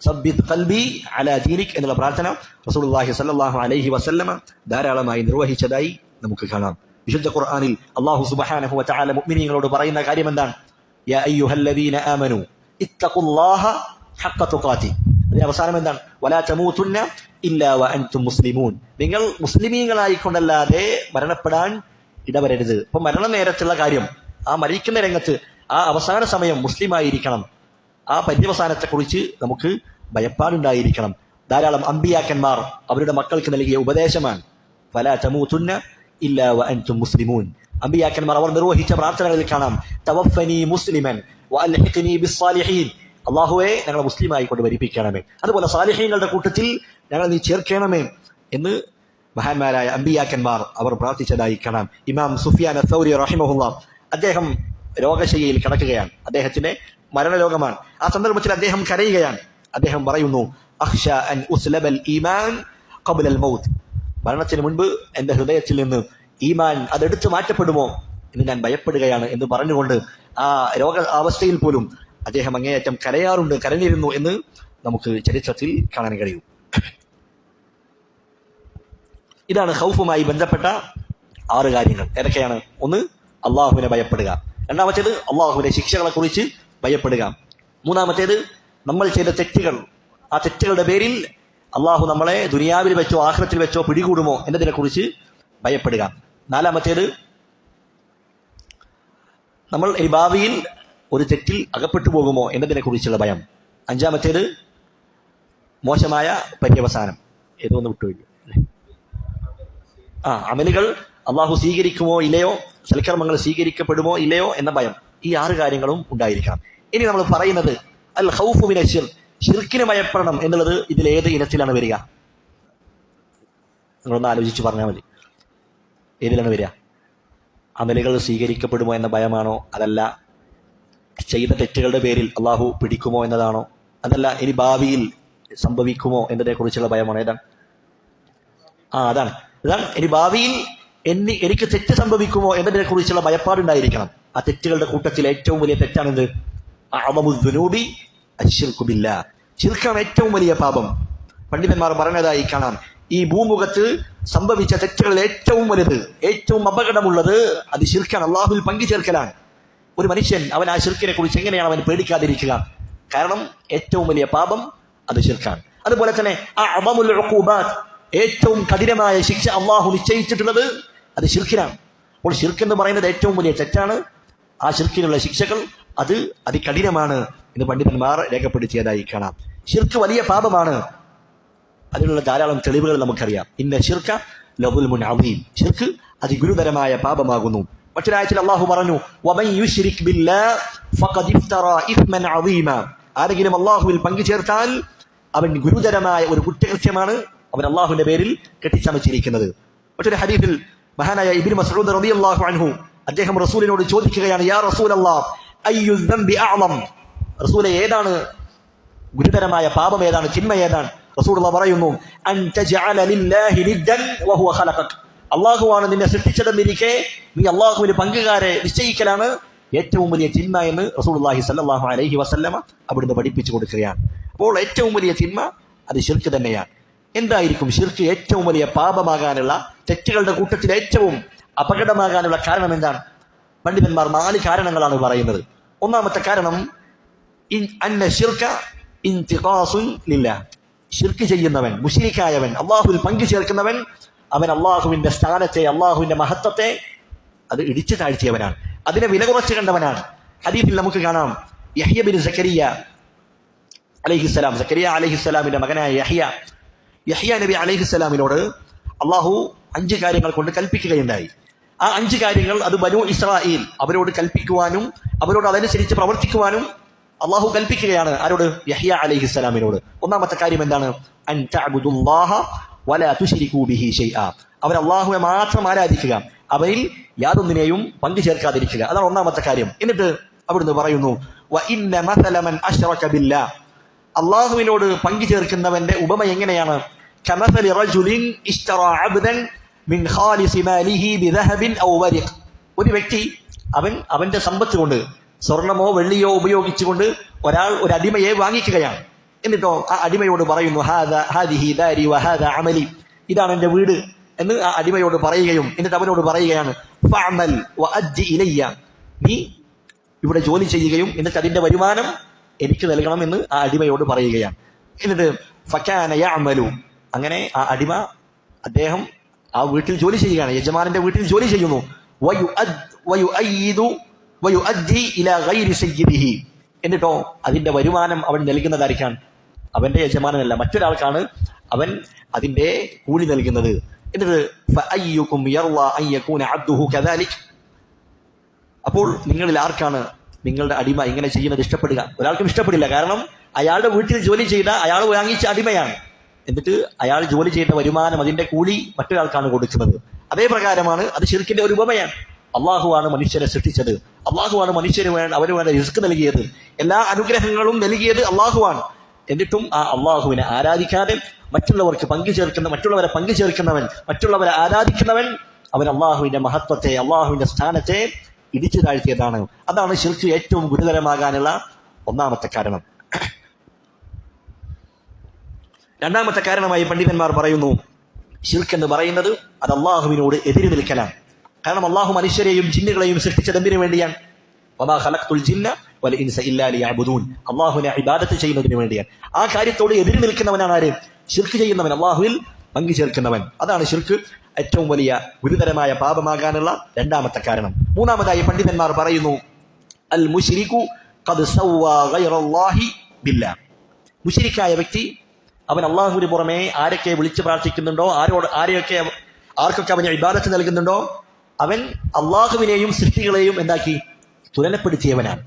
സബ്ബിത് ഖൽബി അലാ ദീനിക് എന്നുള്ള പ്രാർത്ഥന റസൂലുള്ളാഹി സ്വല്ലല്ലാഹു അലൈഹി വസല്ലമ ധാരാളമായി നിർവഹിച്ചതായി നമുക്ക് കാണാം. വിശുദ്ധ ഖുർആനിൽ അല്ലാഹു സുബ്ഹാനഹു വ തആല മുഅ്മിനീങ്ങളോട് പറയുന്ന കാര്യം എന്താണ്? യാ അയ്യുഹല്ലദീന ആമനു ഇത്തഖുല്ലാഹ ഹഖ്ക തുഖാതി. അതിന്റെ അവസാനം എന്താണ്? വലാ തമൂതുന്ന ഇല്ലാ വഅൻതും മുസ്ലിമൂൻ, നിങ്ങൾ മുസ്ലിമീങ്ങളായിക്കൊണ്ടല്ലാതെ മരണപ്പെടാൻ ഇടവരരുത്. അപ്പൊ മരണ നേരത്തുള്ള കാര്യം, ആ മരിക്കുന്ന രംഗത്ത് ആ അവസാന സമയം മുസ്ലിമായിരിക്കണം. ആ പര്യവസാനത്തെക്കുറിച്ച് നമുക്ക് ഭയപ്പാടുണ്ടായിരിക്കണം. ധാരാളം അമ്പിയാക്കന്മാർ അവരുടെ മക്കൾക്ക് നൽകിയ ഉപദേശമാണ് ഫലാ തമൂതുന്ന ഇല്ലാ വഅൻതും മുസ്ലിമൂൻ. അമ്പിയാക്കന്മാർ അവർ നിർവഹിച്ച പ്രാർത്ഥനകളിൽ കാണാം, തവഫനി മുസ്ലിമൻ വഅൽഹിഖ്നി ബിസ്സാലിഹീൻ, അല്ലാഹുവേ ഞങ്ങളെ മുസ്ലിമായി കൊണ്ട് വരിപ്പിക്കണമേ, അതുപോലെ സാലിഹീങ്ങളുടെ കൂട്ടത്തിൽ ഞങ്ങൾ നീ ചേർക്കണമേ എന്ന് മഹാന്മാരായ അമ്പിയാക്കന്മാർ അവർ പ്രാർത്ഥിച്ചതായി കാണാം. ഇമാം സുഫിയാൻ അസ്സൗരി റഹിമഹുല്ലാഹ്, അദ്ദേഹം രോഗശയ്യയിൽ കിടക്കുകയാണ്, അദ്ദേഹത്തിന്റെ മരണരോഗമാണ്. ആ സന്ദർഭത്തിൽ അദ്ദേഹം കരയുകയാണ്. അദ്ദേഹം പറയുന്നു, അഖ്ഷ അൻ ഉസ്ലബൽ ഈമാൻ ഖബ്ലൽ മൗത്ത്, മരണത്തിന് മുൻപ് എന്റെ ഹൃദയത്തിൽ നിന്ന് ഈമാൻ അതെടുത്തു മാറ്റപ്പെടുമോ എന്ന് ഞാൻ ഭയപ്പെടുകയാണ് എന്ന് പറഞ്ഞുകൊണ്ട് ആ രോഗ അവസ്ഥയിൽ പോലും അദ്ദേഹം അങ്ങേയറ്റം കരഞ്ഞിരുന്നു എന്ന് നമുക്ക് ചരിത്രത്തിൽ കാണാൻ കഴിയും. ഇതാണ് ഖൗഫുമായി ബന്ധപ്പെട്ട 6 കാര്യങ്ങൾ. ഏതൊക്കെയാണ്? ഒന്ന്, അള്ളാഹുവിനെ ഭയപ്പെടുക. രണ്ടാമത്തേത്, അള്ളാഹുവിന്റെ ശിക്ഷകളെ കുറിച്ച് ഭയപ്പെടുക. മൂന്നാമത്തേത്, നമ്മൾ ചെയ്ത തെറ്റുകൾ, ആ തെറ്റുകളുടെ പേരിൽ അള്ളാഹു നമ്മളെ ദുനിയാവിൽ വെച്ചോ ആഖിറത്തിൽ വെച്ചോ പിടികൂടുമോ എന്നതിനെ കുറിച്ച് ഭയപ്പെടുക. നാലാമത്തേത്, നമ്മൾ ഈ ഭാവിയിൽ ഒരു തെറ്റിൽ അകപ്പെട്ടു പോകുമോ എന്നതിനെ കുറിച്ചുള്ള ഭയം. അഞ്ചാമത്തേത്, മോശമായ പര്യവസാനം. ഏതൊന്ന് വിട്ടുപോയി അല്ലേ? അമലുകൾ അള്ളാഹു സ്വീകരിക്കുമോ ഇല്ലയോ, സൽക്കർമ്മങ്ങൾ സ്വീകരിക്കപ്പെടുമോ ഇല്ലയോ എന്ന ഭയം. ഈ 6 കാര്യങ്ങളും ഉണ്ടായിരിക്കണം. ഇനി നമ്മൾ പറയുന്നത് അൽ ഖൗഫു മിന ശിർക്ക്, ശിർക്കിനെ ഭയപ്പെടണം എന്നുള്ളത് ഇതിലേത് ഇനത്തിലാണ് വരിക? നിങ്ങളൊന്ന് ആലോചിച്ച് പറഞ്ഞാൽ മതി. ഏതിലാണ് വരിക? അമലുകൾ സ്വീകരിക്കപ്പെടുമോ എന്ന ഭയമാണോ? അതല്ല ചെയ്ത തെറ്റുകളുടെ പേരിൽ അള്ളാഹു പിടിക്കുമോ എന്നതാണോ? അതല്ല ഇനി ഭാവിയിൽ സംഭവിക്കുമോ എന്നതിനെ കുറിച്ചുള്ള ഭയമാണോ? ഏതാണ്? അതാണ് ഇനി ഭാവിയിൽ എനിക്ക് തെറ്റ് സംഭവിക്കുമോ എന്നതിനെ കുറിച്ചുള്ള ഭയപ്പാടുണ്ടായിരിക്കണം. ആ തെറ്റുകളുടെ കൂട്ടത്തിൽ ഏറ്റവും വലിയ തെറ്റാണെന്ത്? അഅ്ളമുദ്ദുനൂബി അശ്ശിർക്കു ബില്ലാഹ്, ശിർക്കാണ് ഏറ്റവും വലിയ പാപം. പണ്ഡിതന്മാർ പറഞ്ഞതായി കാണാം, ഈ ഭൂമുഖത്ത് സംഭവിച്ച തെറ്റുകളിൽ ഏറ്റവും വലുത്, ഏറ്റവും അപകടമുള്ളത് അത് ശിർക്കാണ്, അള്ളാഹുവിൽ പങ്കുചേർക്കലാണ്. ഒരു മനുഷ്യൻ അവൻ ആ ശിർക്കിനെ കുറിച്ച് എങ്ങനെയാണ് അവൻ പേടിക്കാതിരിക്കുക? കാരണം ഏറ്റവും വലിയ പാപം അത് ശിർക്കാണ്. അതുപോലെ തന്നെ അഅ്ളമുൽ ഉഖൂബാത്ത്, ഏറ്റവും കഠിനമായ ശിക്ഷ അള്ളാഹു നിശ്ചയിച്ചിട്ടുള്ളത് അത് ശിർക്കിനാണ്. അപ്പോൾ ശിർക്ക് എന്ന് പറയുന്നത് ഏറ്റവും വലിയ തെറ്റാണ്. ആ ശിർക്കിനുള്ള ശിക്ഷകൾ അത് അതികഠിനമാണ് എന്ന് പണ്ഡിതന്മാർ രേഖപ്പെടുത്തിയതായി കാണാം. ശിർക്ക് വലിയ പാപമാണ്. അതിനുള്ള ധാരാളം തെളിവുകൾ നമുക്കറിയാം. ഇന്ന ശിർക ലദുൽമുൻ അദീം, ശിർക്ക് അതിഗുരുതരമായ പാപമാകുന്നു. മറ്റൊരായത്തിൽ അള്ളാഹു പറഞ്ഞു, വമൻ യുശ്രിക് ബില്ലാഹ് ഫഖദ് ഇഫ്തറ ഇസ്മൻ അദീമ, ആരെങ്കിലും അള്ളാഹുവിൽ പങ്കു ചേർത്താൽ അവൻ ഗുരുതരമായ ഒരു കുറ്റകൃത്യമാണ് അവൻ അള്ളാഹുവിന്റെ പേരിൽ കെട്ടിച്ചമച്ചിരിക്കുന്നത്. മറ്റൊരു ഹദീസിൽ മഹാനായ ഇബ്നു മസ്ഊദ് റളിയല്ലാഹു അൻഹു അദ്ദേഹം റസൂലിനോട് ചോദിക്കുകയാണ്, യാ റസൂലല്ലാഹ് അയ്യു ദംബി അഅ്ളം, റസൂലെ ഏതാണ് ഗുരുതരമായ പാപം, ഏതാണ് തിന്മ ഏതാണ്? റസൂലുള്ളാഹി പറയുന്നു, അൻ തജഅല ലില്ലാഹി നിദ്ദൻ വഹുവ ഖലഖക, അള്ളാഹുവാണ് നിന്നെ സൃഷ്ടിച്ചതെന്നിരിക്കെ നീ അള്ളാഹുവിന് പങ്കുകാരെ നിശ്ചയിക്കലാണ് ഏറ്റവും വലിയ തിന്മ എന്ന് റസൂലുള്ളാഹി സ്വല്ലല്ലാഹു അലൈഹി വസല്ലമ അവിടുന്ന് പഠിപ്പിച്ചു കൊടുക്കുകയാണ്. അപ്പോൾ ഏറ്റവും വലിയ തിന്മ അത് ശിർക്ക് തന്നെയാണ്. എന്തായിരിക്കും ശിർക്ക് ഏറ്റവും വലിയ പാപമാകാനുള്ള, തെറ്റുകളുടെ കൂട്ടത്തിൽ ഏറ്റവും അപകടമാകാനുള്ള കാരണം എന്താണ്? പണ്ഡിതന്മാർ 4 കാരണങ്ങളാണ് പറയുന്നത്. ഒന്നാമത്തെ കാരണം, അന്ന ശിർക ഇൻതിഖാസുൻ ലില്ലാഹ്, ശിർക്ക് ചെയ്യുന്നവൻ, മുശ്രിക്കായവൻ, അള്ളാഹുവിൽ പങ്കു ചേർക്കുന്നവൻ, അവൻ അള്ളാഹുവിന്റെ സ്ഥാനത്തെ, അള്ളാഹുവിന്റെ മഹത്വത്തെ അത് ഇടിച്ചു താഴ്ത്തിയവനാണ്, അതിനെ വില കുറച്ച് കണ്ടവനാണ്. ഹദീസിൽ നമുക്ക് കാണാം, യഹ്യ ബിൻ സക്കരിയ അലൈഹിസ്സലാം, സക്കരിയ അലൈഹിസ്സലാമിന്റെ മകനായ യഹ്യ നബി അലൈഹിസ്സലാമിനോട് അള്ളാഹു 5 കാര്യങ്ങൾ കൊണ്ട് കൽപ്പിക്കുകയുണ്ടായി. ആ 5 കാര്യങ്ങൾ അത് ബനൂ ഇസ്രായേൽ അവരോട് കൽപ്പിക്കുവാനും അവരോട് അതനുസരിച്ച് പ്രവർത്തിക്കുവാനും അള്ളാഹു കൽപ്പിക്കുകയാണ്. ആരോട്? യഹ്യ അലൈഹിസ്സലാമിനോട്. ഒന്നാമത്തെ കാര്യം എന്താണ്? അൻ തഅ്ബുദുല്ലാഹ വലാ തുശ്രികൂ ബിഹി ശൈആ, അവർ അള്ളാഹുവെ മാത്രം ആരാധിക്കുക, അവരിൽ യാതൊന്നിനെയും പങ്കു ചേർക്കാതിരിക്കുക. അതാണ് ഒന്നാമത്തെ കാര്യം. എന്നിട്ട് അവിടുന്ന് പറയുന്നു, വ ഇന്ന മസല മൻ അശ്റക ബില്ലാഹ്, അള്ളാഹുവിനോട് പങ്കു ചേർക്കുന്നവന്റെ ഉപമ എങ്ങനെയാണ്? കമസലി റജുലിൻ ഇശ്തറാ അബ്ദൻ മിൻ ഖാലിസി മാലിഹി ബിദഹബിൻ ഔ വരിഖ്, ഒരു വ്യക്തി അവന്റെ സമ്പത്ത് കൊണ്ട്, സ്വർണമോ വെള്ളിയോ ഉപയോഗിച്ചുകൊണ്ട് ഒരാൾ ഒരു അടിമയെ വാങ്ങിക്കുകയാണ്. എന്നിട്ടോ ആ അടിമയോട് പറയുന്നു, ഹാദിഹി ദാരി വഹാദാ അമലി, ഇതാണ് എന്റെ വീട് എന്ന് ആ അടിമയോട് പറയുകയും എന്നിട്ട് അവനോട് പറയുകയാണ്, ഫഅമൽ വഅദ്ദി ഇലയ്യ, നീ ഇവിടെ ജോലി ചെയ്യുകയും എന്നിട്ട് അതിന്റെ വരുമാനം എനിക്ക് നൽകണം എന്ന് ആ അടിമയോട് പറയുകയാണ്. എന്നിട്ട് ഫകാന യഅമലു, അങ്ങനെ ആ അടിമ അദ്ദേഹം ആ വീട്ടിൽ ജോലി ചെയ്യുകയാണ്, യജമാനന്റെ വീട്ടിൽ ജോലി ചെയ്യുന്നു. വയുഅദ്ദി ഇലാ ഗൈരി സയ്യിദിഹി, എന്നിട്ടോ അതിന്റെ വരുമാനം അവൻ നൽകുന്നതായിരിക്കാൻ അവന്റെ യജമാനനല്ല, മറ്റൊരാൾക്കാണ് അവൻ അതിന്റെ കൂലി നൽകുന്നത്. എന്നിട്ട് ഫഅയ്യുകും യർളാ അൻ യകൂന അബ്ദുഹു കദാലിക്, അപ്പോൾ നിങ്ങളിൽ ആർക്കാണ് നിങ്ങളുടെ അടിമ ഇങ്ങനെ ചെയ്യുന്നത് ഇഷ്ടപ്പെടുക? ഒരാൾക്കും ഇഷ്ടപ്പെടില്ല. കാരണം അയാളുടെ വീട്ടിൽ ജോലി ചെയ്ത അയാൾ വാങ്ങിച്ച അടിമയാണ്. എന്നിട്ട് അയാൾ ജോലി ചെയ്ത വരുമാനം, അതിന്റെ കൂലി മറ്റൊരാൾക്കാണ് കൊടുക്കുന്നത്. അതേ പ്രകാരമാണ് അത് ശിർക്കിന്റെ ഒരു ഉപമയാണ്. അള്ളാഹുവാണ് മനുഷ്യരെ സൃഷ്ടിച്ചത്, അള്ളാഹുവാണ് മനുഷ്യന് അവന് വേണ്ട റിസ്ക് നൽകിയത്, എല്ലാ അനുഗ്രഹങ്ങളും നൽകിയത് അള്ളാഹുവാണ്. എന്നിട്ടും ആ അള്ളാഹുവിനെ ആരാധിക്കാതെ മറ്റുള്ളവർക്ക് മറ്റുള്ളവരെ പങ്കു ചേർക്കുന്നവൻ, മറ്റുള്ളവരെ ആരാധിക്കുന്നവൻ, അവൻ അള്ളാഹുവിന്റെ മഹത്വത്തെ, അള്ളാഹുവിന്റെ സ്ഥാനത്തെ ഇടിച്ചു താഴ്ത്തിയതാണ്. അതാണ് ശിർക്ക് ഏറ്റവും ഗുരുതരമാകാനുള്ള ഒന്നാമത്തെ കാരണം. രണ്ടാമത്തെ കാരണമായി പണ്ഡിതന്മാർ പറയുന്നു, ശിർക്ക് എന്ന് പറയുന്നത് അത് അള്ളാഹുവിനോട് എതിര് നിൽക്കലാണ്. കാരണം അള്ളാഹു മനുഷ്യരെയും ജിന്നുകളെയും സൃഷ്ടിച്ചത് എന്തിനു വേണ്ടിയാണ്? വമാ ഖലഖ്തുൽ ജിന്ന വൽ ഇൻസ ഇല്ലാ ലിയഅ്ബുദൂൻ, അള്ളാഹുവിനെ ഇബാദത്ത് ചെയ്യുന്നതിന് വേണ്ടിയാണ്. ആ കാര്യത്തോട് എതിര് നിൽക്കുന്നവനാണ് ആര്? ശിർക്ക് ചെയ്യുന്നവൻ, അള്ളാഹുവിൽ പങ്കു ചേർക്കുന്നവൻ. അതാണ് ശിർക്ക് ഏറ്റവും വലിയ ഗുരുതരമായ പാപമാകാനുള്ള രണ്ടാമത്തെ കാരണം. മൂന്നാമതായി പണ്ഡിതന്മാർ പറയുന്നു, അൽ മുശ്രികു ഖദ് സവ്വാ ഗൈറല്ലാഹി ബില്ലാഹ്. മുശ്രിക്കായ വ്യക്തി അവൻ അള്ളാഹുവിന് പുറമെ ആരൊക്കെ വിളിച്ചു പ്രാർത്ഥിക്കുന്നുണ്ടോ, ആർക്കൊക്കെ അവന് ഇബാദത്ത് നൽകുന്നുണ്ടോ, അവൻ അള്ളാഹുവിനെയും സൃഷ്ടികളെയും എന്താക്കി? തുലനപ്പെടുത്തിയവനാണ്.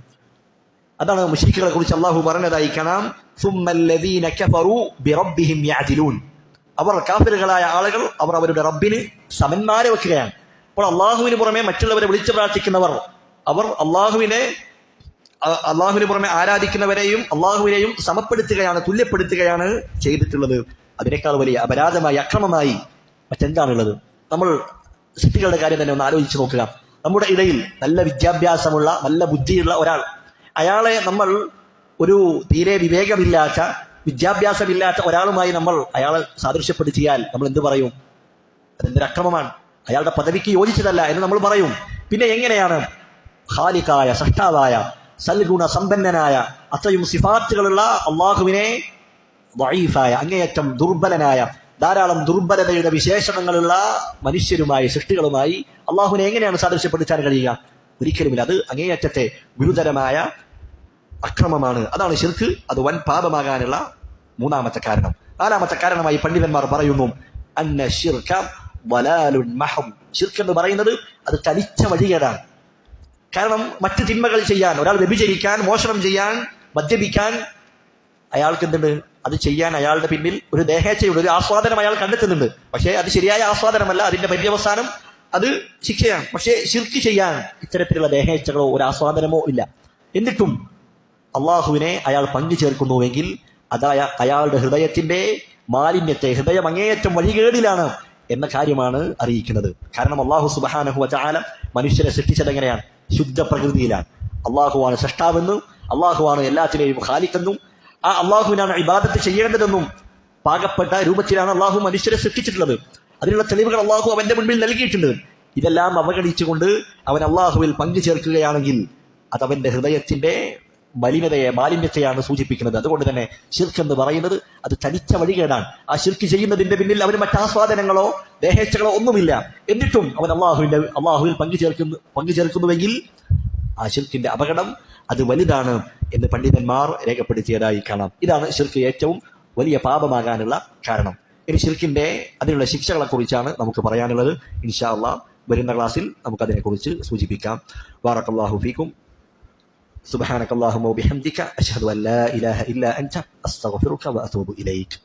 അതാണ് മുശ്രിക്കുകളെ കുറിച്ച് അള്ളാഹു പറഞ്ഞതായി കാണാം, സുമ്മല്ലദീന കഫറൂ ബിറബ്ബിഹിം യഅദിലൂൻ. അവർ കാഫിറുകളായ ആളുകൾ അവർ അവരുടെ റബ്ബിന് സമന്മാരെ വെക്കുകയാണ്. അപ്പോൾ അള്ളാഹുവിന് പുറമെ മറ്റുള്ളവരെ വിളിച്ചു പ്രാർത്ഥിക്കുന്നവർ അവർ അള്ളാഹുവിന് പുറമെ ആരാധിക്കുന്നവരെയും അള്ളാഹുവിനെയും സമപ്പെടുത്തുകയാണ്, തുല്യപ്പെടുത്തുകയാണ് ചെയ്തിട്ടുള്ളത്. അതിനേക്കാൾ വലിയ അപരാധമായി, അക്രമമായി മറ്റെന്താണുള്ളത്? നമ്മൾ സൃഷ്ടികളുടെ കാര്യം തന്നെ ഒന്ന് ആലോചിച്ച് നോക്കുക. നമ്മുടെ ഇടയിൽ നല്ല വിദ്യാഭ്യാസമുള്ള, നല്ല ബുദ്ധിയുള്ള ഒരാൾ, അയാളെ നമ്മൾ ഒരു തീരെ വിവേകമില്ലാത്ത, വിദ്യാഭ്യാസമില്ലാത്ത ഒരാളുമായി നമ്മൾ അയാളെ സാദൃശ്യപ്പെടുത്തിയാൽ നമ്മൾ എന്ത് പറയും? അതെന്തൊരു അക്രമമാണ്, അയാളുടെ പദവിക്ക് യോജിച്ചതല്ല എന്ന് നമ്മൾ പറയും. പിന്നെ എങ്ങനെയാണ് ഖാലിഖായ, സൃഷ്ടാവായ, സൽഗുണ സമ്പന്നനായ, അത്രയും സിഫാത്തുകളുള്ള അള്ളാഹുവിനെ ദഈഫായ, അങ്ങേയറ്റം ദുർബലനായ, ധാരാളം ദുർബലതയുടെ വിശേഷണങ്ങളുള്ള മനുഷ്യരുമായി, സൃഷ്ടികളുമായി അള്ളാഹുവിനെ എങ്ങനെയാണ് സാദൃശ്യപ്പെടുത്താൻ കഴിയുക? ഒരിക്കലുമില്ല. അത് അങ്ങേയറ്റത്തെ ഗുരുതരമായ അക്രമമാണ്. അതാണ് ശിർക്ക്. അത് വൻ പാപമാകാനുള്ള മൂന്നാമത്തെ കാരണം. നാലാമത്തെ കാരണമായി പണ്ഡിതന്മാർ പറയുന്നു, അന്ന ശിർക വലാലുൻ മഹം. ശിർക്ക് എന്ന് പറയുന്നത് അത് തനിച്ച വഴികേടാണ്. കാരണം മറ്റ് തിന്മകൾ ചെയ്യാൻ, ഒരാൾ വ്യഭിചരിക്കാൻ, മോഷണം ചെയ്യാൻ, മദ്യപിക്കാൻ, അയാൾക്ക് എന്തുണ്ട്? അത് ചെയ്യാൻ അയാളുടെ പിന്നിൽ ഒരു ദേഹേച്ഛയുണ്ട്, ഒരു ആസ്വാദനം അയാൾ കണ്ടെത്തുന്നുണ്ട്. പക്ഷേ അത് ശരിയായ ആസ്വാദനമല്ല, അതിന്റെ പര്യവസാനം അത് ശിക്ഷയാണ്. പക്ഷേ ശിർക്ക് ചെയ്യാൻ ഇത്തരത്തിലുള്ള ദേഹേച്ഛകളോ ഒരു ആസ്വാദനമോ ഇല്ല. എന്നിട്ടും അള്ളാഹുവിനെ അയാൾ പങ്കു ചേർക്കുന്നുവെങ്കിൽ അതായ അയാളുടെ ഹൃദയത്തിന്റെ മാലിന്യത്തെ, ഹൃദയം അങ്ങേയറ്റം വഴികേടിലാണ് എന്ന കാര്യമാണ് അറിയിക്കുന്നത്. കാരണം അള്ളാഹു സുബ്ഹാനഹു വ തആല മനുഷ്യരെ സൃഷ്ടിച്ചത് എങ്ങനെയാണ്? ശുദ്ധ പ്രകൃതിയിലാണ്. അള്ളാഹുവാണ് സൃഷ്ടാവെന്നും അള്ളാഹുവാണ് എല്ലാത്തിനെയും ഖാലിഖെന്നും ആ അള്ളാഹുവിനാണ് ഇബാദത്ത് ചെയ്യേണ്ടതെന്നും പാകപ്പെട്ട രൂപത്തിലാണ് അള്ളാഹു മനുഷ്യരെ സൃഷ്ടിച്ചിട്ടുള്ളത്. അതിനുള്ള തെളിവുകൾ അള്ളാഹു അവന്റെ മുൻപിൽ നൽകിയിട്ടുണ്ട്. ഇതെല്ലാം അവഗണിച്ചുകൊണ്ട് അവൻ അള്ളാഹുവിൽ പങ്കു ചേർക്കുകയാണെങ്കിൽ അത് അവന്റെ ഹൃദയത്തിന്റെ മാലിന്യത്തെയാണ് സൂചിപ്പിക്കുന്നത്. അതുകൊണ്ട് തന്നെ ശിർക്ക് എന്ന് പറയുന്നത് അത് തനിച്ച വഴികേടാണ്. ആ ശിർക്ക് ചെയ്യുന്നതിന്റെ പിന്നിൽ അവന് മറ്റാസ്വാദനങ്ങളോ ദേഹേച്ഛകളോ ഒന്നുമില്ല. എന്നിട്ടും അവൻ അള്ളാഹുവിൽ പങ്കു ചേർക്കുന്നുവെങ്കിൽ ആ ശിർക്കിന്റെ അപകടം അത് വലുതാണ് എന്ന് പണ്ഡിതന്മാർ രേഖപ്പെടുത്തിയതായി കാണാം. ഇതാണ് ശിർക്ക് ഏറ്റവും വലിയ പാപമാകാനുള്ള കാരണം. ഇനി ശിർക്കിന്റെ അതിനുള്ള ശിക്ഷകളെ കുറിച്ചാണ് നമുക്ക് പറയാനുള്ളത്. ഇൻഷാ അല്ലാഹ് വരുന്ന ക്ലാസ്സിൽ നമുക്കതിനെക്കുറിച്ച് സൂചിപ്പിക്കാം. ബാറക്കല്ലാഹു ഫീക്കും. സുബ്ഹാനകല്ലാഹുമ്മ വബിഹംദിക അശ്ഹദു അൻ ലാ ഇലാഹ ഇല്ലാ അൻത അസ്തഗ്ഫിറുക വഅതൂബു ഇലൈക്.